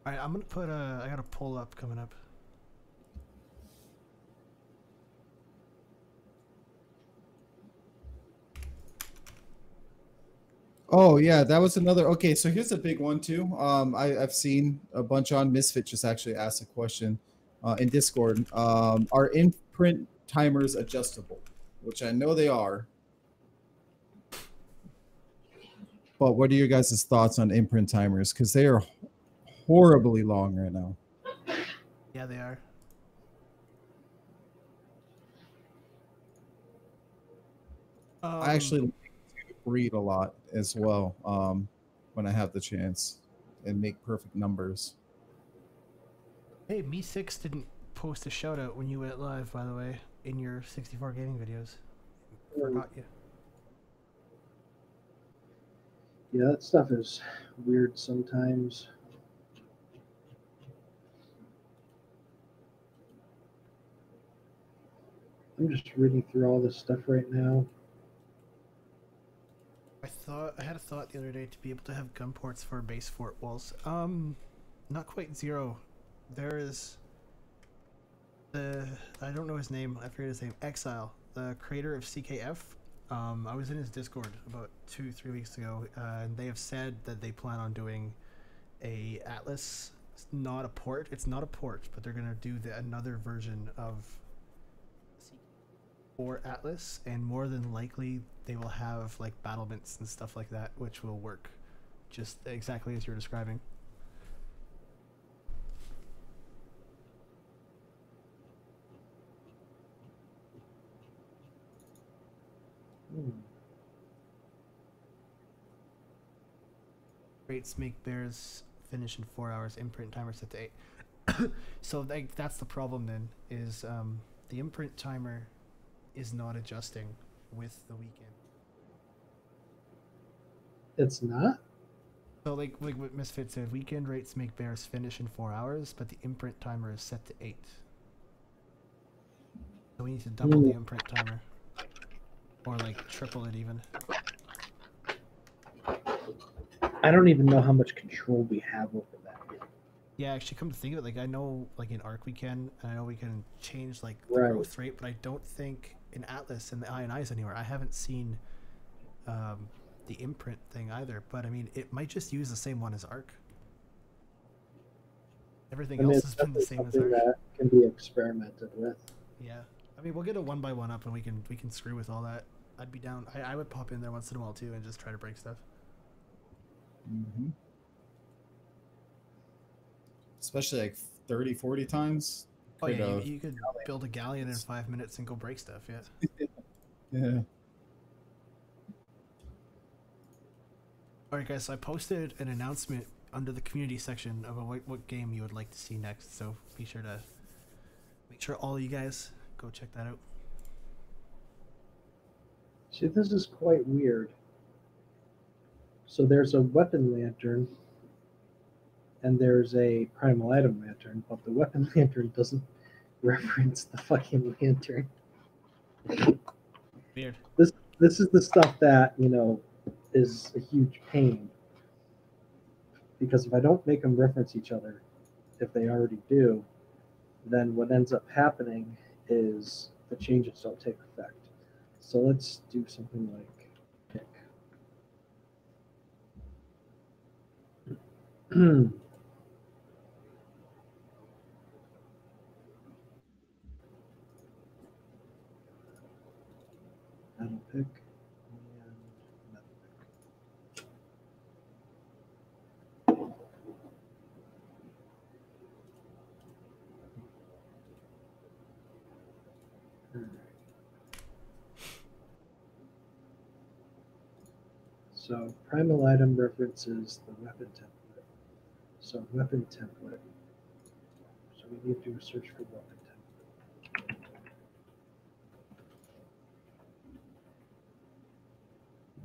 B: All right, I'm gonna put a. I got a pull up coming up.
C: Oh yeah, that was another. Okay, so here's a big one too. I've seen a bunch on Misfit just actually asked a question in Discord. Are imprint timers adjustable? Which I know they are. But what are your guys' thoughts on imprint timers? Because they are horribly long right now.
B: Yeah, they are.
C: I actually like to read a lot as well when I have the chance and make perfect numbers.
B: Hey, Me6 didn't post a shout out when you went live, by the way, in your 64 gaming videos. Forgot you.
A: yeah, that stuff is weird sometimes. I'm just reading through all this stuff right now.
B: I had a thought the other day to be able to have gun ports for base fort walls. Not quite zero. There is I don't know his name. I forget his name. Exile, the creator of CKF. I was in his Discord about 2-3 weeks ago, and they have said that they plan on doing a Atlas. It's not a port. It's not a port, but they're gonna do another version of or Atlas, and more than likely they will have like battlements and stuff like that, which will work just exactly as you're describing. Rates make bears finish in 4 hours. Imprint timer set to 8. So that's the problem then. Is the imprint timer is not adjusting with the weekend.
A: It's not?
B: So like what Misfit said, weekend rates make bears finish in 4 hours, but the imprint timer is set to 8. So we need to double the imprint timer. Or like triple it even.
A: I don't even know how much control we have over that.
B: Yeah, actually, come to think of it, like I know, like in Arc we can, and I know we can change like the
A: Right.
B: growth rate, but I don't think in Atlas and the INIs anywhere. I haven't seen the imprint thing either. But I mean, it might just use the same one as Arc. Everything else has been the same as Arc.
A: That can be experimented with.
B: Yeah, I mean, we'll get a 1x1 up, and we can screw with all that. I'd be down. I would pop in there once in a while too, and just try to break stuff.
C: Mm-hmm. Especially like 30, 40 times.
B: Oh yeah, you could build a galleon in 5 minutes and go break stuff. Yeah.
C: Yeah.
B: All right, guys. So I posted an announcement under the community section of what game you would like to see next. So be sure to make sure all you guys go check that out.
A: See, this is quite weird. So there's a weapon lantern and there's a primal item lantern, but the weapon lantern doesn't reference the fucking lantern.
B: Weird.
A: This is the stuff that, is a huge pain. Because if I don't make them reference each other, if they already do, then what ends up happening is the changes don't take effect. So let's do something like pick. Metal pick and metal pick. So primal item references the weapon template. So weapon template. So we need to do a search for weapon template.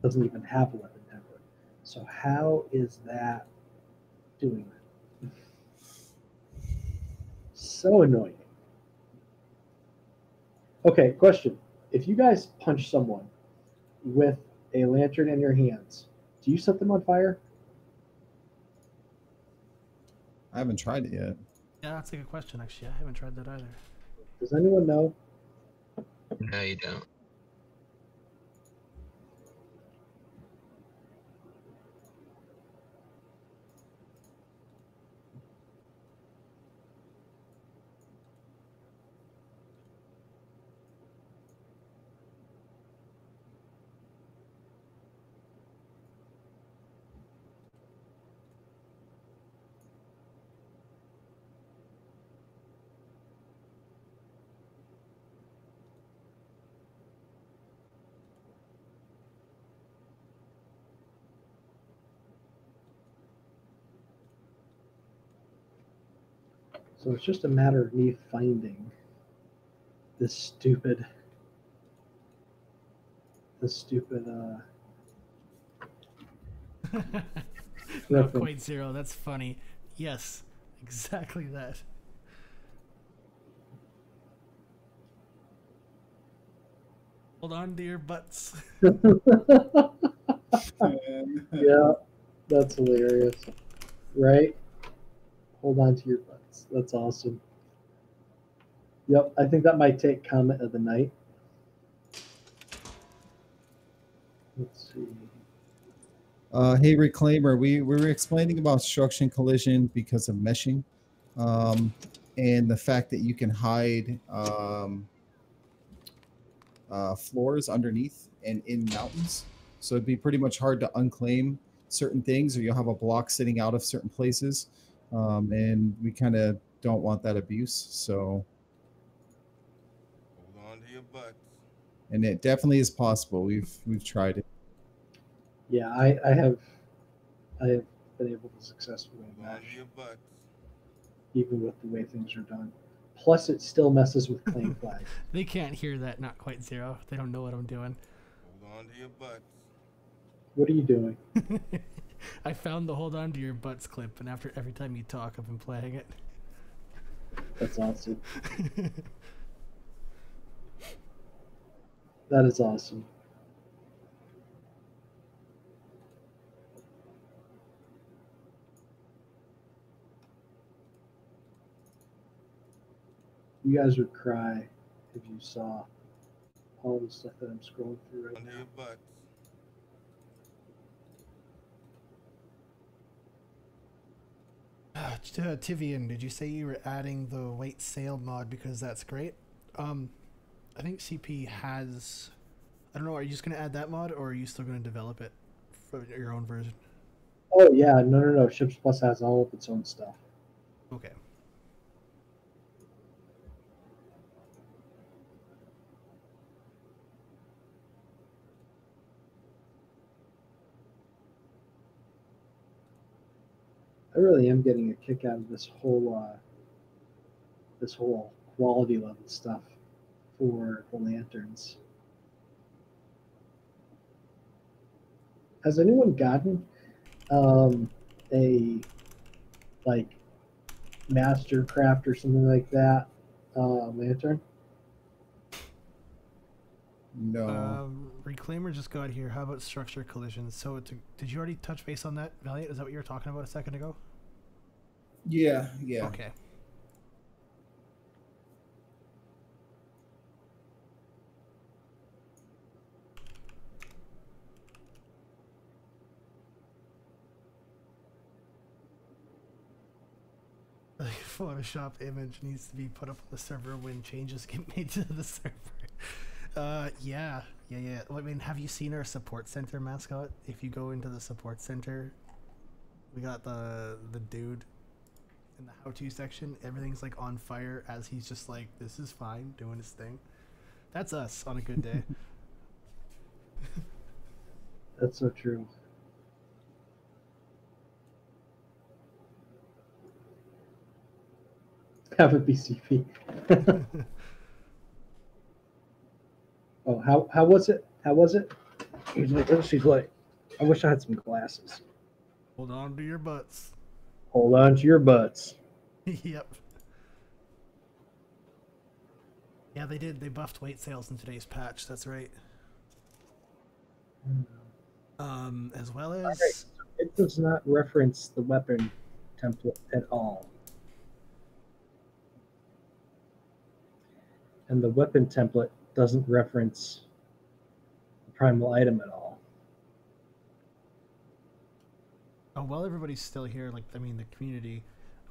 A: doesn't even have a weapon template. So how is that doing that? So annoying. Okay, question. If you guys punch someone with a lantern in your hands, do you set them on fire?
C: I haven't tried it yet.
B: Yeah, that's a good question, actually. I haven't tried that either.
A: Does anyone know?
D: No, you don't.
A: So it's just a matter of me finding this stupid
B: Not
A: reference.
B: quite zero. That's funny. Yes, exactly that. Hold on to your butts.
A: Yeah, that's hilarious. Right? Hold on to your butts. That's awesome. Yep, I think that might take comment of the night. Let's see.
C: Hey, Reclaimer, we were explaining about structure collision because of meshing, and the fact that you can hide floors underneath and in mountains. So it'd be pretty much hard to unclaim certain things, or you'll have a block sitting out of certain places, and we kind of don't want that abuse. So,
F: Hold on to your butts.
C: and it definitely is possible. We've tried it.
A: Yeah, I have been able to successfully
F: Hold on to
A: mesh,
F: your butts.
A: even with the way things are done. Plus, it still messes with claim flag.
B: They can't hear that. Not quite zero. They don't know what I'm doing.
F: Hold on to your butts.
A: What are you doing?
B: I found the hold on to your butts clip, and after every time you talk, I've been playing it.
A: That's awesome. That is awesome. You guys would cry if you saw all the stuff that I'm scrolling through right
F: Hold on to
A: now.
F: your butts.
B: Tivian, did you say you were adding the white sail mod because that's great? I think CP has. I don't know. Are you just going to add that mod, or are you still going to develop it for your own version?
A: Oh yeah, no. Ships Plus has all of its own stuff.
B: Okay.
A: I really am getting a kick out of this whole quality level stuff for the lanterns. Has anyone gotten a like Mastercraft or something like that lantern?
C: No.
B: Reclaimer just got here. How about structure collisions? So, did you already touch base on that, Valiant? Is that what you were talking about a second ago?
C: Yeah.
B: Okay. Photoshop image needs to be put up on the server when changes get made to the server. Yeah. Well, I mean, have you seen our support center mascot? If you go into the support center, we got the dude in the how-to section. Everything's like on fire as he's just like, this is fine, doing his thing. That's us on a good day.
A: That's so true. Have a BCP. Oh, how was it? How was it? He's like this. He's like, I wish I had some glasses.
B: Hold on to your butts.
A: Hold on to your butts.
B: Yep. Yeah, they did. They buffed weight sales in today's patch. That's right. As well as
A: Okay. It does not reference the weapon template at all. And the weapon template doesn't reference the primal item at all.
B: oh, while everybody's still here, like I mean the community,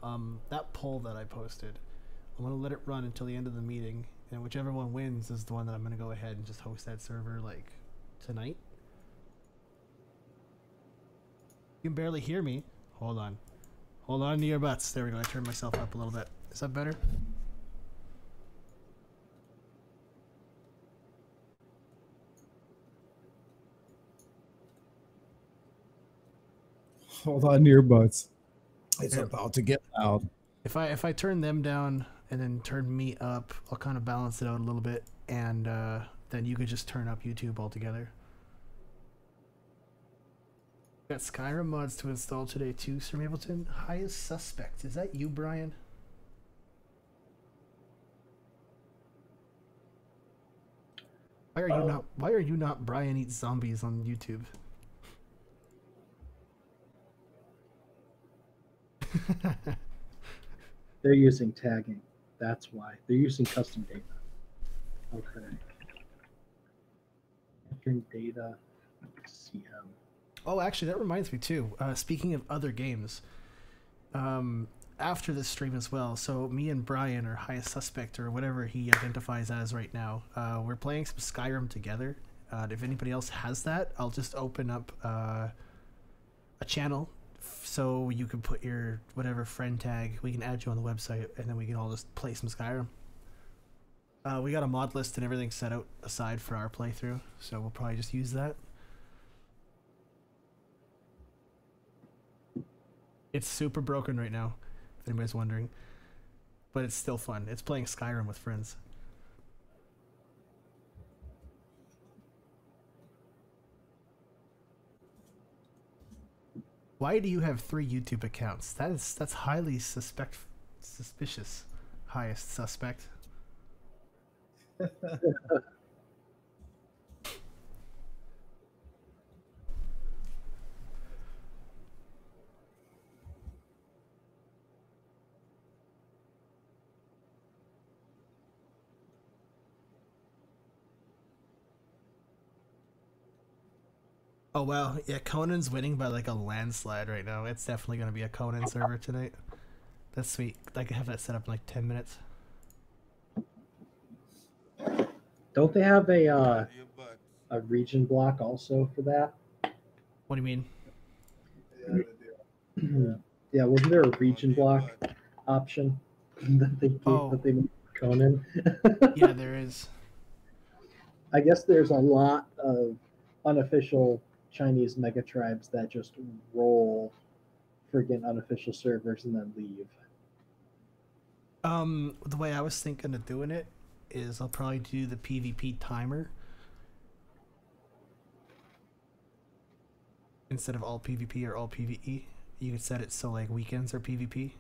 B: that poll that I posted, I'm gonna let it run until the end of the meeting, and whichever one wins is the one that I'm gonna go ahead and just host that server like tonight. You can barely hear me. Hold on. Hold on to your butts. There we go. I turned myself up a little bit. Is that better?
C: Hold on to your butts. It's
B: Yeah.
C: about to get loud.
B: If I turn them down and then turn me up, I'll kind of balance it out a little bit, and then you could just turn up YouTube altogether. Got Skyrim mods to install today too, Sir Mableton. Highest suspect. Is that you, Brian? Why are you not Brian Eats Zombies on YouTube?
A: They're using tagging. That's why. They're using custom data. Okay. Entering data. CM.
B: Oh, actually, that reminds me too. Speaking of other games, after this stream as well, so me and Brian are highest suspect or whatever he identifies as right now. We're playing some Skyrim together. If anybody else has that, I'll just open up a channel so you can put your whatever friend tag. We can add you on the website, and then we can all just play some Skyrim. We got a mod list and everything set out aside for our playthrough, so we'll probably just use that. It's super broken right now, if anybody's wondering. But it's still fun. It's playing Skyrim with friends. Why do you have 3 YouTube accounts? That's highly suspicious. Highest suspect. Oh wow, yeah, Conan's winning by like a landslide right now. It's definitely gonna be a Conan server tonight. That's sweet. I can have that set up in like 10 minutes.
A: Don't they have
F: To your butts.
A: a region block also for that?
B: What do you mean?
E: Yeah, they do.
A: Yeah, wasn't there a region
F: To your
A: block
F: butts.
A: option that they
B: Oh.
A: that they made for Conan?
B: Yeah, there is.
A: I guess there's a lot of unofficial Chinese mega tribes that just roll friggin' unofficial servers and then leave.
B: The way I was thinking of doing it is I'll probably do the PvP timer instead of all PvP or all PvE. You could set it so like weekends are PvP.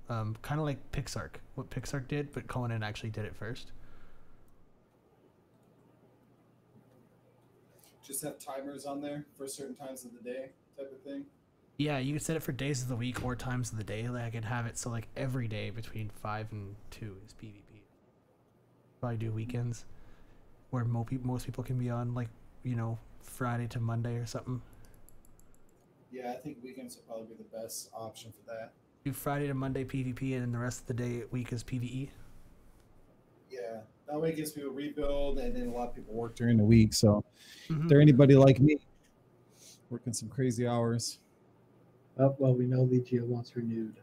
B: Kind of like Pixark, what Pixark did, but Conan actually did it first.
E: Just have timers on there for certain times of the day, type of thing.
B: Yeah, you could set it for days of the week or times of the day. Like I could have it so like every day between 5 and 2 is PvP. Probably do weekends where most people can be on, like, you know, Friday to Monday or something.
E: Yeah, I think weekends would probably be the best option for that.
B: Do Friday to Monday PvP and then the rest of the day week is PvE.
E: Yeah, that way it gives people rebuild, and then a lot of people
C: Work during the week, so
B: Mhm.
C: if there anybody like me working some crazy hours.
A: Oh, well, we know Legio wants renewed.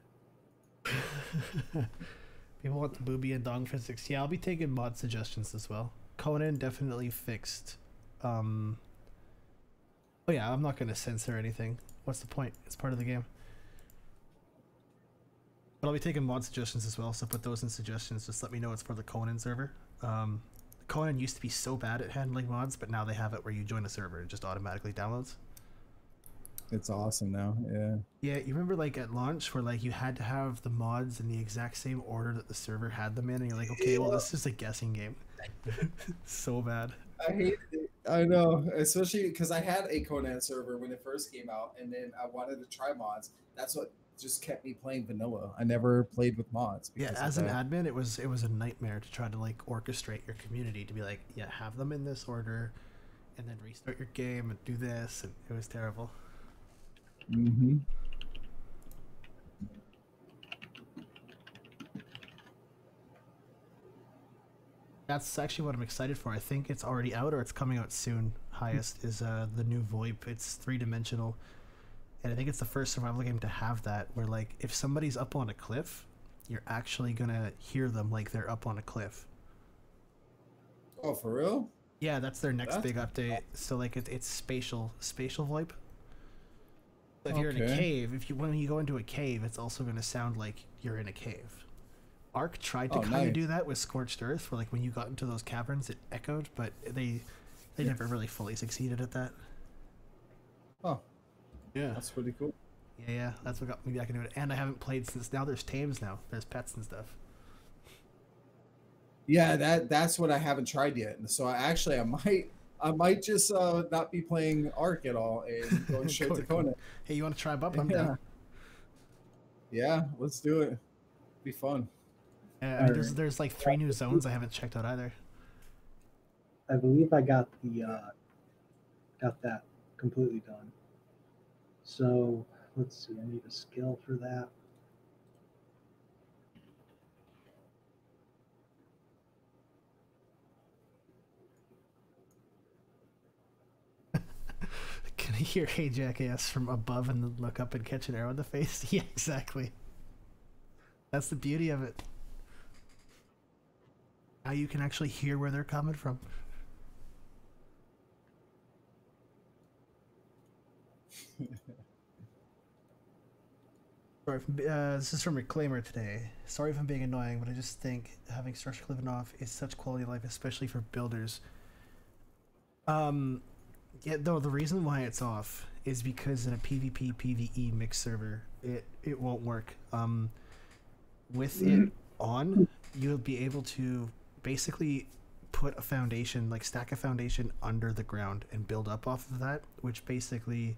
B: People want the booby and dong physics. Yeah, I'll be taking mod suggestions as well. Conan definitely fixed. Oh yeah, I'm not gonna censor anything. What's the point? It's part of the game. But I'll be taking mod suggestions as well, so put those in suggestions. Just let me know it's for the Conan server. Conan used to be so bad at handling mods, but now they have it where you join a server, it just automatically downloads.
C: It's awesome now. Yeah.
B: Yeah, you remember like at launch where like you had to have the mods in the exact same order that the server had them in, and you're like, okay, well this is a guessing game. So bad.
E: I hated it. I know, especially because I had a Conan server when it first came out, and then I wanted to try mods. That's what just kept me playing vanilla. I never played with mods.
B: Yeah,
E: because
B: as
E: of
B: an
E: that.
B: admin, it was a nightmare to try to like orchestrate your community to be like, yeah, have them in this order, and then restart your game and do this, and it was terrible.
C: Mm-hmm.
B: That's actually what I'm excited for. I think it's already out or it's coming out soon. Highest is the new VoIP. It's 3-dimensional, and I think it's the first survival game to have that. Where like if somebody's up on a cliff, you're actually gonna hear them like they're up on a cliff.
E: Oh, for real?
B: Yeah, that's their next
E: That's
B: big update. So like it's spatial VoIP. If you're in a
C: Okay.
B: cave, when you go into a cave, it's also going to sound like you're in a cave. Ark tried to
C: Oh,
B: kind of
C: nice.
B: do that with Scorched Earth, where like when you got into those caverns, it echoed, but they never really fully succeeded at that.
C: Oh,
B: Yeah,
C: that's pretty cool.
B: yeah, that's what got me back into it. And I haven't played since now. There's tames now. There's pets and stuff.
E: Yeah, that's what I haven't tried yet. So I might just not be playing Ark at all and going straight to Conan.
B: Hey, you want to try Bub? I'm
E: Yeah.
B: down.
E: Yeah, let's do it. Be fun.
B: I mean, there's like 3 new zones I haven't checked out either.
A: I believe I got that completely done. So let's see. I need a skill for that.
B: Can I hear "Hey Jackass" from above and then look up and catch an arrow in the face? Yeah, exactly. That's the beauty of it. Now you can actually hear where they're coming from. Sorry, this is from Reclaimer today. Sorry if I'm being annoying, but I just think having structure living off is such quality of life, especially for builders. Yeah, though the reason why it's off is because in a PvP PvE mixed server, it won't work. With it on, you'll be able to basically put a foundation, like stack a foundation under the ground and build up off of that, which basically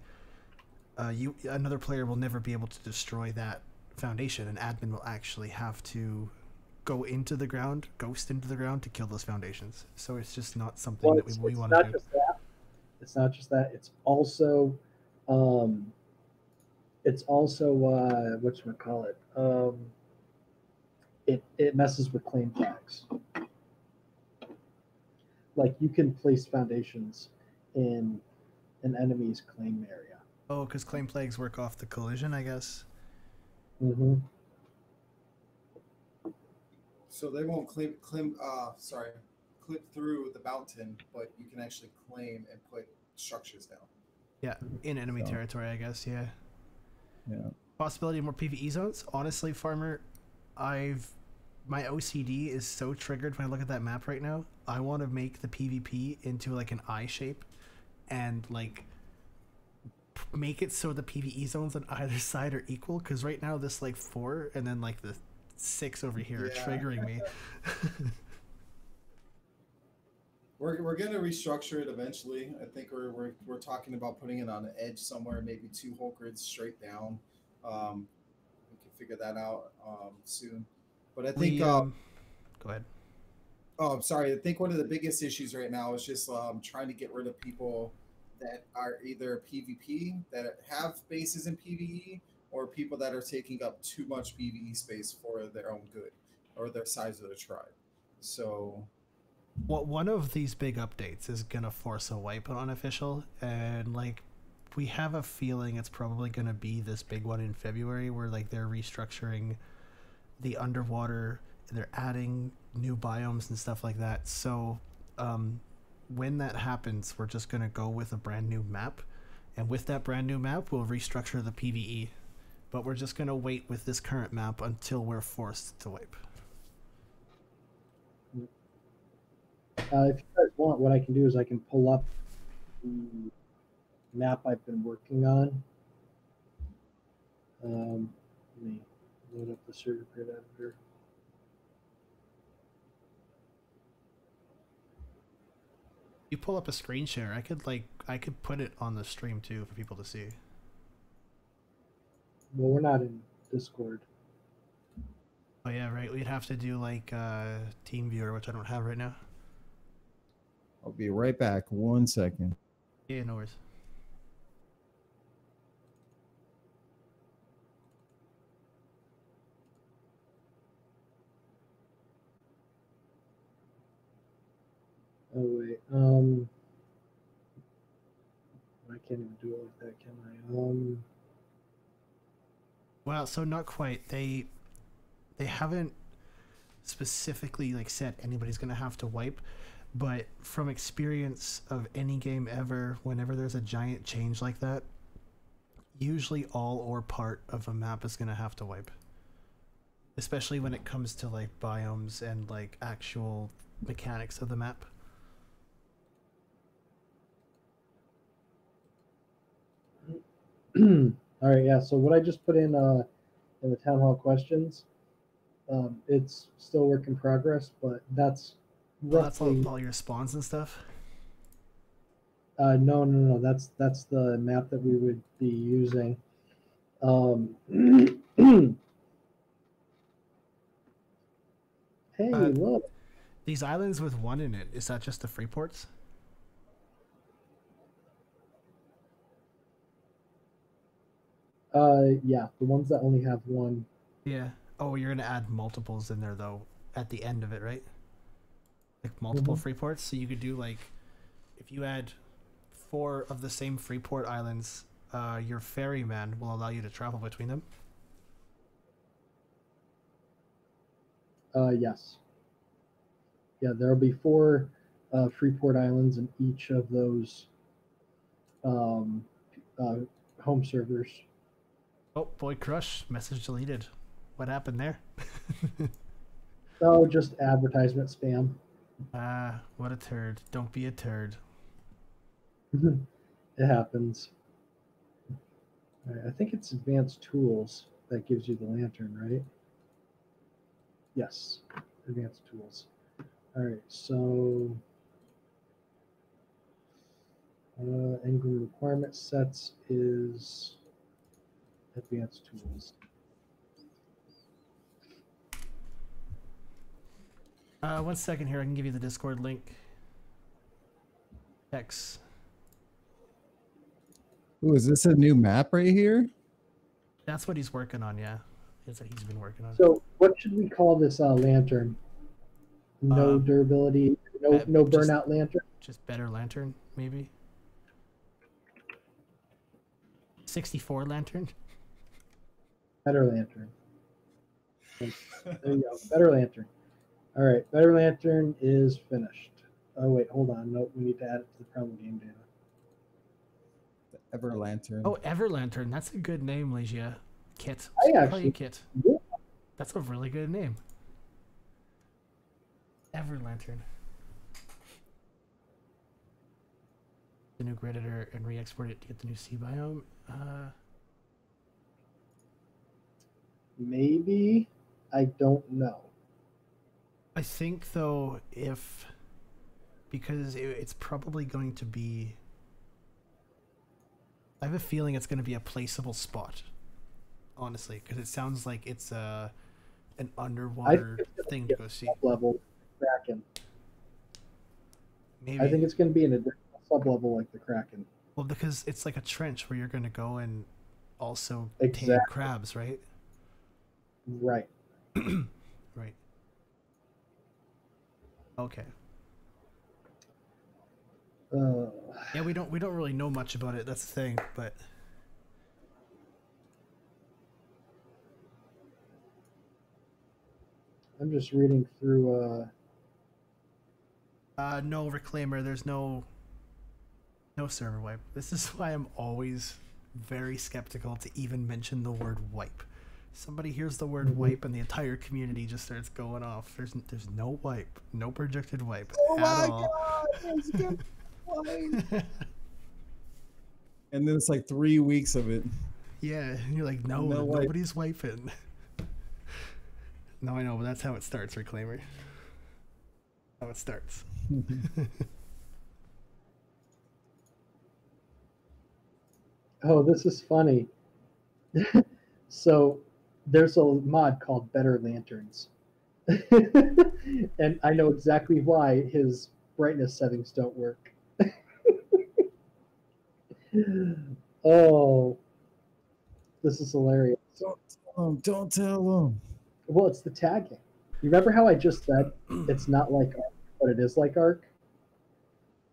B: another player will never be able to destroy that foundation. An admin will actually have to go into the ground, ghost into the ground to kill those foundations. So it's just not something
A: Well,
B: that we want to do.
A: just that. It's not just that. It's also, whatchamacallit? It messes with claim flags. Like you can place foundations in an enemy's claim area.
B: Oh, because claim plagues work off the collision, I guess.
A: Mm-hmm.
E: So they won't clip through the mountain, but you can actually claim and put structures down.
B: Yeah, in enemy
C: So-
B: territory, I guess. Yeah.
C: Yeah.
B: Possibility of more PvE zones. Honestly, Farmer, my OCD is so triggered when I look at that map right now. I want to make the PvP into like an eye shape, and like make it so the PvE zones on either side are equal. Because right now this like 4 and then like the 6 over here
E: Yeah.
B: are triggering me.
E: We're gonna restructure it eventually. I think we're talking about putting it on an edge somewhere, maybe 2 whole grids straight down. We can figure that out soon. But I think
B: Go ahead.
E: oh, I'm sorry. I think one of the biggest issues right now is just trying to get rid of people that are either PvP that have bases in PvE, or people that are taking up too much PvE space for their own good or their size of the tribe. So
B: One of these big updates is gonna force a wipe on Unofficial, and like we have a feeling it's probably gonna be this big one in February, where like they're restructuring the underwater and they're adding new biomes and stuff like that. So when that happens, we're just gonna go with a brand new map, and with that brand new map, we'll restructure the PvE. But we're just gonna wait with this current map until we're forced to wipe.
A: If you guys want, what I can do is I can pull up the map I've been working on. Let me load up the server grid editor.
B: You pull up a screen share. I could put it on the stream too for people to see.
A: Well, we're not in Discord.
B: Oh yeah, right. We'd have to do like TeamViewer, which I don't have right now.
C: I'll be right back. 1 second.
B: Yeah, no worries.
A: Oh wait, I can't even do it like that, can I?
B: Well, so not quite. They haven't specifically like said anybody's gonna have to wipe, but from experience of any game ever, whenever there's a giant change like that, usually all or part of a map is gonna have to wipe. Especially when it comes to like biomes and like actual mechanics of the map.
A: All right, yeah. So what I just put in the town hall questions, it's still work in progress, but that's
B: Well, that's
A: roughly.
B: all your spawns and stuff.
A: No. That's the map that we would be using. Hey, look.
B: These islands with one in it, is that just the free ports?
A: Yeah, the ones that only have one.
B: Yeah. Oh, you're gonna add multiples in there though at the end of it, right? Like multiple free ports. So you could do like, if you add 4 of the same Freeport islands, your ferryman will allow you to travel between them.
A: Yes. Yeah, there'll be 4 Freeport Islands in each of those home servers.
B: Oh, Boy Crush, message deleted. What happened there?
A: Oh, just advertisement spam.
B: What a turd. Don't be a turd.
A: It happens. All right, I think it's advanced tools that gives you the lantern, right? Yes, advanced tools. All right, so Engram requirement sets is advanced tools.
B: 1 second here, I can give you the Discord link. X.
C: Ooh, is this a new map right here?
B: That's what he's working on, yeah. That's what he's been working on.
A: So what should we call this lantern? No durability, no burnout lantern?
B: Just better lantern, maybe? 64 lantern?
A: Better lantern. There you go, better lantern. All right, better lantern is finished. Oh wait, hold on. Nope, we need to add it to the problem game data.
C: The Ever Lantern.
B: Oh, Ever Lantern. That's a good name, Legia. Kit.
A: I
B: Call
A: actually-
B: you Kit.
A: Yeah.
B: That's a really good name. Ever Lantern. The new grid editor and re-export it to get the new sea biome.
A: Maybe. I don't know.
B: I think though, because it's probably going to be, I have a feeling it's going to be a placeable spot, honestly, because it sounds like it's an underwater thing to go see.
A: Level Kraken.
B: Maybe.
A: I think it's going to be an additional sub-level like the Kraken.
B: Well, because it's like a trench where you're going to go and also
A: Exactly.
B: tame crabs, right?
A: Right.
B: Right. Okay. Yeah, we don't really know much about it. That's the thing, but
A: I'm just reading through.
B: no Reclaimer. There's no server wipe. This is why I'm always very skeptical to even mention the word wipe, Somebody hears the word wipe and the entire community just starts going off. There's no wipe, no projected wipe at all.
C: there's good wipe. And then it's like 3 weeks of it.
B: Yeah, and you're like, no,
C: No wipe.
B: nobody's wiping. No, I know, but that's how it starts, Reclaimer. How it starts.
A: Oh, this is funny. So there's a mod called Better Lanterns. And I know exactly why his brightness settings don't work. Oh, this is hilarious.
C: Don't tell them.
A: Well, it's the tagging. You remember how I just said it's not like Arc, but it is like Arc?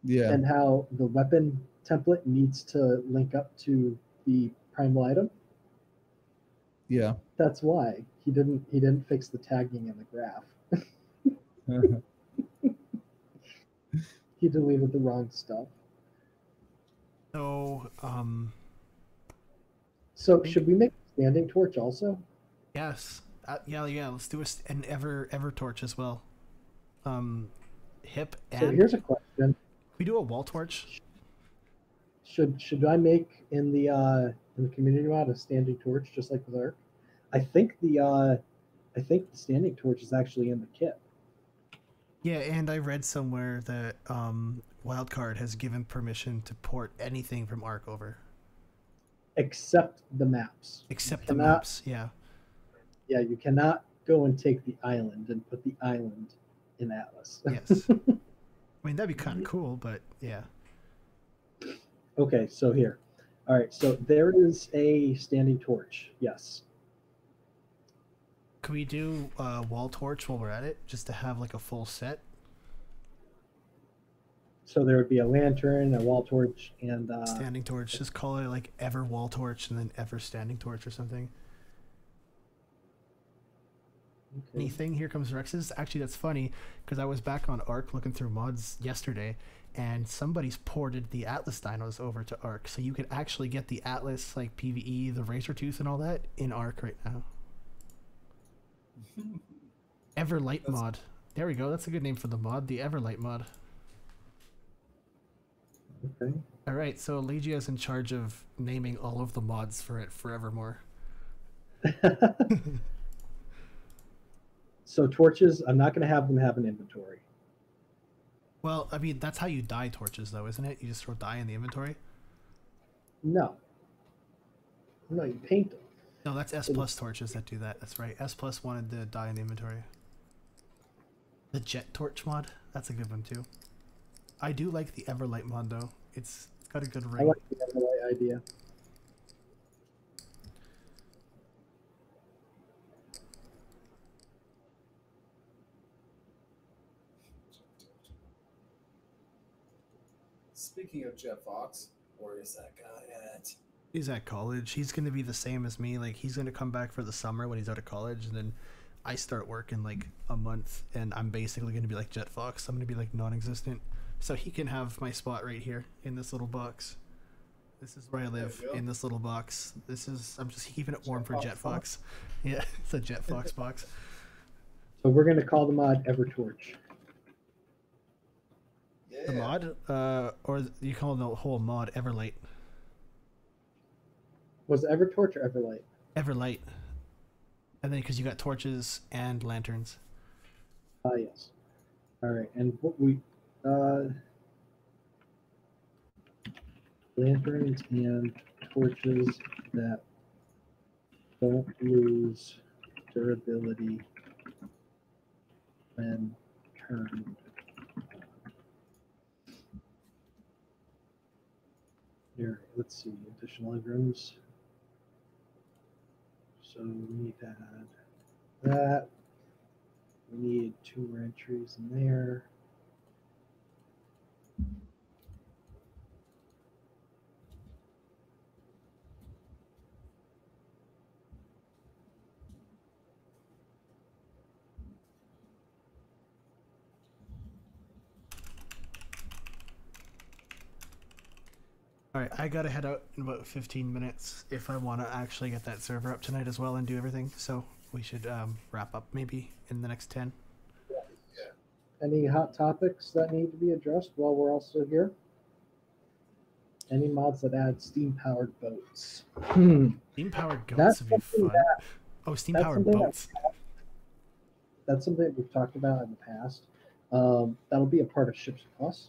C: Yeah.
A: And how the weapon template needs to link up to the primal item?
C: Yeah.
A: That's why he didn't fix the tagging in the graph. He deleted the wrong stuff.
B: So,
A: So should we make a standing torch also?
B: yes. Yeah, let's do an ever torch as well. Hip and...
A: So here's a question.
B: we do a wall torch?
A: Should I make in the community mod a standing torch just like with Arc? I think the standing torch is actually in the kit.
B: Yeah, and I read somewhere that Wildcard has given permission to port anything from Arc over.
A: Except the maps.
B: Except the
A: cannot-
B: maps, yeah.
A: Yeah, you cannot go and take the island and put the island in Atlas.
B: Yes. I mean, that'd be kind of cool, but yeah.
A: Okay, so here. All right, so there is a standing torch. Yes.
B: Could we do wall torch while we're at it, just to have like a full set?
A: So there would be a lantern, a wall torch, and
B: Standing torch. Just call it like ever wall torch and then ever standing torch or something.
A: okay.
B: Anything? Here comes Rex's. Actually, that's funny because I was back on Arc looking through mods yesterday, and somebody's ported the Atlas dinos over to Arc, so you could actually get the Atlas like PVE, the Razor Tooth, and all that in Arc right now. Everlight mod. There we go. That's a good name for the mod. The Everlight mod.
A: Okay.
B: All right. So Legia is in charge of naming all of the mods for it forevermore.
A: So torches, I'm not going to have them have an inventory.
B: Well, I mean that's how you dye torches, though, isn't it? You just throw dye in the inventory.
A: No. No, you paint them.
B: No, that's S plus torches that do that. That's right. S plus wanted to dye in the inventory. The jet torch mod. That's a good one too. I do like the Everlight mod though. It's got a good
A: I
B: ring.
A: like the Everlight idea.
E: Speaking of Jet Fox, where is that guy at?
B: He's at college. He's gonna be the same as me. Like he's gonna come back for the summer when he's out of college, and then I start work in like a month, and I'm basically gonna be like Jet Fox. I'm gonna be like non-existent, so he can have my spot right here in this little box. This is where I live,
E: There you go.
B: in this little box. I'm just keeping it warm for Jet Fox. Yeah, it's a Jet Fox box.
A: So we're going to call the mod Evertorch.
E: Yeah.
B: The mod, or you call the whole mod Everlight.
A: Was it Evertorch or Everlight?
B: Everlight. And then because you got torches and lanterns.
A: Yes. All right, and what we lanterns and torches that don't lose durability when turned on. Here, let's see, additional items. So we need to add that. We need 2 more entries in there.
B: All All right, I gotta head out in about 15 minutes if I want to actually get that server up tonight as well and do everything. So we should wrap up maybe in the next 10.
A: Any hot topics that need to be addressed while we're all still here? Any mods that add steam-powered boats?
B: Steam-powered goats
A: That's
B: would be
A: something
B: fun. Oh, steam-powered
A: something
B: boats.
A: That's something that we've talked about in the past. That'll be a part of Ships Plus.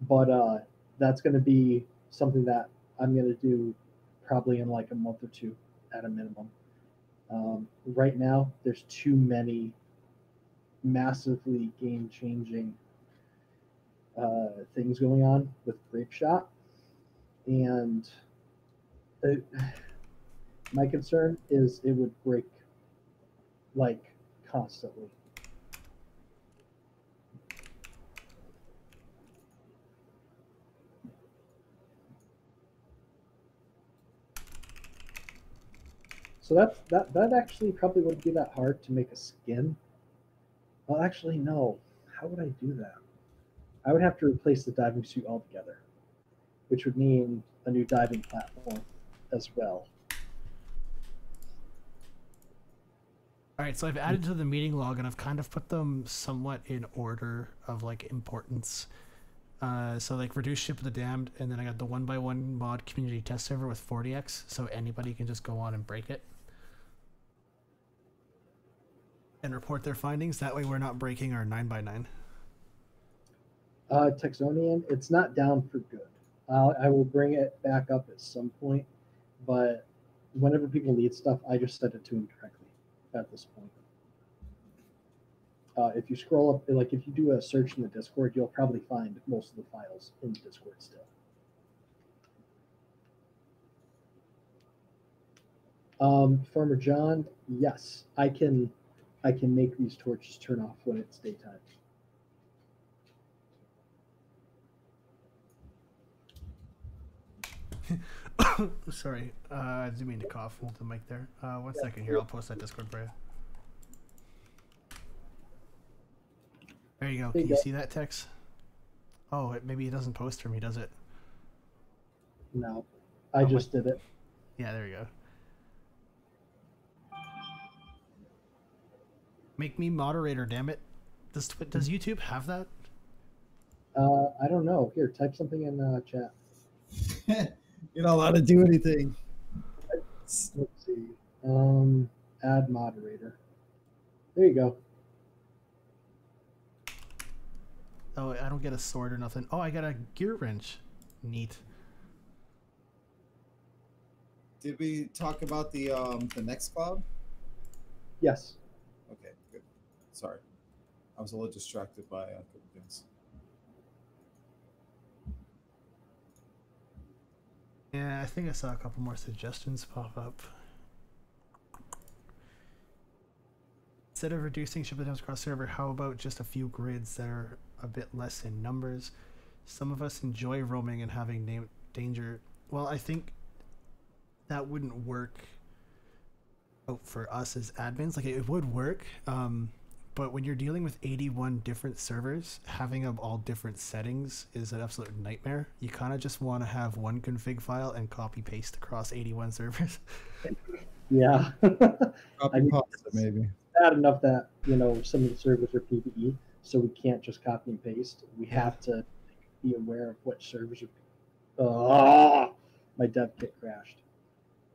A: But that's going to be something that I'm going to do probably in like a month or two at a minimum. Right now, there's too many massively game-changing things going on with Grape Shot, and my concern is it would break like constantly. So that actually probably wouldn't be that hard to make a skin. Well, actually, no. How would I do that? I would have to replace the diving suit altogether, which would mean a new diving platform as well.
B: All right, so I've added to the meeting log and I've kind of put them somewhat in order of like importance. So like reduce Ship of the Damned, and then I got the 1x1 mod community test server with 40x, so anybody can just go on and break it and report their findings. That way we're not breaking our 9x9.
A: Texonian, it's not down for good. I will bring it back up at some point, but whenever people need stuff, I just send it to them directly at this point. If you scroll up, like if you do a search in the Discord, you'll probably find most of the files in the Discord still. Farmer John, yes, I can make these torches turn off when it's daytime.
B: Sorry, I didn't mean to cough into the mic there. 1 second here, I'll post that Discord for you. There you go. Can you see that text? Oh, maybe it doesn't post for me, does it?
A: No, I just did it.
B: Yeah, there you go. Make me moderator, damn it. Does YouTube have that?
A: I don't know. Here, type something in chat.
C: You're not allowed to do anything.
A: Let's see. Add moderator. There you go.
B: Oh, I don't get a sword or nothing. Oh, I got a gear wrench. Neat.
C: Did we talk about the Nextcloud?
A: Yes.
C: Okay, good. Sorry, I was a little distracted by a couple things.
B: Yeah, I think I saw a couple more suggestions pop up. Instead of reducing ship attempts across server, how about just a few grids that are a bit less in numbers? Some of us enjoy roaming and having danger. Well, I think that wouldn't work out for us as admins. Like, it would work, but when you're dealing with 81 different servers, having them all different settings is an absolute nightmare. You kind of just want to have one config file and copy paste across 81 servers.
A: Yeah.
C: Copy pasta, maybe.
A: Bad enough that, you know, some of the servers are PvE, so we can't just copy and paste. We have to be aware of what servers are. My dev kit crashed.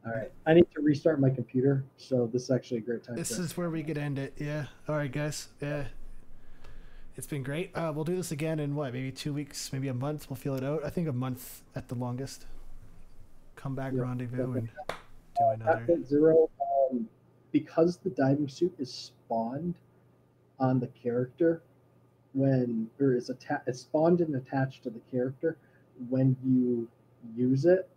A: All right, I need to restart my computer, so this is actually a great time.
B: This is where we could end it. Yeah. All right, guys. Yeah. It's been great. We'll do this again in what, maybe 2 weeks, maybe a month. We'll feel it out. I think a month at the longest. Come back, rendezvous, and do another.
A: At zero, because the diving suit is spawned on the character it's spawned and attached to the character when you use it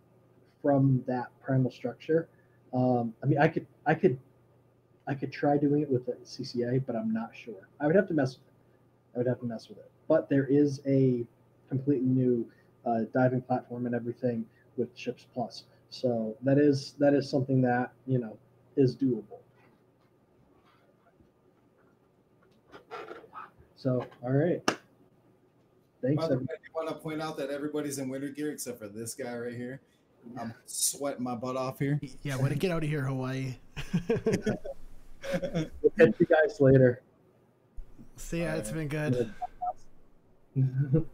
A: from that primal structure. I mean, I could try doing it with the CCA, but I'm not sure. I would have to mess with it. But there is a completely new diving platform and everything with Ships Plus. So that is something that, you know, is doable. So, all right. Thanks.
E: By the way, I want to point out that everybody's in winter gear except for this guy right here. I'm sweating my butt off here.
B: Yeah, way to get out of here, Hawaii.
A: We'll catch you guys later.
B: See ya, it's been good.
A: Good.